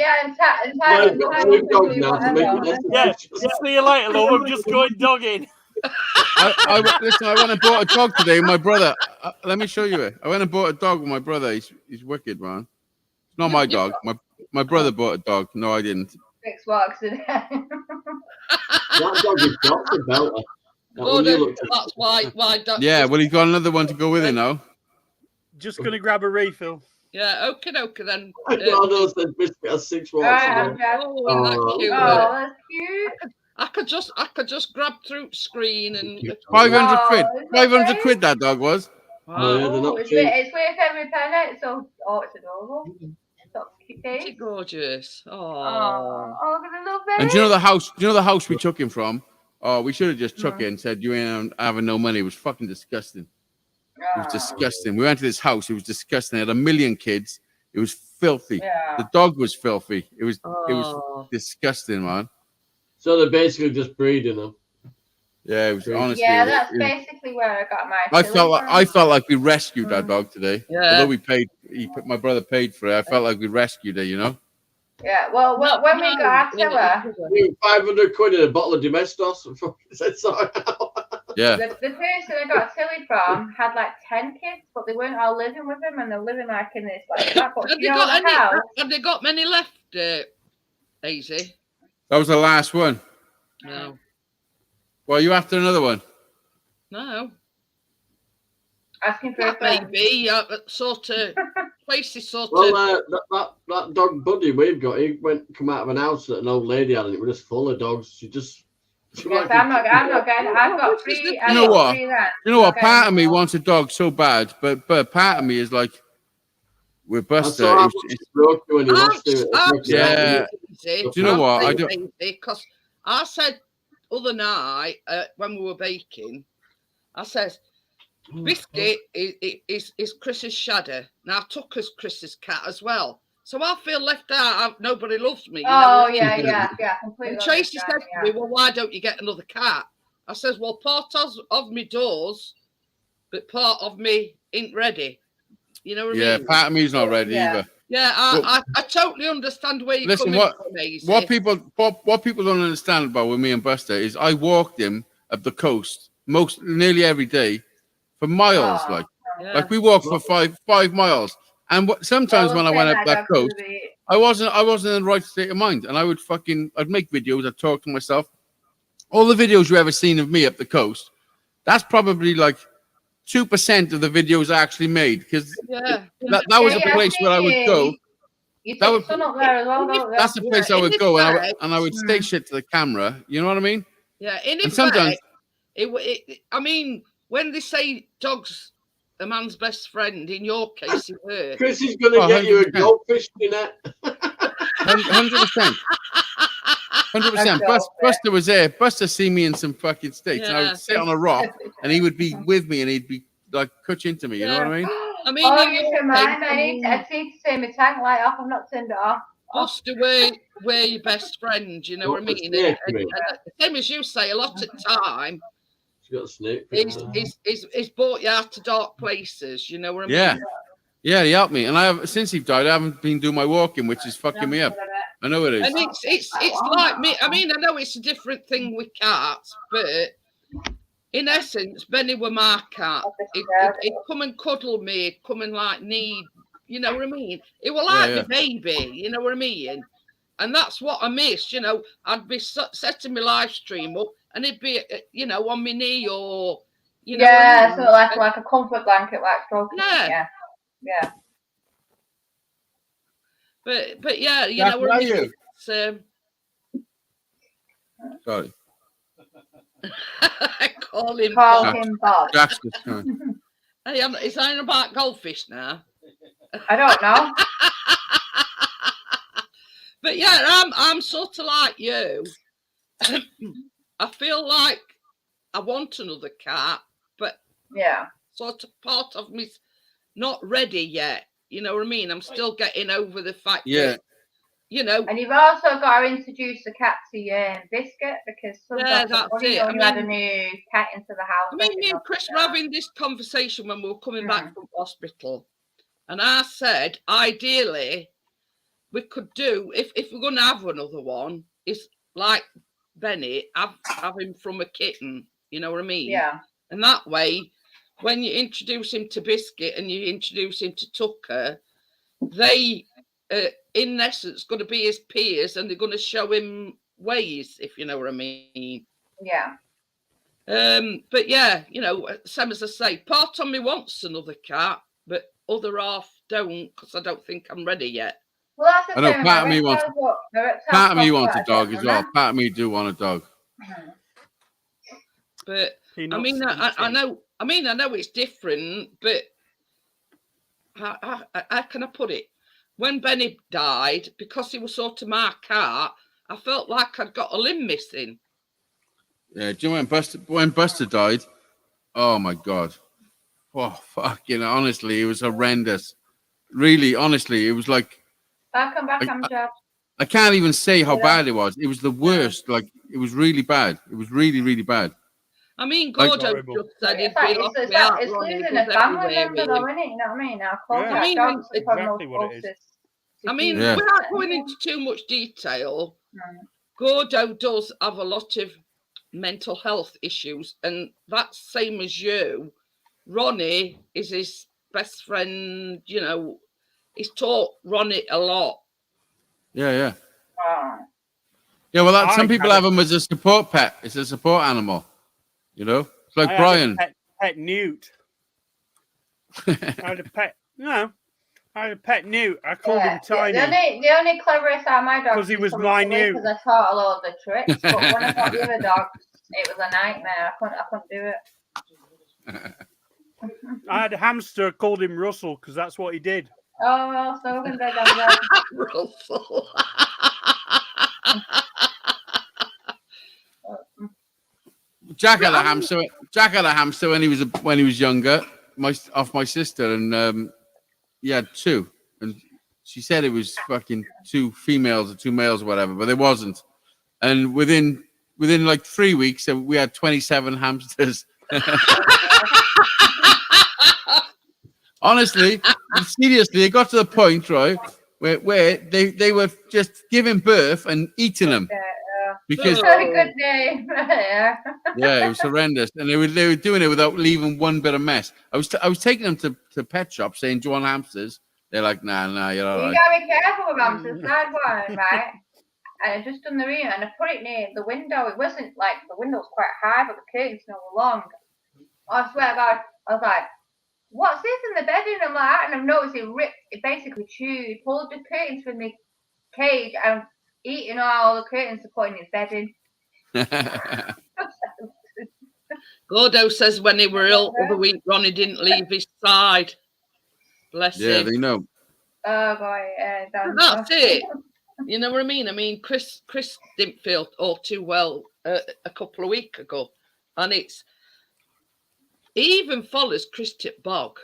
See you later, love. I'm just going dogging. Listen, I went and bought a dog today with my brother. Let me show you it. I went and bought a dog with my brother. He's wicked, man. It's not my dog. My brother bought a dog. No, I didn't. 6 walks a day. That dog is got a belter. That's why. Yeah, well, he's got another one to go with it now. Just going to grab a refill. Yeah, okay, then. Gordo said biscuit has 6 walks a day. That's cute. I could just grab through screen and 500 quid. 500 quid that dog was. Wow. It's worth every penny. So, it's adorable. It's gorgeous. I'm gonna love it. And do you know the house we took him from? Oh, we should have just took it and said you ain't having no money. It was fucking disgusting. It was disgusting. We went to this house. It was disgusting. It had 1 million kids. It was filthy. Yeah. The dog was filthy. It was disgusting, man. So they're basically just breeding them. Yeah, it was honestly. Yeah, that's basically where I got my. I felt like we rescued that dog today. Yeah. Although my brother paid for it. I felt like we rescued it. You know. Yeah. Well, when we got her, 500 quid in a bottle of Domestos. Sorry. Yeah. The person I got Tilly from had like 10 kids, but they weren't all living with him, and they're living like in this like that. But have they got many left, Daisy? That was the last one. No. Well, you after another one? No. Asking for a friend. Maybe sort of places sort of. Well, that dog buddy we've got, he come out of an house that an old lady had, and it was just full of dogs. She just Yes, I'm not getting. I've got three. You know what? You know what? Part of me wants a dog so bad, but part of me is like, with Buster. Yeah. Do you know what? I don't. Because I said other night when we were baking, I said, Biscuit is Chris's shadow. Now Tucker's Chris's cat as well. So I feel left out. Nobody loves me. You know yeah, completely. And Tracy said to me, "Well, why don't you get another cat?" I says, "Well, part of me does, but part of me ain't ready." You know what I mean? Yeah, part of me's not ready either. Yeah, I totally understand where you're coming from, Maisie. What people don't understand about with me and Buster is I walked him up the coast nearly every day for miles. Like we walked for 5 miles. And sometimes when I went up that coast, I wasn't in the right state of mind, and I'd make videos. I'd talk to myself. All the videos you ever seen of me up the coast, that's probably like 2% of the videos I actually made, because that was a place where I would go. That's the place I would go, and I would say shit to the camera. You know what I mean? Yeah, and sometimes I mean, when they say dogs a man's best friend, in your case, it hurt. Chris is going to get 100%. You a goldfish net. 100%. 100%. Buster was there. Buster seen me in some fucking states, and I would sit on a rock, and he would be with me, and he'd be like cutch into me. You know what I mean? I mean, you remind me. I need to turn my tank light off. I've not turned it off. Buster, we're your best friend. You know what I mean? And same as you say, a lot of time. Got a snake. He's brought you out to dark places. You know what I mean? Yeah, he helped me, and since he died, I haven't been doing my walking, which is fucking me up. I know it is. And it's like me. I mean, I know it's a different thing with cats, but in essence, Benny were my cat. He'd come and cuddle me. He'd come and like need. You know what I mean? It was like my baby. You know what I mean? And that's what I missed. You know, I'd be setting my live stream up. And it'd be, you know, on my knee or, you know. Yeah, so like a comfort blanket, like stroking. Yeah. But yeah, you know what I mean. Sorry. I call him Bob. Hey, is that about goldfish now? I don't know. But yeah, I'm sort of like you. I feel like I want another cat, but sort of part of me's not ready yet. You know what I mean? I'm still getting over the fact that, you know. And you've also got to introduce the cat to Biscuit, because sometimes you had a new cat into the house. I mean, me and Chris were having this conversation when we were coming back from hospital, and I said, ideally, we could do, if we're going to have another one, is like Benny, have him from a kitten, you know what I mean? Yeah. And that way, when you introduce him to Biscuit and you introduce him to Tucker, they, in essence, going to be his peers, and they're going to show him ways, if you know what I mean. Yeah. But yeah, you know, same as I say, part of me wants another cat, but other half don't, because I don't think I'm ready yet. Well, that's I know part of me wants a dog as well. Part of me do want a dog. But I mean, I know it's different, but how can I put it? When Benny died, because he was sort of my cat, I felt like I'd got a limb missing. Yeah, do you know when Buster died? Oh my God. Oh fuck, you know, honestly, it was horrendous. Really, honestly, it was like back, Amjad. I can't even say how bad it was. It was the worst. Like, it was really bad. It was really, really bad. I mean, Gordo just said it's losing a family member, though, isn't it? You know what I mean? Exactly what it is. I mean, without going into too much detail, Gordo does have a lot of mental health issues, and that's same as you. Ronnie is his best friend, you know. He's taught Ronnie a lot. Yeah. Yeah, well, some people have him as a support pet. It's a support animal, you know? It's like Brian. Pet Newt. I had a pet. No. I had a pet newt. I called him Tiny. The only cleverest out of my dog because he was minute. Because I taught a lot of the tricks, but when I taught the other dogs, it was a nightmare. I couldn't do it. I had a hamster. I called him Russell because that's what he did. Oh, so we're going to go down there. Russell. Jack had a hamster. Jack had a hamster when he was younger. Off my sister, and he had two, and she said it was fucking two females or two males or whatever, but it wasn't. And within like 3 weeks, we had 27 hamsters. Honestly, seriously, it got to the point, right, where they were just giving birth and eating them. Because very good name. Yeah, it was horrendous, and they were doing it without leaving one bit of mess. I was taking them to pet shops saying, "Do you want hamsters?" They're like, "Nah, you're all right." You gotta be careful with hamsters. I had one, right? And I just done the room, and I put it near the window. It wasn't like the window was quite high, but the curtains were long. I swear to God, I was like, "What's this in the bedding?" I'm like, and I've noticed it basically pulled the curtains from the cage and eating all the curtains to put in his bedding. Gordo says when he were ill the other week, Ronnie didn't leave his side. Bless him. Yeah, they know. Oh boy, that's it. You know what I mean? I mean, Chris didn't feel all too well a couple of weeks ago, and he even follows Chris Tip Bog.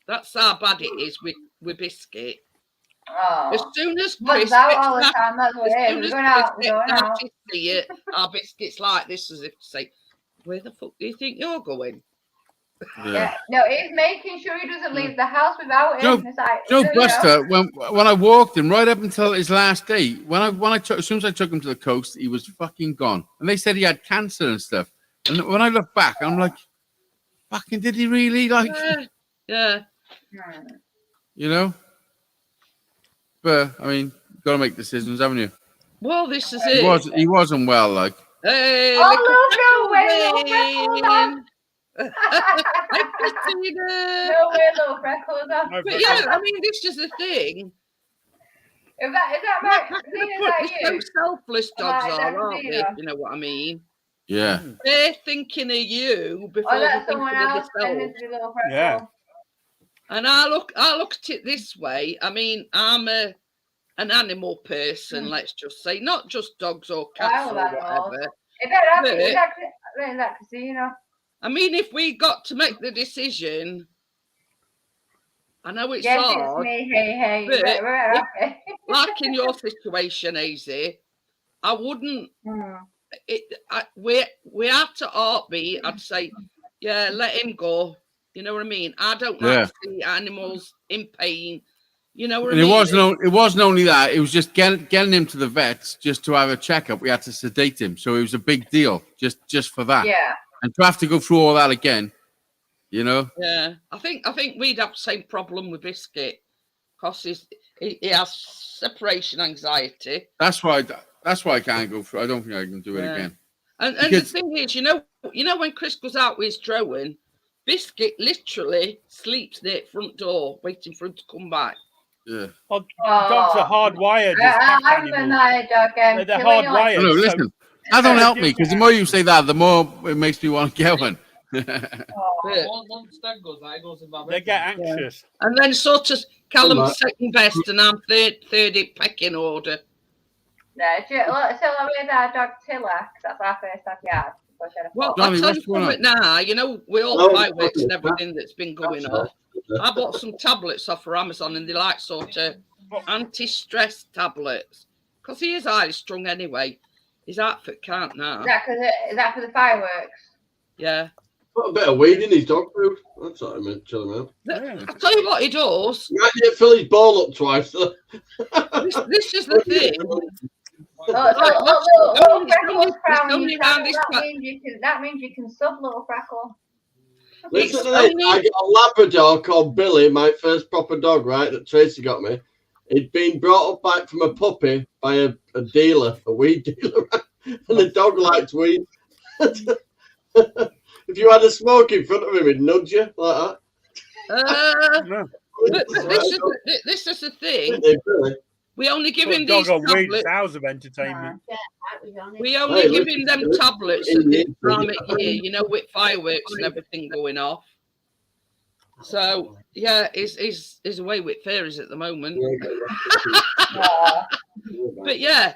That's how bad it is with Biscuit. Oh. As soon as Chris out all the time, that's what it is. We're going out. See it, our Biscuit's like this, as if to say, "Where the fuck do you think you're going?" Yeah. No, he's making sure he doesn't leave the house without him. Joe Buster, when I walked him right up until his last day, as soon as I took him to the coast, he was fucking gone. And they said he had cancer and stuff. And when I look back, I'm like, fucking, did he really? Like, yeah. You know? But I mean, got to make decisions, haven't you? Well, this is it. He wasn't well, like. Hey, no way, little freckles. But yeah, I mean, this is the thing. Is that right? They're so selfless dogs aren't they? You know what I mean? Yeah. They're thinking of you before they're thinking of themselves. Yeah. And I look at it this way. I mean, I'm an animal person, let's just say, not just dogs or cats or whatever. I mean, if we got to make the decision, I know it's hard. But like in your situation, AZ, I wouldn't. We have to heartbeat. I'd say, yeah, let him go. You know what I mean? I don't like to see animals in pain. You know what I mean? It wasn't only that. It was just getting him to the vets just to have a checkup. We had to sedate him, so it was a big deal just for that. Yeah. And to have to go through all that again, you know. Yeah, I think we'd have the same problem with Biscuit because he has separation anxiety. That's why I can't go through. I don't think I can do it again. And the thing is, you know when Chris goes out with his drone, Biscuit literally sleeps near the front door, waiting for him to come back. Yeah. Well, dogs are hardwired. I'm my dog. They're hardwired. No, listen. That don't help me because the more you say that, the more it makes me want to get one. They get anxious. And then sort of Callum's second best, and I'm third in pecking order. Yeah, so with our dog Tilla, because that's our first dog yard. Well, I'll tell you something now. You know, we all fireworks and everything that's been going on. I bought some tablets off for Amazon, and they like sort of anti-stress tablets because he is highly strung anyway. His outfit can't now. Is that for the fireworks? Yeah. Put a bit of weed in his dog food. That's what I meant. Chill him out. I'll tell you what he does. You might get fill his ball up twice. This is the thing. That means you can sub Little Freckle. Listen to this. I got a Labrador called Billy, my first proper dog, right, that Tracy got me. He'd been brought up back from a puppy by a dealer, a weed dealer, and the dog liked weed. If you had a smoke in front of him, he'd nudge you like that. But this is the thing. We only give him dog these on weeds, tablets. hours of entertainment. We only give him them tablets at this time of year, you know, with fireworks and everything going off. So yeah, he's away with fairies at the moment. But yeah,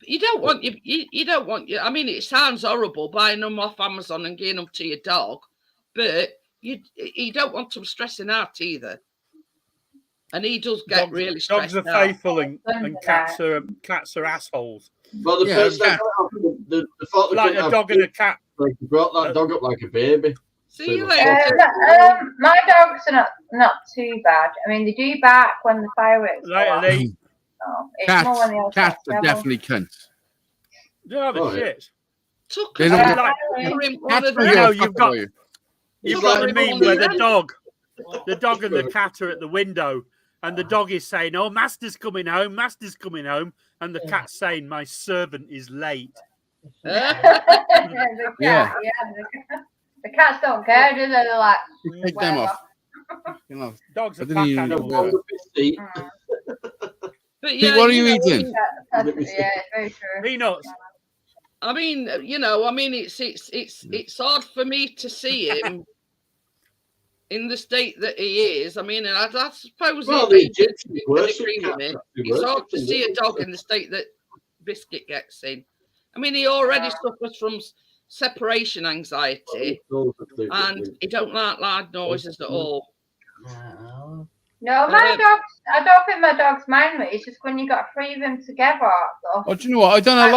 you don't want you don't want I mean, it sounds horrible buying them off Amazon and getting them to your dog, but you don't want them stressing out either. And he does get really stressed dogs are out. faithful and cats are assholes. Well, the first time the thought like a dog and a cat. Like you brought that dog up like a baby. See you later. My dogs are not too bad. I mean, they do bark when the fireworks go off. Cats are definitely cunts. Yeah, the shit. They don't you've got the meme where the dog and the cat are at the window, and the dog is saying, "Oh, master's coming home, master's coming home," and the cat's saying, "My servant is late." Yeah. The cats don't care, do they? They're like, take them off. You know, dogs are pack animals. But yeah, what are you eating? Yeah, it's very true. Peanuts. I mean, it's hard for me to see him in the state that he is. I mean, and I suppose it's hard to see a dog in the state that Biscuit gets in. I mean, he already suffers from separation anxiety, and he don't like loud noises at all. No, my dogs. I don't think my dogs mind me. It's just when you got three of them together. Oh, do you know what? I done a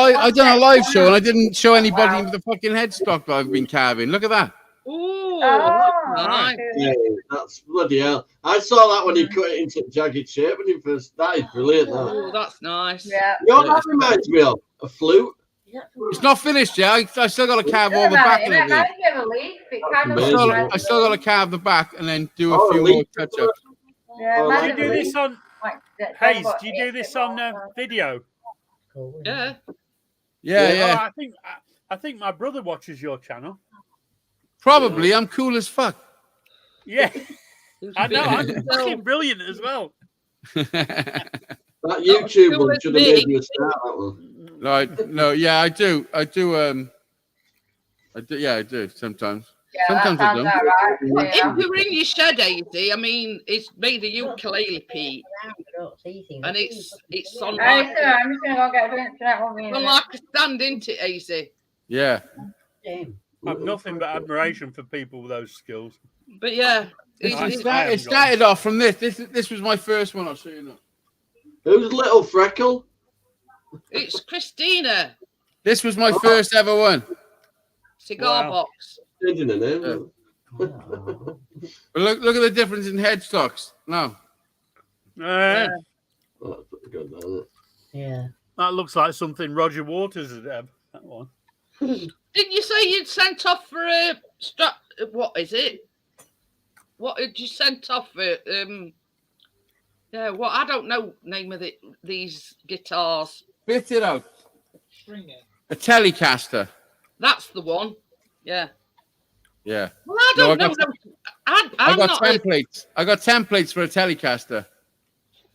live show, and I didn't show anybody with the fucking headstock that I've been carving. Look at that. Ooh, nice. Yeah, that's bloody hell. I saw that when he cut it into jagged shape when he first. That is brilliant. Oh, that's nice. Yeah. You know what that reminds me of? A flute. It's not finished yet. I still got to carve all the back of it. I still got to carve the back and then do a few more touch-ups. Yeah, do you do this on Hayes? Do you do this on video? Yeah. Yeah. I think my brother watches your channel. Probably. I'm cool as fuck. Yeah. I know. I'm fucking brilliant as well. That YouTube one should have made you a start. That one. No, yeah, I do. I do sometimes. Yeah, sometimes I don't. Right. If you're in your shed, Daisy, I mean, it's made a ukulele, Pete, and it's on I'm just gonna go get a drink for that one. On like a stand, isn't it, Daisy? Yeah. I have nothing but admiration for people with those skills. But yeah, it started off from this. This was my first one. I'll show you now. Who's Little Freckle? It's Christina. This was my first ever one. Cigar box. But look at the difference in headstocks. No. Yeah. Oh, that's good, isn't it? Yeah. That looks like something Roger Waters would have. That one. Didn't you say you'd sent off for a strap? What is it? What did you send off for? Yeah, well, I don't know name of these guitars. Spit it out. A Telecaster. That's the one. Yeah. Yeah. Well, I don't know. I got templates. I got templates for a Telecaster.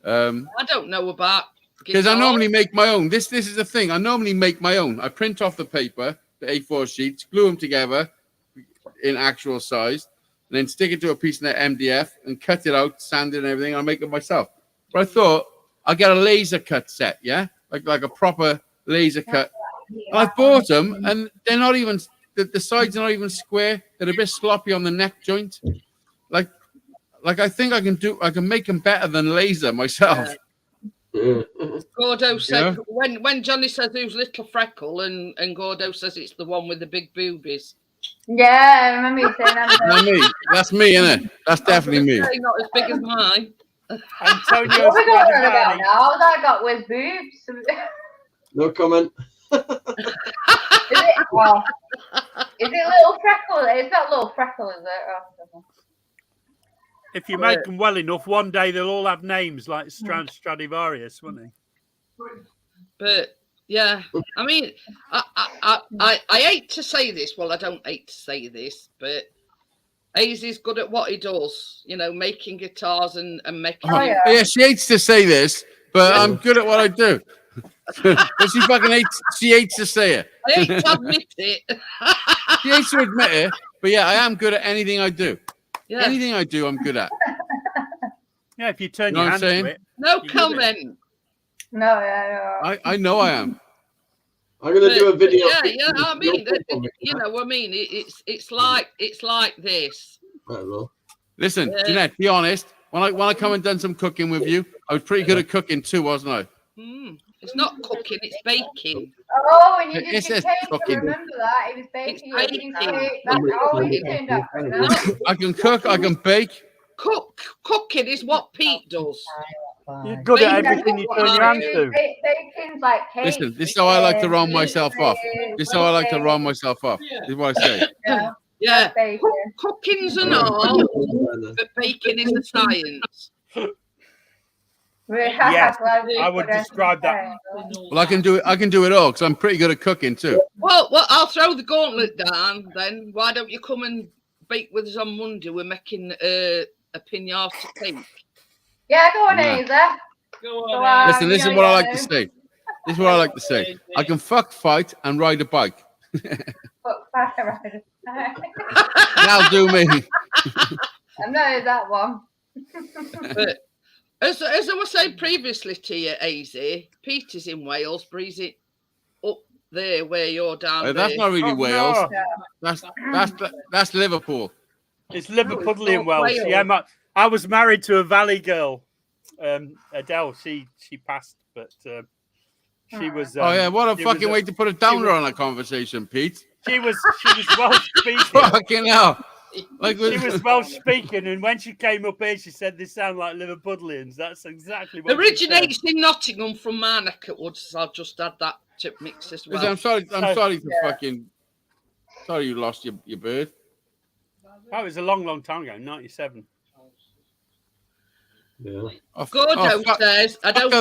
I don't know about because I normally make my own. This is the thing. I normally make my own. I print off the paper, the A4 sheets, glue them together in actual size, and then stick it to a piece of MDF and cut it out, sand it and everything. I'll make it myself. But I thought I'll get a laser cut set, yeah, like a proper laser cut. And I bought them, and they're not even. The sides are not even square. They're a bit sloppy on the neck joint. Like I think I can make them better than laser myself. Gordo said when Johnny says who's Little Freckle and Gordo says it's the one with the big boobies. Yeah, I remember you saying that. Not me. That's me, isn't it? That's definitely me. Not as big as mine. Antonio what are we about now? All I got was boobs. No comment. Is it Little Freckle? It's not Little Freckle, is it? Oh, if you make them well enough, one day they'll all have names like Stradivarius, won't they? But yeah, I mean, I hate to say this. Well, I don't hate to say this, but Aisy's good at what he does, you know, making guitars and making. Oh, yeah, she hates to say this, but I'm good at what I do. But she fucking hates. She hates to say it. I hate to admit it. She hates to admit it, but yeah, I am good at anything I do. Yeah. Anything I do, I'm good at. Yeah, if you turn You know your what hand I'm to saying? it. No comment. No, yeah, I know I am. I'm gonna do a video. Yeah, I mean, you know what I mean. It's like this. Listen, Jeanette, be honest. When I come and done some cooking with you, I was pretty good at cooking too, wasn't I? It's not cooking, it's baking. Oh, and you did It your says cake. I cooking. remember that. It was baking. It's It was baking. cake. That's all you turned up for now. I can cook, I can bake. Cooking is what Pete does. You're good at everything you turn your hand to. Baking's like cake. Listen, this is how I like to round myself off. This is how I like to round myself off. This is what I say. Yeah. Cooking's an art, but baking is a science. Yes, I would describe that. Well, I can do it all because I'm pretty good at cooking too. Well, I'll throw the gauntlet down then. Why don't you come and bake with us on Monday? We're making a pinata cake. Yeah, go on, Yeah. Asa. Go on. Listen, this is what I like to say. This is what I like to say. I can fuck, fight, and ride a bike. That'll do me. I know that one. But as I was saying previously to you, AZ, Pete is in Wales, but he's up there where you're down there. That's not really Wales. No. That's Liverpool. It's Liverpudlian Welsh. Yeah, I was married to a Valley girl, Adele. She passed, but she was. Oh yeah, what a fucking way to put a downer on a conversation, Pete. She was Welsh speaking. Fucking hell. Like she was Welsh speaking, and when she came up here, she said, "They sound like Liverpudlians." That's exactly what originates in Nottingham from my neck of woods. I'll just add that to mix as well. I'm sorry to fucking. Sorry, you lost your bird. That was a long time ago, 97. Yeah. Gordo says, I don't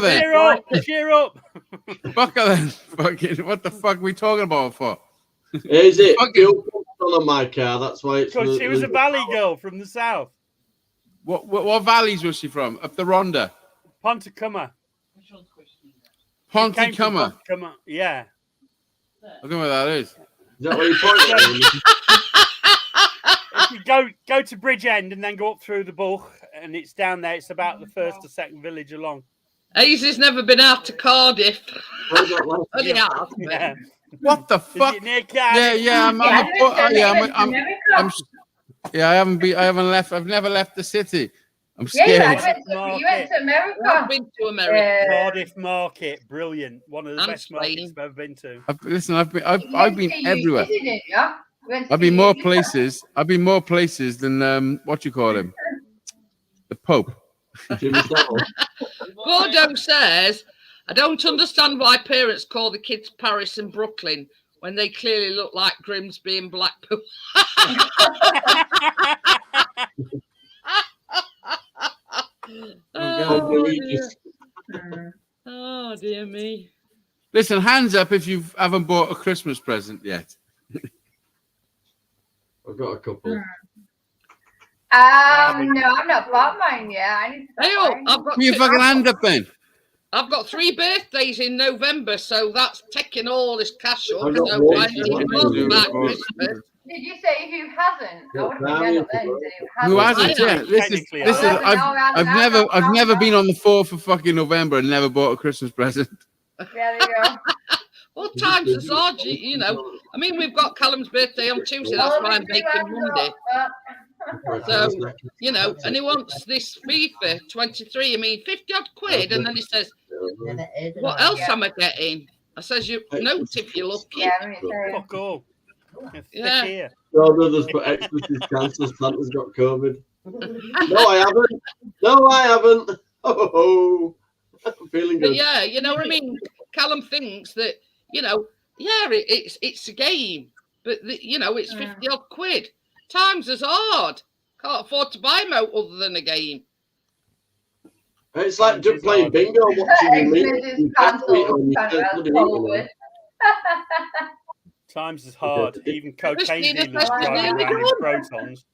cheer up. Fuck her then. Fucking, what the fuck are we talking about for? Is it? Fuel pumped on my car. That's why it's. Because she was a Valley girl from the south. What valleys was she from? Up the Rhondda? Pontycuma. Pontycuma. Yeah. I don't know where that is. Is that where you pointed? If you go to Bridgend and then go up through the Buch, and it's down there. It's about the first or second village along. Aisy's never been out to Cardiff. Yeah. What the fuck? Is it near Cardiff? I haven't left. I've never left the city. I'm scared. You went to America. I've been to America. Cardiff Market, brilliant. One of the best markets I've ever been to. I've been everywhere. I've been more places. I've been more places than what you call him, the Pope. Gordo says, I don't understand why parents call the kids Paris and Brooklyn when they clearly look like Grimsby and Blackpool. Oh, dear me. Listen, hands up if you haven't bought a Christmas present yet. I've got a couple. No, I've not bought mine yet. I need to Put your fucking hand up then. I've got 3 birthdays in November, so that's taking all this cash up. I've got So one. I need to go back Christmas. Did you say who hasn't? I would have been then. Who hasn't? Yeah, listen. I've never been on the 4th of fucking November and never bought a Christmas present. Yeah, there you go. Well, times is hard, you know. I mean, we've got Callum's birthday on Tuesday. That's why I'm baking Monday. So, you know, and he wants this FIFA 23. I mean, 50-odd quid, and then he says, "What else am I getting?" I says, "You note if you're lucky." Yeah, Fuck all. Yeah. No, there's put explicit chances Santa's got COVID. No, I haven't. Oh, I'm feeling good. But yeah, you know what I mean. Callum thinks that, you know, yeah, it's a game, but you know, it's 50-odd quid. Times is hard. Can't afford to buy more other than a game. It's like just playing bingo, watching the Times is hard. Even cocaine dealers driving around in protons.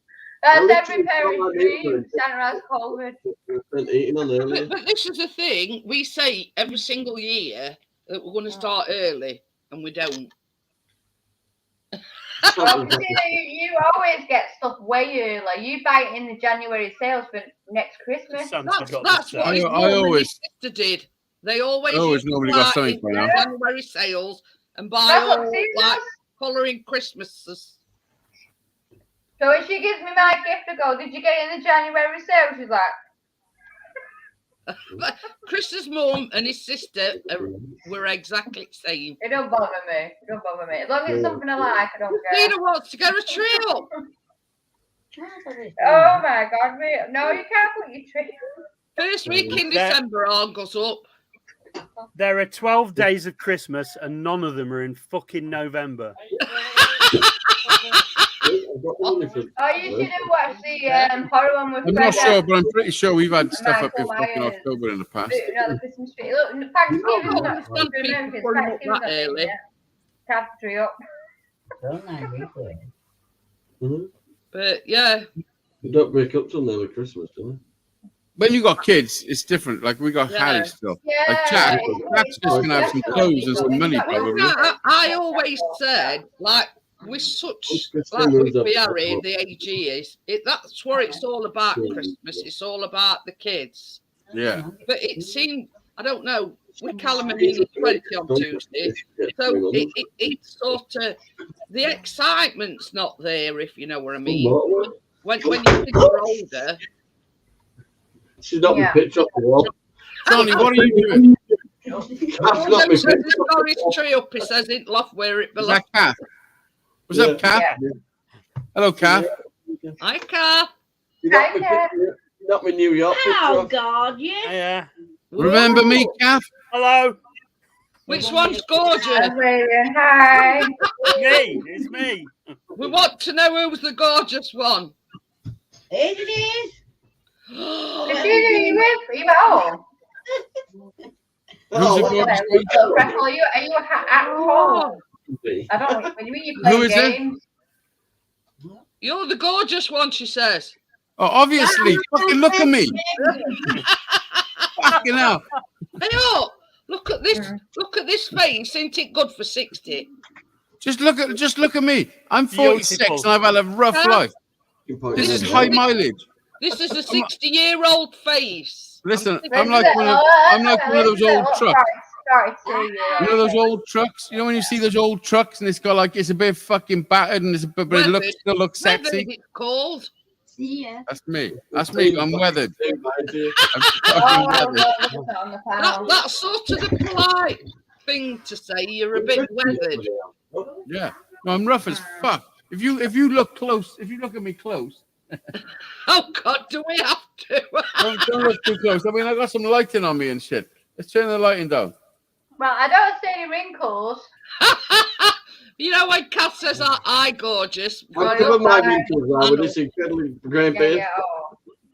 That's every parent's dream. Santa has COVID. But this is the thing. We say every single year that we're going to start early, and we don't. Well, you always get stuff way early. You buy it in the January sales for next Christmas. That's what his mum and his sister did. They always normally got something for now. January sales and buy all like colouring Christmases. So when she gives me my gift to go, did you get it in the January sale? She's like. Chris's mum and his sister were exactly the same. It don't bother me. As long as it's something I like, I don't care. Tina wants to get a tree up. Oh my God, no, you can't put your tree up. First week in December, all goes up. There are 12 days of Christmas and none of them are in fucking November. Oh, you should have watched the horror one with I'm not sure, but I'm pretty sure we've had stuff up in fucking October in the past. No, the Christmas tree. Look, Thanksgiving's not Thanksgiving's early. Have the tree up. But yeah. You don't break up till nearly Christmas, do you? When you got kids, it's different. Like we got Harry still. Like Jack's just gonna have some clothes and some money probably. I always said, like, with such like with Harry, the age he is, that's what it's all about. Christmas, it's all about the kids. Yeah. But it seemed, I don't know, with Callum and 20 on Tuesday, so it's sort of the excitement's not there, if you know what I mean. When you think you're older. She's not been pitched up the wall. Johnny, what are you doing? He's got his tree up, he says, in loft where it belongs. Is that Kath? What's up, Kath? Yeah. Hello, Kath. Hi, Kath. Not my New York picture. Oh, God, yeah. Yeah. Remember me, Kath? Hello. Which one's gorgeous? Hi. It's me. We want to know who's the gorgeous one. It is. Is she doing with you at home? Are you at home? I don't know. When you play games. You're the gorgeous one, she says. Oh, obviously. Fucking look at me. Fucking hell. Hey, look at this. Look at this face. Isn't it good for 60? Just look at me. I'm 46 and I've had a rough life. This is high mileage. This is a 60-year-old face. Listen, I'm like one of those old trucks. You know those old trucks? You know when you see those old trucks and it's got like, it's a bit fucking battered and but it still looks sexy. It's called. Yeah. That's me. I'm weathered. That's sort of the polite thing to say. You're a bit weathered. Yeah. No, I'm rough as fuck. If you look close, if you look at me close. Oh God, do we have to? don't look too close. I mean, I got some lighting on me and shit. Let's turn the lighting down. Well, I don't see any wrinkles. You know when Kath says I gorgeous. I'll cover my wrinkles now with this incredibly grey beard.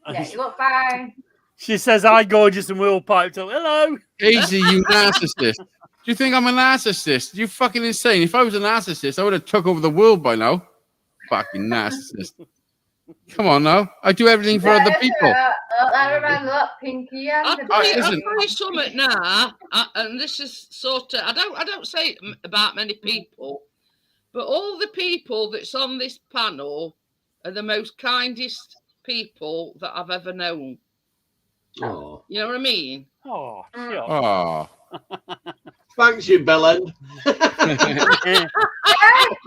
Yeah, you look fine. She says I gorgeous and we all piped up. Hello. Easy, you narcissist. Do you think I'm a narcissist? You fucking insane. If I was a narcissist, I would have took over the world by now. Fucking narcissist. Come on now. I do everything for other people. That reminds me of Pinky. I'll tell you something now, and this is sort of, I don't say it about many people, but all the people that's on this panel are the most kindest people that I've ever known. Oh. You know what I mean? Oh, oh. Thanks, you bellend.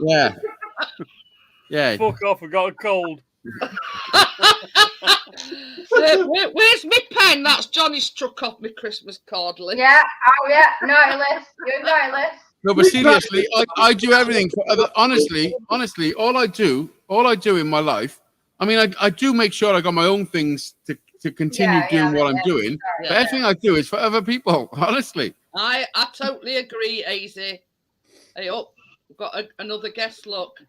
Yeah. Yeah. Fuck off, I got a cold. Where's my pen? That's Johnny struck off my Christmas card list. Yeah, naughty list. You're naughty list. No, but seriously, I do everything for other. Honestly, all I do in my life. I mean, I do make sure I got my own things to continue doing what I'm doing. Yeah. But everything I do is for other people. Honestly, I totally agree, AZ. Hey, up, we've got another guest. Look.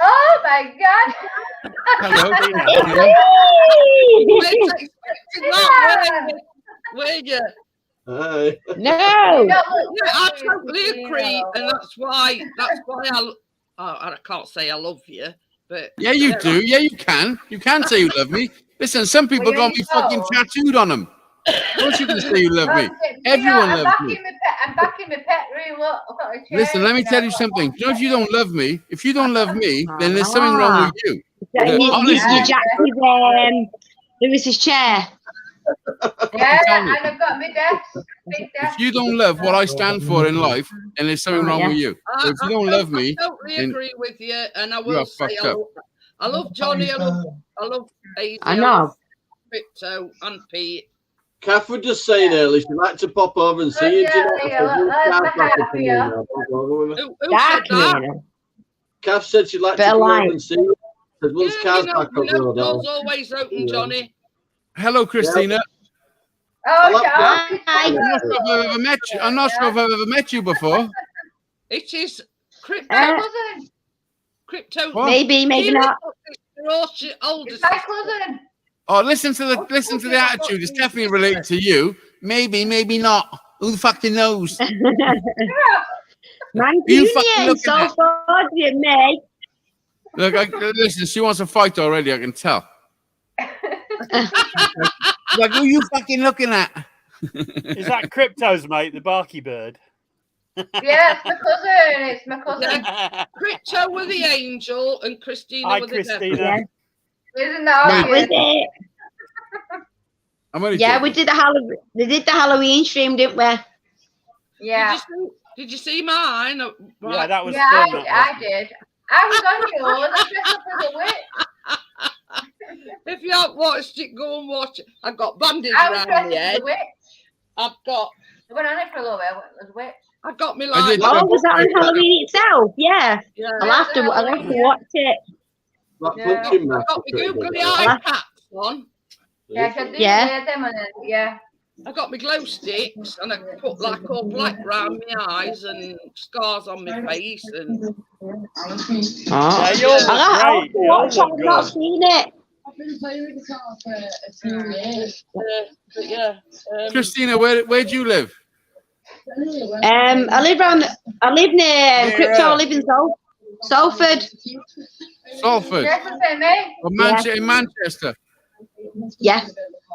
Oh my God! Hello. Were you? Hi. No. I totally agree, and that's why I can't say I love you, But yeah, you do. Yeah, you can. You can say you love me. Listen, some people got me fucking tattooed on them. Don't you can say you love me. Everyone loves me. I'm back in my pet room. Look, I've got a chair. Listen, let me tell you something. You know, if you don't love me, then there's something wrong with you. You Jackie Lewis's chair. Yeah, and I've got my desk. If you don't love what I stand for in life, then there's something wrong with you. But if you don't love me, I totally agree with you, and I you will are say fucked up. I love Johnny. I love Daisy. I know. love Crypto and Pete. Kath was just saying earlier she'd like to pop over and see you. Who said that? Kath said she'd like to come over and see you. Said, once Kath's back up road, doors always open, Johnny. Hello, Christina. Oh, hi. I'm not sure if I've ever met you before. It is Crypto. Crypto. Maybe not. It's my cousin. Oh, listen to the attitude. It's definitely related to you. Maybe not. Who fucking knows? Man, you fucking so far with me. Look, listen. She wants to fight already. I can tell. Like, who are you fucking looking at? Is that Crypto's mate, the Barky Bird? Yeah, it's my cousin. It's my cousin. Yeah. Crypto with the angel and Christina with the devil. Yeah. Isn't that was it? Yeah, we did the Halloween stream, didn't we? Yeah. Did you see mine? Right. Yeah, that was fun. I did. I was on yours. I dressed up as a witch. If you haven't watched it, go and watch it. I've got bandages around the head. I've got. I went on it for a little bit. As a witch. I've got me like. Oh, was that on Halloween itself? Yeah. I'll have to watch it. I've got my googly eye caps on. Yeah. I got my glow sticks and I put like all black round my eyes and scars on my face and. I've not seen it. I've been playing with guitar for a few years. Christina, where do you live? I live near Crypto. I live in Salford. Salford. In Manchester. Yeah.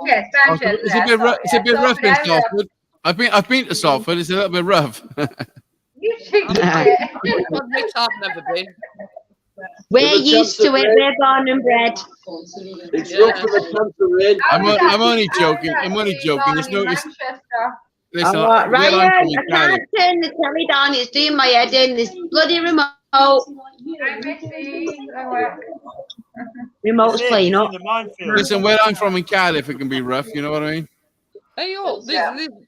Yes, Manchester. It's a bit rough in Salford. I've been to Salford. It's a little bit rough. I've never been. We're used to it. We're born and bred. It's rough for the country. I'm only joking. It's no. Listen, Ryan, I can't turn the telly down. It's doing my head in. This bloody remote. Remote's playing up. Listen, where I'm from in Cardiff, it can be rough. You know what I mean? Hey,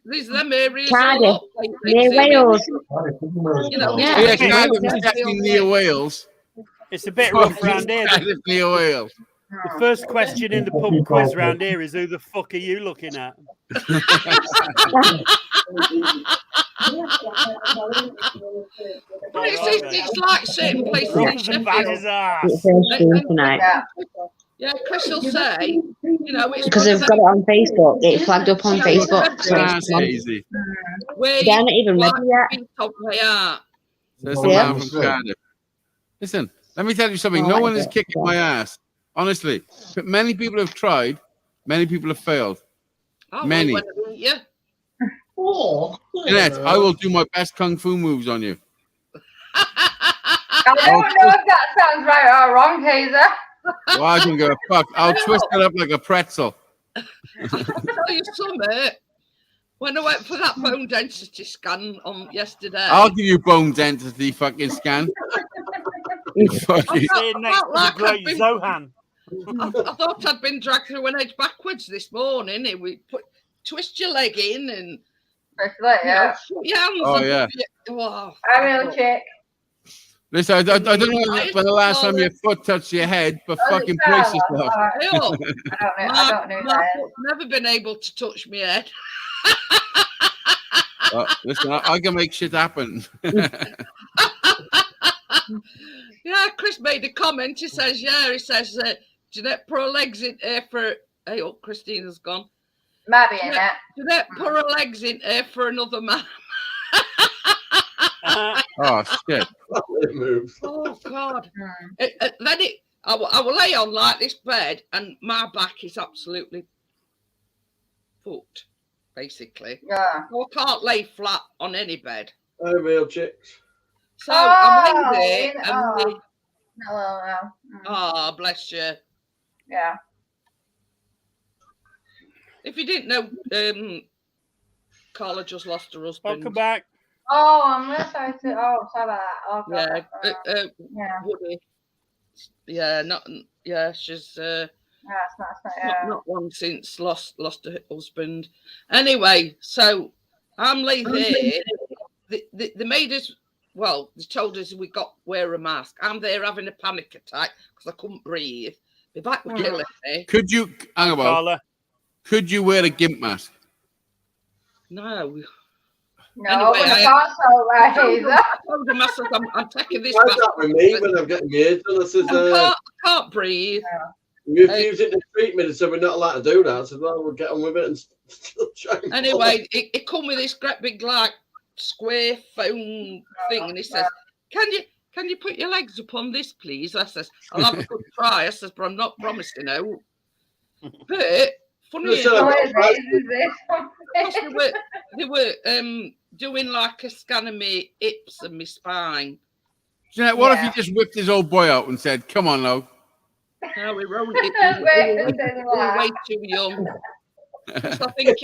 these them areas. Cardiff, near Wales. Cardiff is definitely near Wales. It's a bit rough around here. Cardiff near Wales. The first question in the pub quiz round here is, who the fuck are you looking at? It's like certain places in Sheffield. Yeah, Chris will say, it's because I've got it on Facebook. It flagged up on Facebook. That's easy. They're not even ready yet. There's the man from Cardiff. Listen, let me tell you something. No one is kicking my ass. Honestly, many people have tried. Many people have failed. Many. Jeanette, I will do my best kung fu moves on you. I don't know if that sounds right or wrong, Hazer. Well, I can go fuck. I'll twist it up like a pretzel. I'll tell you something. When I went for that bone density scan on yesterday, I'll give you bone density fucking scan. I thought I'd been dragged through an edge backwards this morning. We twist your leg in and your hands. Oh yeah. I'm real chick. Listen, I don't know when the last time your foot touched your head, but fucking brace yourself. I don't know that. Never been able to touch my head. Listen, I can make shit happen. Yeah, Chris made a comment. He says, Jeanette put her legs in here for. Hey, Christina's gone. Might be in it. Jeanette put her legs in here for another man. Oh shit! Oh God! Then I will lay on like this bed, and my back is absolutely fucked, basically. Yeah. I can't lay flat on any bed. Oh, real chicks. So I'm laying there, no. Oh, bless you. Yeah. If you didn't know, Carla just lost her husband. Welcome back. Oh, I'm really sorry to. Oh, sorry about that. Oh, God. Yeah. Woody. Yeah, she's not long since lost her husband. Anyway, so I'm laying there. They made us. Well, they told us we got to wear a mask. I'm there having a panic attack because I couldn't breathe. My back was killing me. Could you, hang about, could you wear a gimp mask? No. No, anyway, I can't so right either. I told him, I said, I'm taking this Why mask. that with me when I'm getting AIDS? And I said, I can't breathe. refusing the treatment and said we're not allowed to do that. I said, well, we'll get on with it and still try. Anyway, it come with this great big like square foam thing, and he says, "Can you put your legs up on this, please?" I says, "I'll have a good try." I says, "But I'm not promising out." But funny enough, they were doing like a scan of me hips and my spine. Jeanette, what if you just whipped his old boy out and said, "Come on now"? No, we were way too young. Plus, I think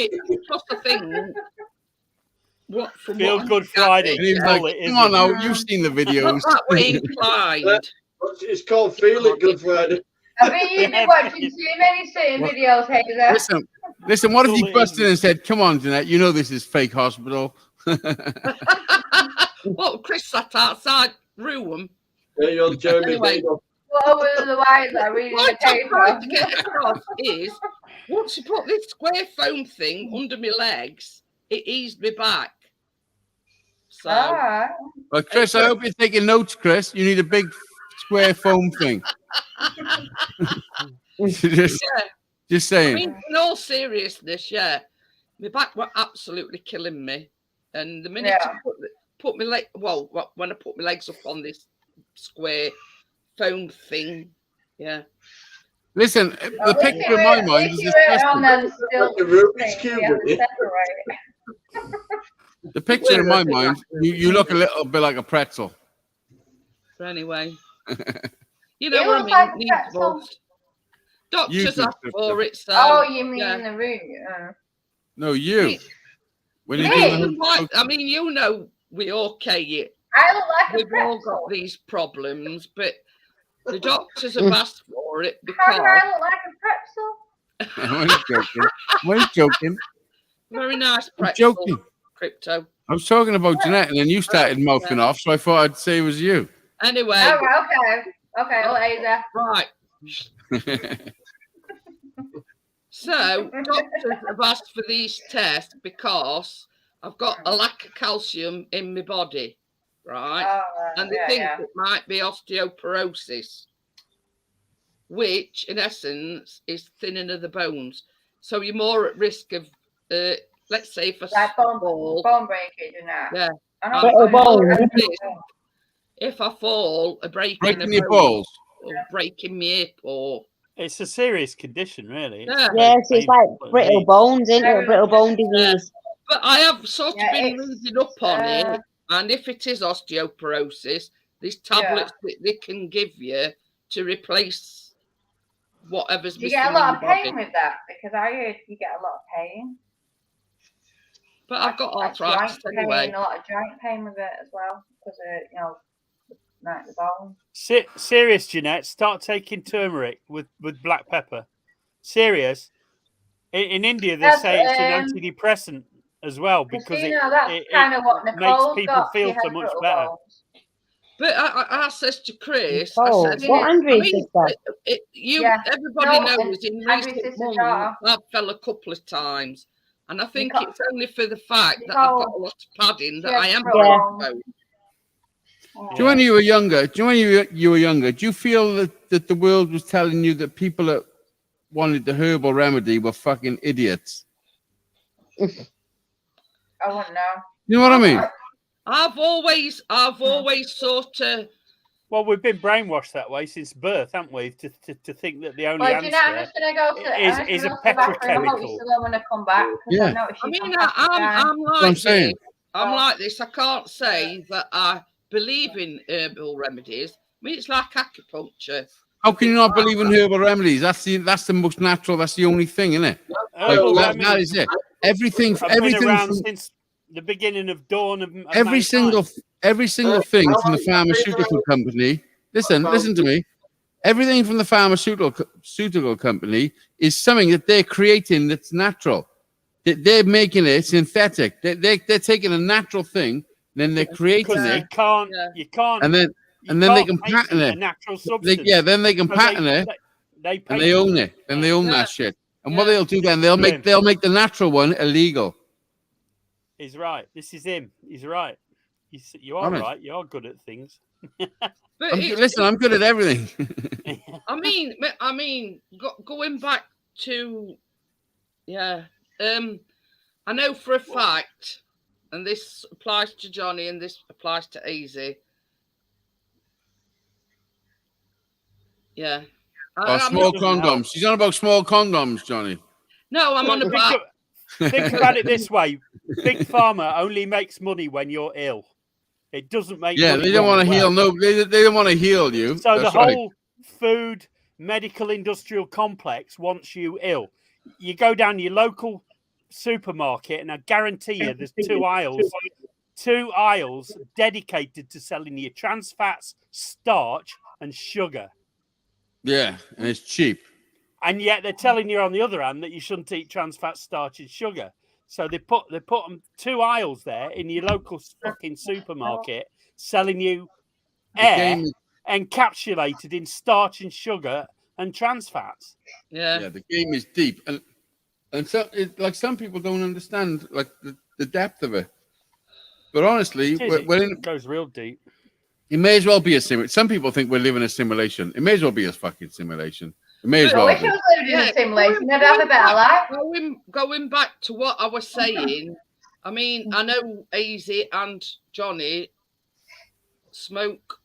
what from Feel what Good Friday. And he was like, "Come on now, you've seen the videos." That way inclined. It's called Feel It Good Friday. I think you've been watching too many certain videos, Hazer. Listen, what if you busted in and said, "Come on, Jeanette, you know this is fake hospital." Well, Chris sat outside room. Yeah, you're Jeremy. Anyway, what was the wise that reading the paper? To get across is once you put this square foam thing under my legs, it eased me back. So, Well, Chris, I hope you're taking notes, Chris. You need a big square foam thing. Just saying. I mean, in all seriousness, yeah, my back were absolutely killing me. And the minute I put my leg, well, when I put my legs up on this square foam thing, yeah. Listen, the picture in my mind is the picture in my mind. You look a little bit like a pretzel. But anyway, you know what I mean. Doctors ask for it. So, oh, you mean in the room? No, you. When you I mean, you know, we okay it. I look like we've all got these problems, but the doctors have asked for it because I look like a pretzel. I'm joking. Very nice pretzel. I'm joking. Crypto. I was talking about Jeanette, and then you started mouthing off, so I thought I'd say it was you. Anyway. Okay, later. Right. So, doctors have asked for these tests because I've got a lack of calcium in my body, right? And they think it might be osteoporosis, which in essence is thinning of the bones. So you're more at risk of, let's say, if I fall, bone breakage and that. Yeah. If I fall, breaking your balls, or breaking my hip, or it's a serious condition, really. Yes, it's like brittle bones, isn't it? Brittle bone disease. But I have sort of been reading up on it, and if it is osteoporosis, these tablets that they can give you to replace whatever's missing. You get a lot of pain with that, because I heard you get a lot of pain. But I've got arthritis anyway. A lot of joint pain with it as well, because of like the bone. Serious, Jeanette. Start taking turmeric with black pepper. Serious. In India, they say it's an antidepressant as well because it makes people feel so much better. But I says to Chris, everybody knows in recent months I've fell a couple of times, and I think it's only for the fact that I've got a lot of padding that I am going. Do you when you were younger? Do you feel that the world was telling you that people that wanted the herbal remedy were fucking idiots? I wouldn't know. You know what I mean? I've always sort of Well, we've been brainwashed that way since birth, haven't we? To think that the only Well, do you know, I'm answer just going to go to is a the bathroom. I hope you petrochemical. still don't want to come back. Yeah. I mean, I'm What like I'm saying. this. I'm like this. I can't say that I believe in herbal remedies. I mean, it's like acupuncture. How can you not believe in herbal remedies? That's the most natural. That's the only thing, isn't it? That is it. Everything around from, since the beginning of dawn of every mankind. single thing from the pharmaceutical company. Listen to me. Everything from the pharmaceutical company is something that they're creating that's natural. They're making it synthetic. They're taking a natural thing, then they're creating it. You can't, and then they can patent it. A natural substance. Then they can patent it, and they own it. And they own that shit. And what they'll do then, they'll make the natural one illegal. He's right. This is him. He's right. You are right. You are good at things. I'm good at everything. I mean, going back to, I know for a fact, and this applies to Johnny and this applies to Easy. Yeah. Small condoms. She's on about small condoms, Johnny. No, I'm on about. Think about it this way: Big Pharma only makes money when you're ill. It doesn't make. Yeah, money they don't want to heal. No, they don't want to heal you. So the whole food, medical, industrial complex wants you ill. You go down your local supermarket, and I guarantee you, there's two aisles dedicated to selling you trans fats, starch, and sugar. Yeah, and it's cheap. And yet they're telling you on the other hand that you shouldn't eat trans fat, starch, and sugar. So they put them two aisles there in your local fucking supermarket, selling you air encapsulated in starch and sugar and trans fats. Yeah, the game is deep, and so some people don't understand the depth of it. But honestly, it goes real deep. It may as well be a simulation. Some people think we're living a simulation. It may as well be a fucking simulation. It may as well. I wish I was living in a simulation. I'd have a better life. Going back to what I was saying, I mean, I know Easy and Johnny smoke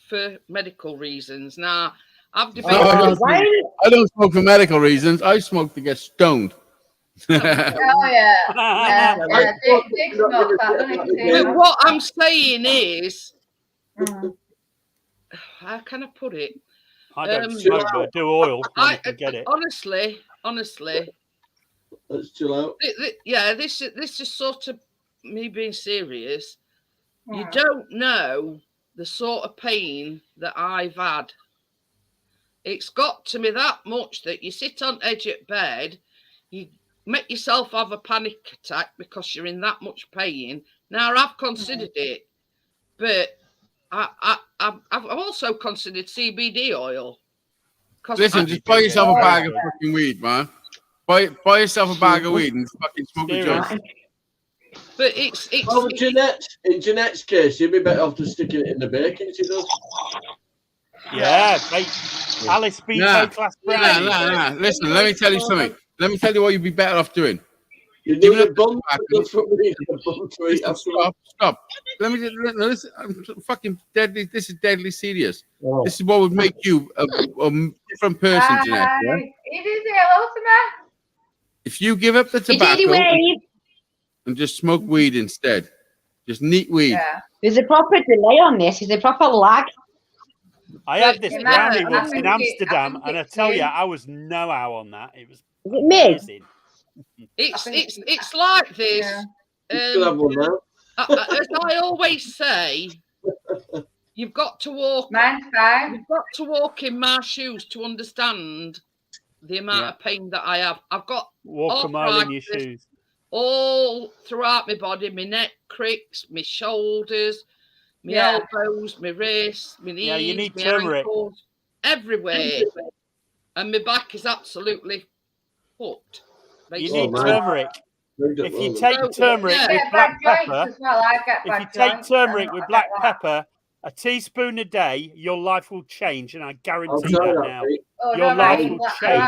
for medical reasons. Now, I've debated. I don't smoke for medical reasons. I smoke to get stoned. Oh yeah. Dick smokes that. But what I'm saying is, how can I put it? I don't smoke, but I do oil. I get it. Honestly. Let's chill out. This is sort of me being serious. You don't know the sort of pain that I've had. It's got to me that much that you sit on edge at bed, you make yourself have a panic attack because you're in that much pain. Now, I've considered it, but I've also considered CBD oil. Listen, just buy yourself a bag of fucking weed, man. Buy yourself a bag of weed and fucking smoke a joint. But it's well, in Jeanette's case, you'd be better off just sticking it in the bacon. She does. Yeah, Alice B. Class brand. Nah. Listen, let me tell you something. Let me tell you what you'd be better off doing. You need a bum. Stop. Let me listen. I'm fucking deadly. This is deadly serious. Oh. This is what would make you a different person, Jeanette. Yeah? Hello to me. If you give up the tobacco and just smoke weed instead, just neat weed. Yeah. There's a proper delay on this. There's a proper lag. I had this brownie once in Amsterdam, and I tell you, I was no how on that. It was amazing. It's like this. As I always say, you've got to walk. You've got to walk in my shoes to understand the amount of pain that I have. I've got walk a mile in your shoes all throughout my body. My neck cricks, my shoulders, my elbows, my wrists, my knees. Yeah, you need my turmeric ankles, everywhere, and my back is absolutely fucked. You need turmeric. If you take turmeric with black pepper, a teaspoon a day, your life will change, and I guarantee that now. Your life will change.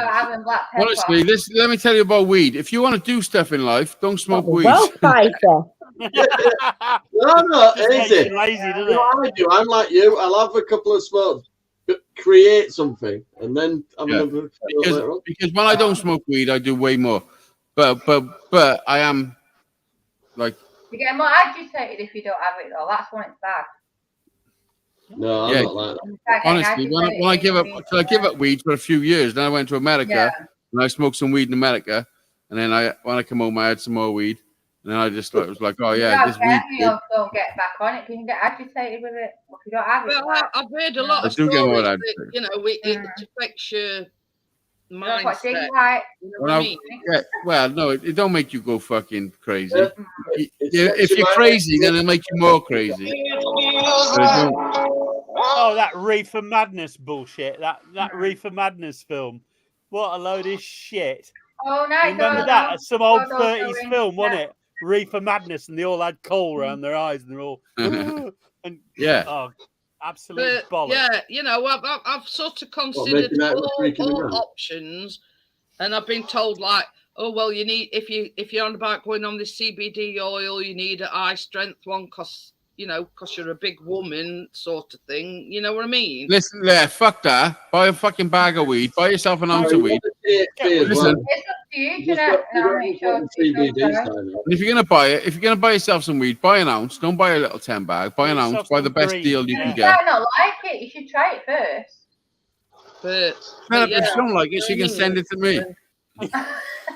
Honestly, let me tell you about weed. If you want to do stuff in life, don't smoke weed. No, easy. Lazy, doesn't You know what I do? I'm like you. I'll have a couple of smokes, create something, and then have another. Because when I don't smoke weed, I do way more. But I am like. You get more agitated if you don't have it, though. That's when it's bad. No, I'm not like that. Honestly, when I give up weed for a few years, then I went to America and I smoked some weed in America, and then when I come home, I had some more weed, and then I just thought it was like, oh yeah, this weed. You don't get back on it. You can get agitated with it if you don't have it. Well, I've heard a lot of stories that, you know, it affects your mindset. You know what I mean? Well, no, it don't make you go fucking crazy. If you're crazy, then it'll make you more crazy. Oh, that Reefer Madness bullshit. That Reefer Madness film. What a load of shit. Oh, no. Remember that? It's some old 30s film, wasn't it? Reefer Madness, and they all had coal around their eyes, and they're all... and, oh, absolute bollocks. Yeah, you know, I've sort of considered all options, and I've been told, like, oh, well, you need, if you're on about going on this CBD oil, you need a high strength one because you're a big woman sort of thing. You know what I mean? Listen, fuck that. Buy a fucking bag of weed. Buy yourself an ounce of weed. Listen. If you're gonna buy it, if you're gonna buy yourself some weed, buy an ounce. Don't buy a little 10 bag. Buy an ounce. Buy the best deal you can get. You might not like it. You should try it first. If you don't like it, so you can send it to me.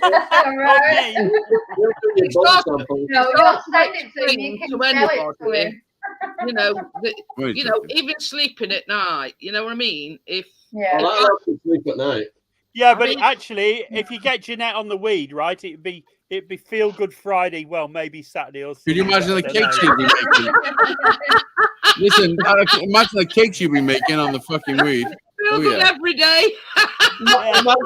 Right. You don't send it to him. You can sell it to him. Even sleeping at night. You know what I mean? I like to sleep at night. Yeah, but actually, if you get Jeanette on the weed, right, it'd be Feel Good Friday. Well, maybe Saturday or Sunday. Could you imagine the cakes you'd be making? Listen, imagine the cakes you'd be making on the fucking weed. Feel good every day. Imagine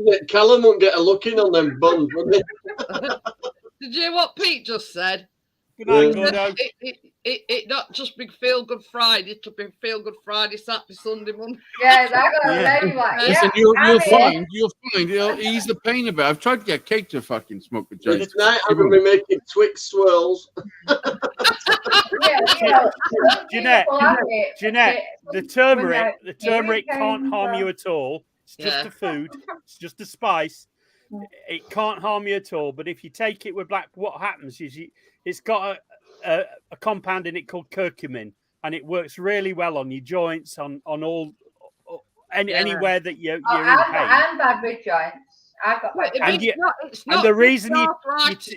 it, Callum won't get a look in on them buns, would he? Did you hear what Pete just said? Good night, Gordo. It not just be Feel Good Friday, it'll be Feel Good Friday, Saturday, Sunday, Monday. Yeah, listen, you'll find it'll ease the pain a bit. I've tried to get Kate to fucking smoke a joint. Tonight I'm going to be making Twix swirls. Jeanette, the turmeric can't harm you at all. It's just a food. It's just a spice. It can't harm you at all. But if you take it with black, what happens is it's got a compound in it called curcumin, and it works really well on your joints, on all anywhere that you're in pain. I'm bad with joints. I've got it's not the reason you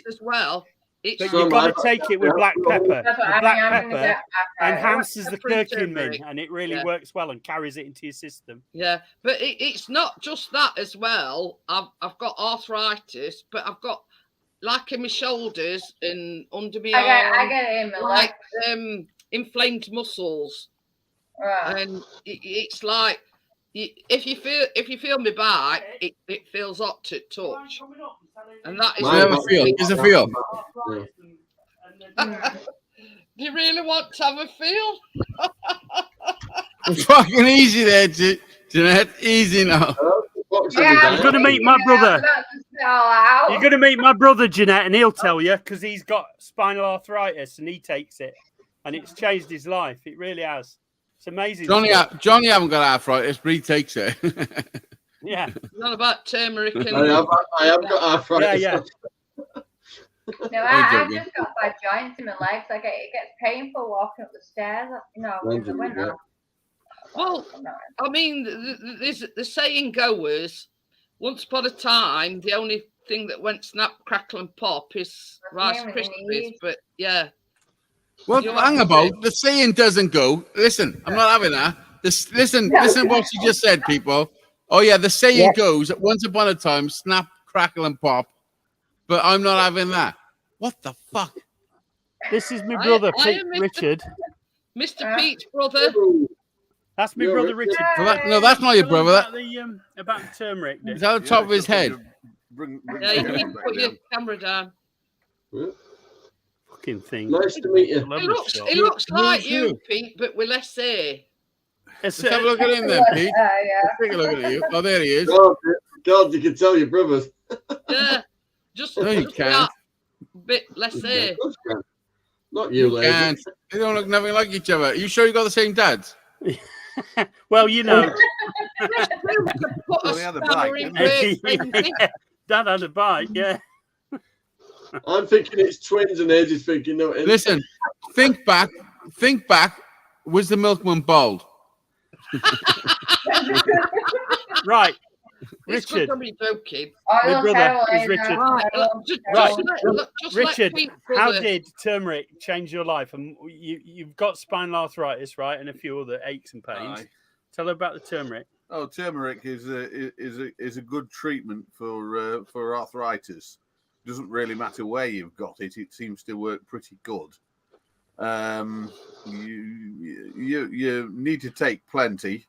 as well. But you've got to take it with black pepper. The black pepper enhances the curcumin, and it really works well and carries it into your system. Yeah, but it's not just that as well. I've got arthritis, but I've got like in my shoulders and under my arm. I get it in my legs. Inflamed muscles, and it's like if you feel my back, it feels hot to touch. And that is Does it feel? Do you really want to have a feel? Fucking easy there, Jeanette. Easy now. You're going to meet my brother. You're going to meet my brother, Jeanette, and he'll tell you because he's got spinal arthritis and he takes it, and it's changed his life. It really has. It's amazing. Johnny haven't got arthritis, but he takes it. Yeah. It's not about turmeric. And... I have got arthritis. Yeah. No, I just got bad joints in my legs. It gets painful walking up the stairs. In the winter. Well, I mean, the saying goes, once upon a time, the only thing that went snap, crackle, and pop is Rice Krispies. But yeah. Well, hang about. The saying doesn't go. Listen, I'm not having that. Listen what she just said, people. Oh, yeah, the saying goes that once upon a time, snap, crackle, and pop. But I'm not having that. What the fuck? This is my brother, Richard. Mr. Pete's brother. That's my brother, Richard. No, that's not your brother. About the turmeric. Is that the top of his head? Yeah, you need to put your camera down. Fucking thing. Nice to meet you. It looks like you, Pete, but with less hair. Let's have a look at him then, Pete. Take a look at you. Oh, there he is. God, you can tell your brothers. Yeah. Just no, you can't. bit less hair. Not you, lady. Can't. They don't look nothing like each other. Are you sure you got the same dads? Well, you know. Well, he had a bike, didn't he? Dad had a bike, yeah. I'm thinking it's twins, and Ed is thinking no. Listen, think back. Was the milkman bald? Right. Richard. Joking. My brother is Richard. Richard, how did turmeric change your life? And you've got spinal arthritis, right, and a few other aches and pains. Aye. Tell her about the turmeric. Oh, turmeric is a good treatment for arthritis. Doesn't really matter where you've got it; it seems to work pretty good. You need to take plenty.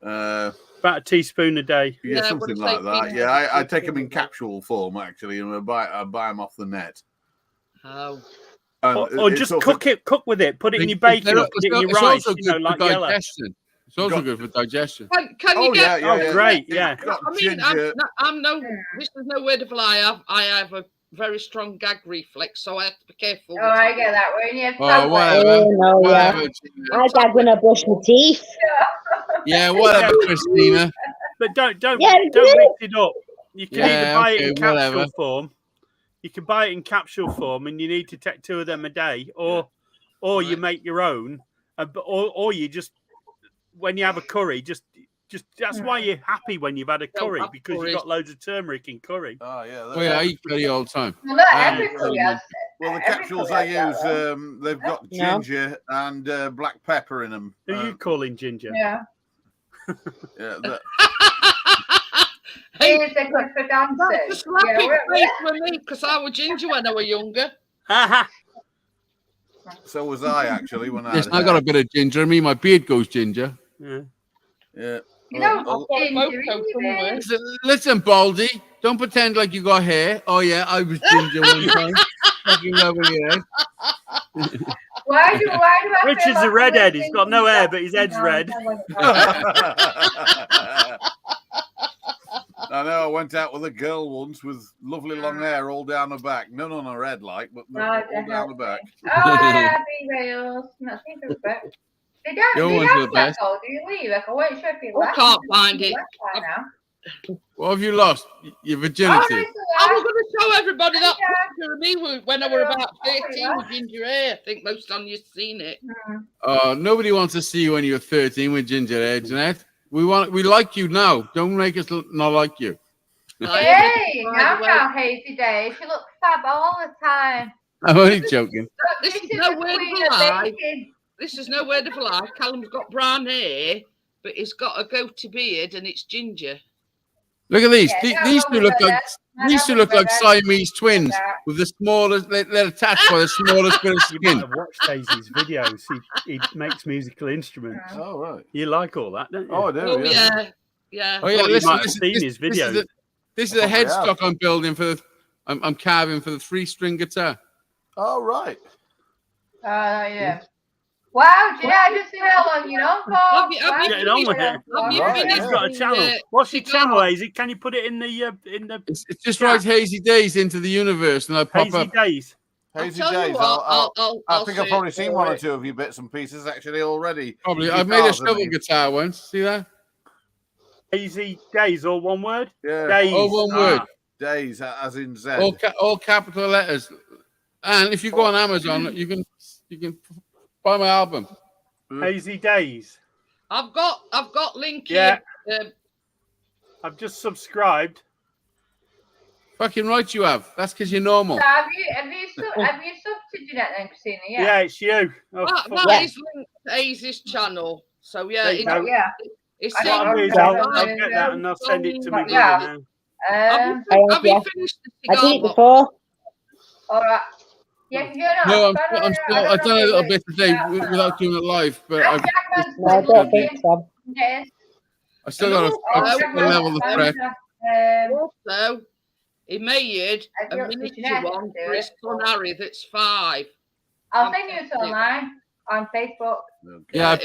About a teaspoon a day. Yeah, something like that. Yeah, I take them in capsule form actually, and I buy them off the net. Oh. Or just cook with it. Put it in your bacon. Put it in your rice. Like yellow. It's also good for digestion. Can you get? Oh, great! Yeah. I mean, this is no word of a lie. I have a very strong gag reflex, so I have to be careful. Oh, I get that when you have whatever. I gag when I brush my teeth. Yeah, whatever, Christina. But don't mix it up. You can either buy it in capsule whatever. form. You can buy it in capsule form, and you need to take 2 of them a day, or you make your own, or you just when you have a curry, just that's why you're happy when you've had a curry, because you've got loads of turmeric in curry. Oh yeah, I eat curry all the time. Well, not every curry has it. Well, the capsules I use, they've got ginger and black pepper in them. Who are you calling ginger? Yeah. Yeah. Here's a good for dancing. That's a slapping face for me, because I was ginger when I was younger. So was I actually when I. Yes, I got a bit of ginger. I mean, my beard goes ginger. Yeah. You know, ginger, listen, Baldy, don't pretend like you got hair. Oh yeah, I was ginger one time. Fucking loving it. Why do I Richard's a redhead. He's got no hair, but his head's red. I know. I went out with a girl once with lovely long hair all down the back. None on her head, but all down the back. Oh, happy rails. Nothing to back. They don't black hole, do you leave? I wasn't sure if you left. I can't find it. What have you lost? Your virginity. I was going to show everybody that picture of me when I was about 13 with ginger hair. I think most of you've seen it. Nobody wants to see you when you're 13 with ginger hair, Jeanette. We like you now. Don't make us not like you. Hey, now Hazy Day. She looks fab all the time. I'm only joking. This is no word of a lie. This is no word of a lie. Callum's got brown hair, but he's got a goatee beard and it's ginger. Look at these. These two look like Siamese twins with the smallest. They're attached by the smallest bit of skin. You might have watched Daisy's videos. He makes musical instruments. Oh right. You like all that, don't you? Oh, I do. Oh yeah. Oh yeah. Well, you might have seen his videos. This is a headstock I'm building for. I'm carving for the 3-string guitar. Oh right. Yeah. Wow, Gina, I just seen how long you know for. Getting on with it. He's got a channel. What's your channel, Hazy? Can you put it in the It's just write Hazy Days into the universe and I pop Hazy up. Days. Hazy Days. I think I've probably seen one or two of your bits and pieces actually already. Probably. I've made a shovel guitar once. See that? Hazy Days, all one word? Yeah. Days. All one word. Days, as in Z. All capital letters. And if you go on Amazon, you can buy my album. Hazy Days. I've got link here. Yeah. I've just subscribed. Fucking right you have. That's because you're normal. So have you subbed to Jeanette then, Christina? Yeah, it's you. That is linked to Hazy's channel. So yeah, it's I'll get that and I'll send it to me. Have you finished the cigar? I did it before. All right. Yeah, no, I'm still. I've done a little bit today without doing it live, but I don't think so. I still got to level the thread. Also, he made a miniature one for his son Harry that's 5. I'll send you it online on Facebook. Yeah,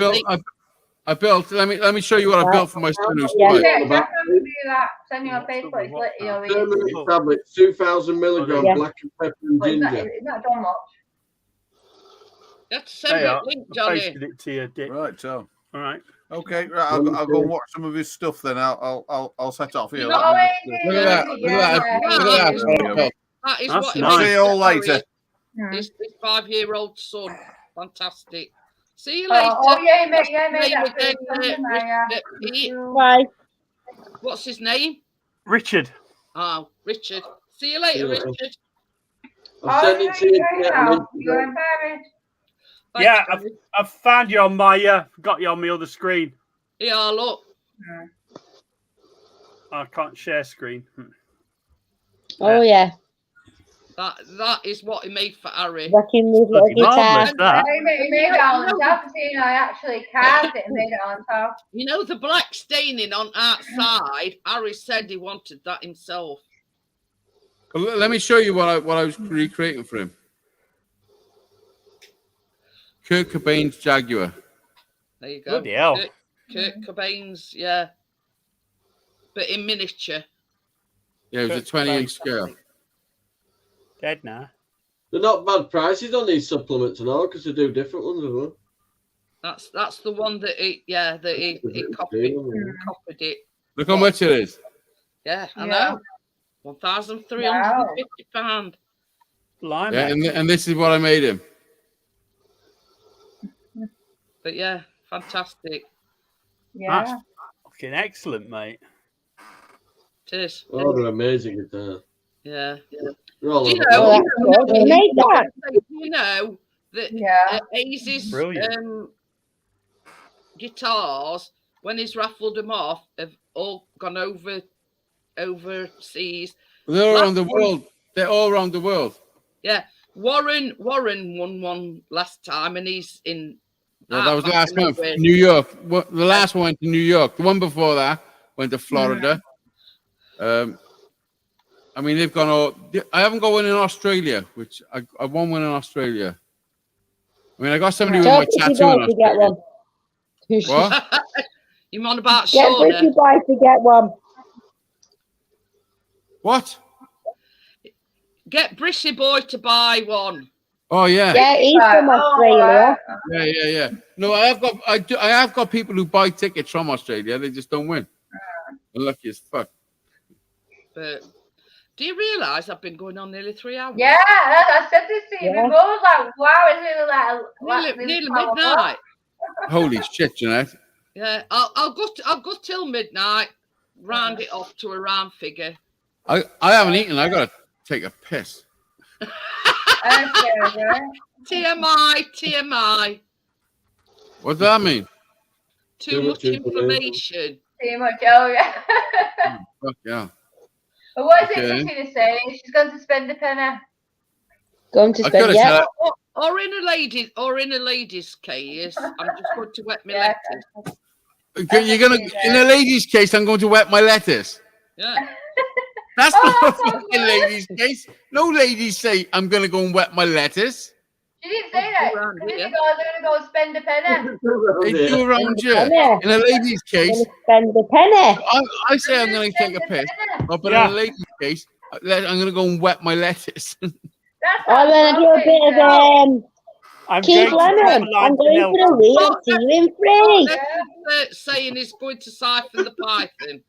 I I built. Let me show you what I built for my son who's Yeah, five. Jack, do that. Send you a Facebook. It's lit, you know. Permanent tablets, 2,000 milligram, black and pepper and But ginger. it's not done much. You have to send me a link, I Johnny. pasted it to you, Dick. Right, so. All right. Okay, right. I'll go and watch some of his stuff then. I'll set off here. Look at that. That is what nice. See you all later. This 5-year-old son. Fantastic. See you later. Oh yeah, mate. Bye. What's his name? Richard. Oh, Richard. See you later, Richard. I'll send it to you. You're embarrassed. Yeah, I've found you on my got you on my other screen. Yeah, look. I can't share screen. Oh yeah. That is what he made for Harry. Rocking with little guitar. He made it on top. I actually carved it and made it on top. You know the black staining on outside. Harry said he wanted that himself. Well, let me show you what I was recreating for him. Kurt Cobain's Jaguar. There you go. Bloody hell. Kurt Cobain's, yeah. But in miniature. Yeah, it was a 20-inch scale. Dead now. They're not bad prices on these supplements and all because they do different ones as well. That's the one that he copied it. Look how much it is. Yeah, I know. £1,350. Blimey. Yeah, and this is what I made him. But yeah, fantastic. Yeah. That's fucking excellent, mate. It is. Oh, they're amazing guitars. Yeah. They're all Do you over. know that Aze's guitars, when he's raffled them off, have all gone overseas. They're all around the world. They're all around the world. Yeah. Warren won one last time, and he's in. Well, that was last month. New York. The last one went to New York. The one before that went to Florida. I mean, they've gone all. I haven't got one in Australia, which I won one in Australia. I mean, I got somebody with my tattoo in Australia. What? You on about Get Ricky Boy to get one. What? Get Brissy Boy to buy one. Oh yeah. Yeah, he's from Australia. Yeah. No, I have got people who buy tickets from Australia. They just don't win. They're lucky as fuck. But do you realise I've been going on nearly 3 hours? Yeah, I said this to you before. Like, wow, it's nearly midnight. Holy shit, Jeanette. Yeah, I'll go till midnight. Round it off to a round figure. I haven't eaten. I gotta take a piss. TMI. What does that mean? Too much information. Too much. Oh yeah. Fuck yeah. But what is it Christina saying? She's going to spend a penny. Going to spend or in a lady's case, I'm just going to wet my lettuce. You're gonna in a lady's case. I'm going to wet my lettuce. Yeah. That's not a fucking lady's case. No ladies say I'm going to go and wet my lettuce. She didn't say that. She didn't go, they're going to go spend a penny. They do around here. In a lady's case, spend a penny. I say I'm going to take a piss. But in a lady's case, I'm going to go and wet my lettuce. I'm going to do a bit of Keith Lemon. I'm going for a wheel. See you in free. Saying he's going to siphon the python.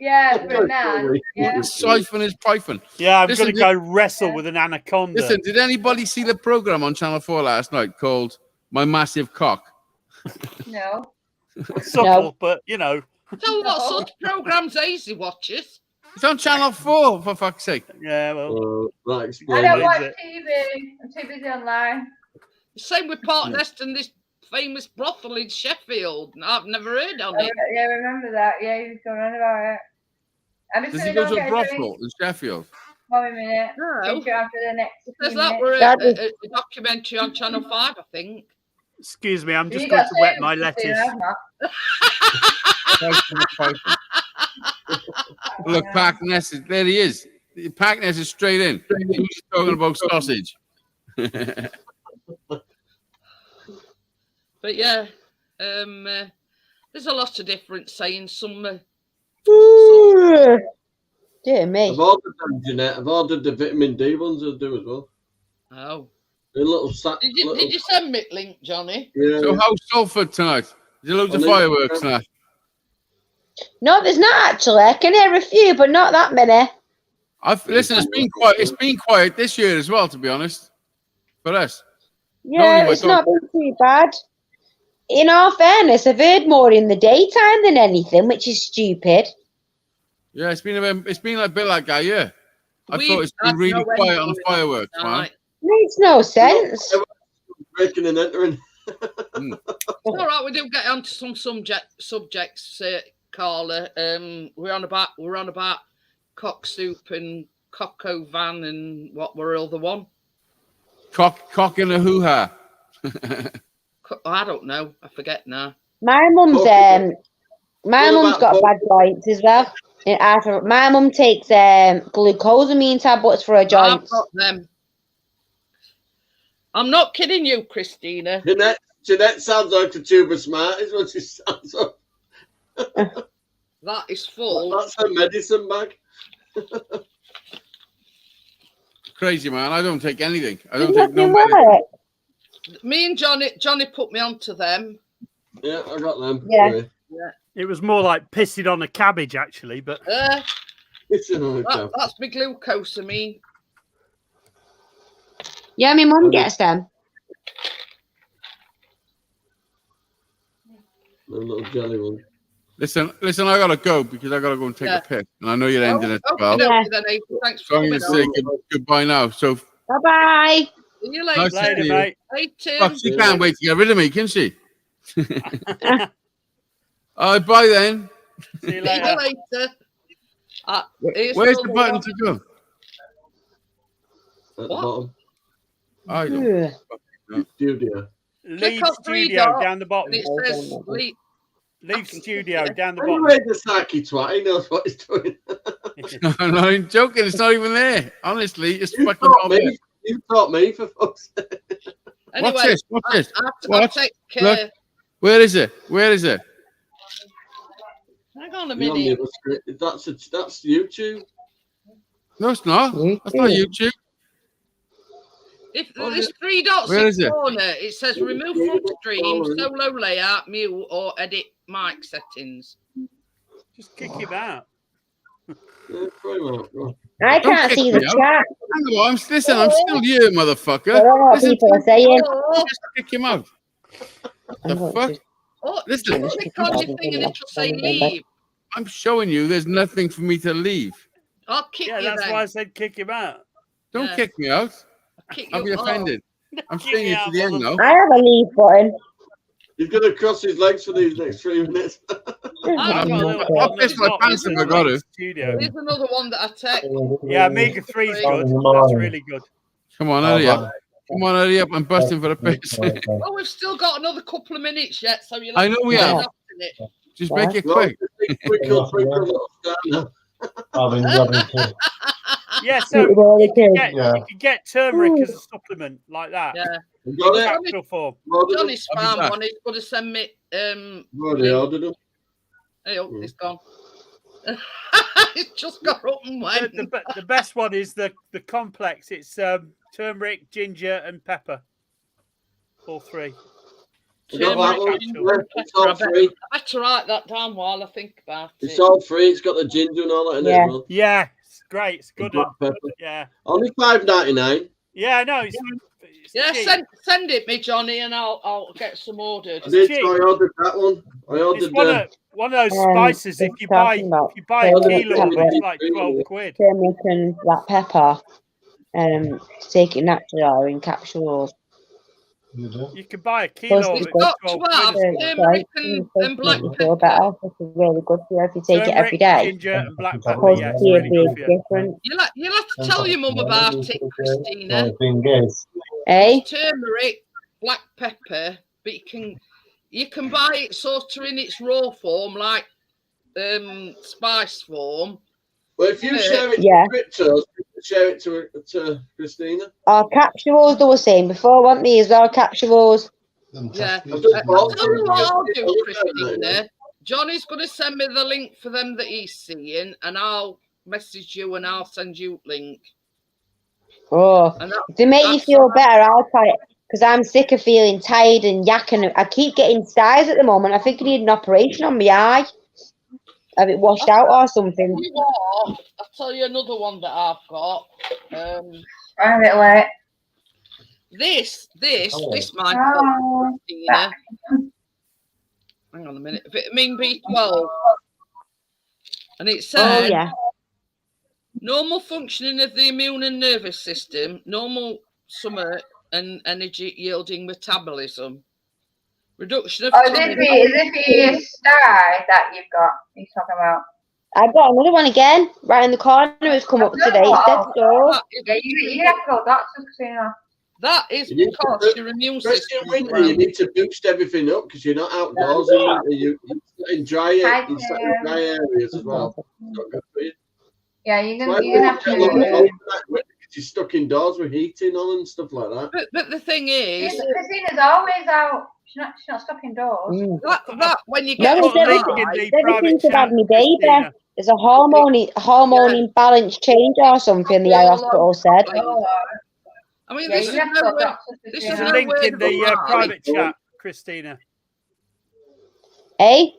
Yeah, for now. Yeah. Siphon is python. Yeah, I'm going to go wrestle with an anaconda. Listen, did anybody see the program on Channel 4 last night called My Massive Cock? No. Subtle, but you know. So what sort of programs Azy watches? It's on Channel 4, for fuck's sake. Yeah, well. I don't watch TV. I'm too busy online. Same with Partnest and this famous brothel in Sheffield. I've never heard of it. Yeah, remember that. Yeah, he was going on about it. Does he go to a brothel in Sheffield? One minute. No. After the next. There's that were a documentary on Channel 5, I think. Excuse me, I'm just going to wet my lettuce. Look, Packness is there. He is. Packness is straight in. He's talking about sausage. But yeah, There's a lot of different sayings. Some. Dear me. I've ordered them, Jeanette. I've ordered the vitamin D ones. I'll do as well. Oh. A little sack. Did you send me link, Johnny? Yeah. So how's Salford tonight? Is there loads of fireworks tonight? No, there's not actually. I can hear a few, but not that many. Listen, it's been quiet. It's been quiet this year as well, to be honest. For us. Yeah, it's not been too bad. In all fairness, I've heard more in the daytime than anything, which is stupid. Yeah, it's been a bit like that, yeah. I thought it's been really quiet on the fireworks, man. Makes no sense. Breaking and entering. All right, we do get onto some subjects, Carla. We're on about cock soup and coco van and what were the other one? Cock in a hoo-ha. I don't know. I forget now. My mum's got bad joints as well. My mum takes glucosamine tablets for her joints. I've got them. I'm not kidding you, Christina. Jeanette sounds like a tube of smart, is what she sounds like. That is full. That's her medicine bag. Crazy, man. I don't take anything. I don't take no medicine. Me and Johnny put me onto them. Yeah, I got them. Yeah. It was more like pissing on a cabbage, actually, but that's my glucosamine. Yeah, my mum gets them. The little jelly one. Listen, I gotta go because I gotta go and take a piss, and I know you're ending it as well. Yeah. Thanks for I'm gonna say goodbye now. So bye. See you later, nice later mate. Fuck, she can't wait to get rid of me, can she? All right, bye then. See you later. Where's the button to go? At the bottom. I don't. Studio. Leave studio down the bottom. It says leave studio down the bottom. Anyway, the psyche twat, he knows what he's doing. No, I'm joking. It's not even there. Honestly, it's fucking not there. You taught me, for fuck's sake. Anyway, What's this? What's this? I'll take, Look, where is it? Where is it? Hang on a minute. That's YouTube. No, it's not. That's not YouTube. If there's three dots in the corner, it says remove from stream, solo layout, mute, or edit mic settings. Just kick him out. I can't see the chat. Hang on, I'm still here, motherfucker. I don't know what people are saying. Just kick him out. The fuck? Listen. Click on your thing and it'll say leave. I'm showing you there's nothing for me to leave. I'll kick you that's then. why I said kick him out. Don't kick me out. I'll be offended. I'm staying here to the end now. I have a leave button. He's going to cross his legs for these next 3 minutes. I'll piss my pants if I got it. Here's another one that I take. Yeah, Omega-3 is good. That's really good. Come on, hurry up. Come on, hurry up. I'm busting for a piss. Well, we've still got another couple of minutes yet, so you'll I know we have. Just make it quick. Yeah, so you can get turmeric as a supplement like that. Yeah. Capsule form. Johnny's farm one. He's going to send me. Hey, it's gone. It's just got up and went. The best one is the complex. It's turmeric, ginger, and pepper. All three. I had to write that down while I think about it. It's all free. It's got the ginger and all that in it as well. Yeah, it's great. It's good. Yeah. Only $5.99. Yeah, no. It's send it me, Johnny, and I'll get some ordered. I ordered that one. I ordered one of those spices. If you buy a kilo, it's like 12 quid. Turmeric and black pepper. Take it naturally or in capsules. You can buy a kilo of it. Turmeric and black pepper. It's really good for you if you take it every day. Ginger and black pepper. Yeah, it's really good for you. You'll have to tell your mum about it, Christina. Hey? Turmeric, black pepper, but you can buy it sort of in its raw form, like spice form. Well, if you share it to Cryptos, share it to Christina. Our capsules, they were saying before, weren't they, as well, capsules? Yeah. I'll tell you what I'll do, Christina. Johnny's going to send me the link for them that he's seeing, and I'll message you and I'll send you link. Oh, to make you feel better, I'll try it because I'm sick of feeling tired and yakking. I keep getting styes at the moment. I think I need an operation on my eye. Have it washed out or something? I'll tell you another one that I've got. I'm a bit late. This might Oh, Christina. Hang on a minute. Vitamin B12. And it says normal functioning of the immune and nervous system, normal summer and energy yielding metabolism. Reduction of is it the sty that you've got? He's talking about. I've got another one again, right in the corner. It's come up today. It's dead so. Yeah, you have to go doctor, Christina. That is because your immune system. You need to boost everything up because you're not outdoors. You're in dry areas as well. It's not good for you. Yeah, you're gonna have to. She's stuck indoors with heating on and stuff like that. But the thing is, Christina's always out. She's not stuck indoors. That when you get everything to have me baby. There's a hormone imbalance change or something. The hospital said. I mean, There's a link in the private chat, Christina. Hey?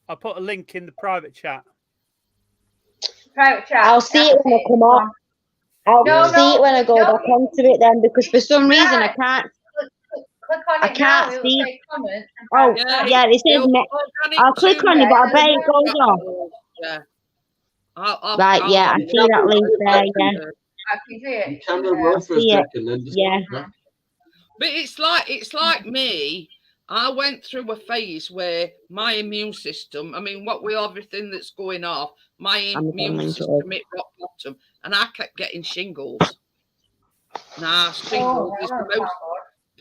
I put a link in the private chat. Private chat. I'll see it when I come up. I'll see it when I go back onto it then, because for some reason I can't. Click on it. I can't now, see. Oh, yeah, it says. I'll click on it, but I bet it goes off. Yeah. Right, yeah, I see that link there. Yeah. I can see it. You camera roll for a second, then just But it's like me. I went through a phase where my immune system, I mean, what with everything that's going off, my immune system hit rock bottom, and I kept getting shingles. Shingles is the most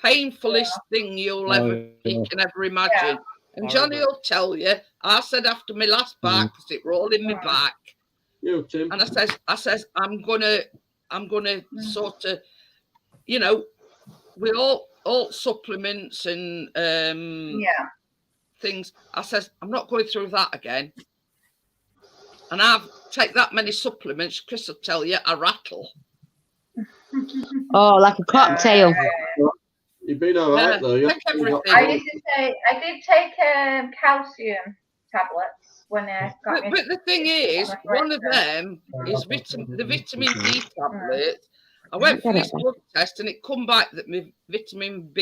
painfulest thing you can ever imagine. Yeah. And Johnny will tell you, I said after my last back, because it rolled in my back, and I says, I'm gonna sort of, we all supplements and things. I says, I'm not going through that again. And I've take that many supplements, Chris will tell you, I rattle. Oh, like a cocktail. You've been all right though. I used to say I did take calcium tablets when I got. But the thing is, one of them is the vitamin D tablet. I went for this blood test and it come back that my vitamin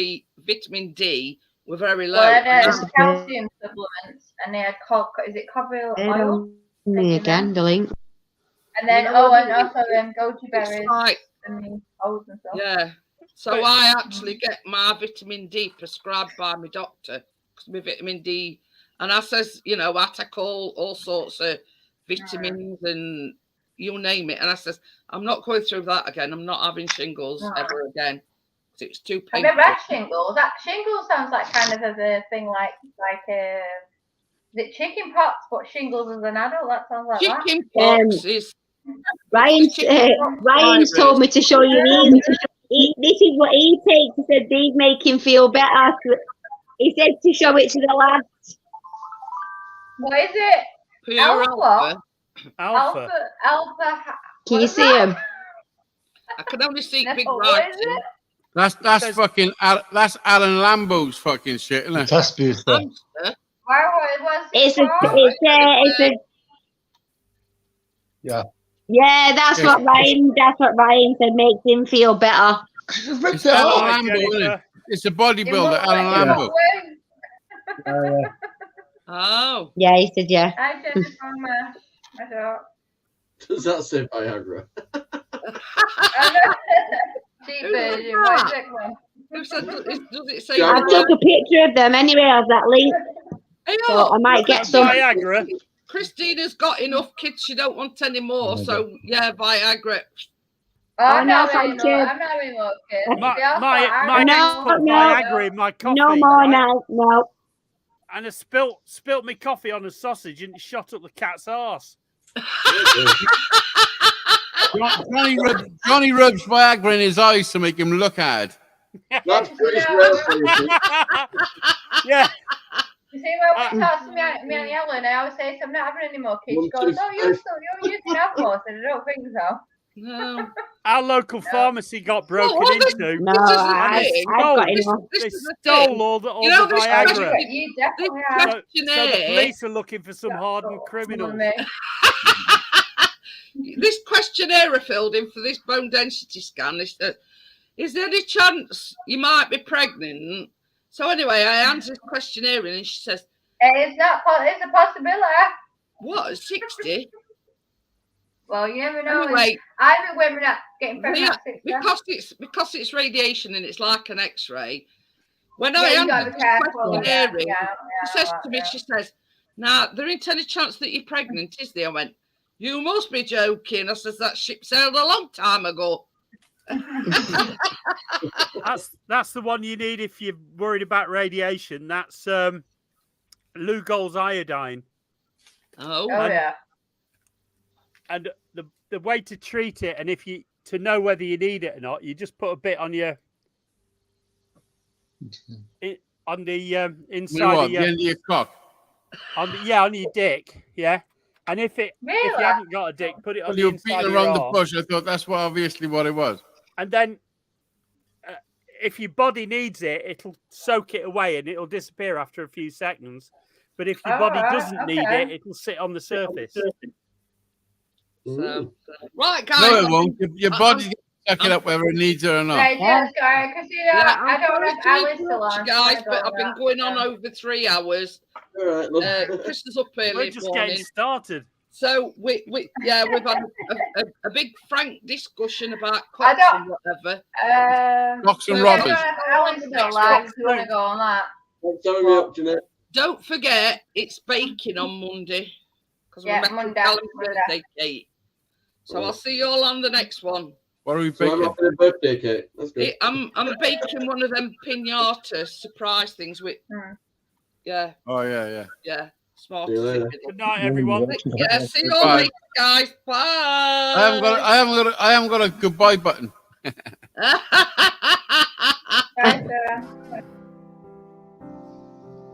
D were very low. Well, I had calcium supplements and they had cod oil? Me again, the link. And then and also goji berries and oats and stuff. Yeah. So I actually get my vitamin D prescribed by my doctor because my vitamin D, and I says, I take all sorts of vitamins and you name it. And I says, I'm not going through that again. I'm not having shingles ever again. It's too painful. I've never had shingles. Shingles sounds like kind of a thing like is it chicken pox, but shingles as an adult? That sounds like chicken pox is. Ryan's told me to show you these. This is what he takes. He said these make him feel better. He said to show it to the lads. What is it? Pure Alpha. Can you see him? I can only see big writing. That's fucking that's Alan Lambo's fucking shit, isn't it? Test booster. It's a yeah, that's what Ryan said makes him feel better. It's Alan Lambo, it's a bodybuilder, Alan Lambo. Oh. Yeah, he said yeah. I said it from I thought. Does that say Viagra? Cheap version, my sick one. Does it say I took a picture of them anyway of that link. So I might get some Viagra. Christina's got enough kids, she don't want any more, so yeah, Viagra. I'm not really more kids. My ex put Viagra in my coffee. No more now, no. And I spilt my coffee on a sausage and it shot up the cat's arse. Johnny rubs Viagra in his eyes to make him look hard. That's pretty rare for you. Yeah. You see, when we talk to me and Ellen, I always say, I'm not having any more kids. She goes, oh, you can have more. I said, I don't think so. No. Our local pharmacy got broken into. No, I've got enough. They stole all the Viagra. You definitely So the police are looking for some hardened criminals. This questionnaire I filled in for this bone density scan is there any chance you might be pregnant? So anyway, I answered this questionnaire and she says, it's a possibility. What, 60? Well, you never know. Anyway, I know women are getting pregnant at 60. because it's radiation and it's like an X-ray. When I answered this questionnaire, she says to me, she says, "Now, there ain't any chance that you're pregnant, is there?" I went, "You must be joking." I says, "That ship sailed a long time ago." That's the one you need if you're worried about radiation. That's Lugol's iodine. Yeah. And the way to treat it, and to know whether you need it or not, you just put a bit on your on the inside of the end of your cock. On your dick, yeah. And if you haven't got a dick, put it on the inside of your around the arm. bush. I thought that's obviously what it was. And then, if your body needs it, it'll soak it away and it'll disappear after a few seconds. But if your body doesn't need it, it'll sit on the surface. So, right, guys. No, it won't. Your body's going to suck it up whether it needs it or not. Right, yes, because I don't have Alice still on. Guys, but I've been going on over 3 hours. All right, look. Chris is up early. We're just getting started. So we've had a big frank discussion about cocks and whatever. Cocks and robbers. Alice still live. If you want to go on that. Sorry, me up, Jeanette. Don't forget, it's baking on Monday. Because we're making Callum's birthday cake. So I'll see you all on the next one. What are we baking? I'm having a birthday cake. That's good. I'm baking one of them pinata surprise things with. Yeah. Oh yeah. Yeah. Smart. Good night, everyone. Yeah. See you all later, guys. Bye. I haven't got a goodbye button.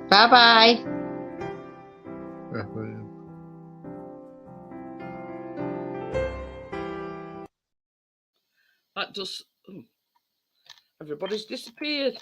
Bye. That does. Everybody's disappeared.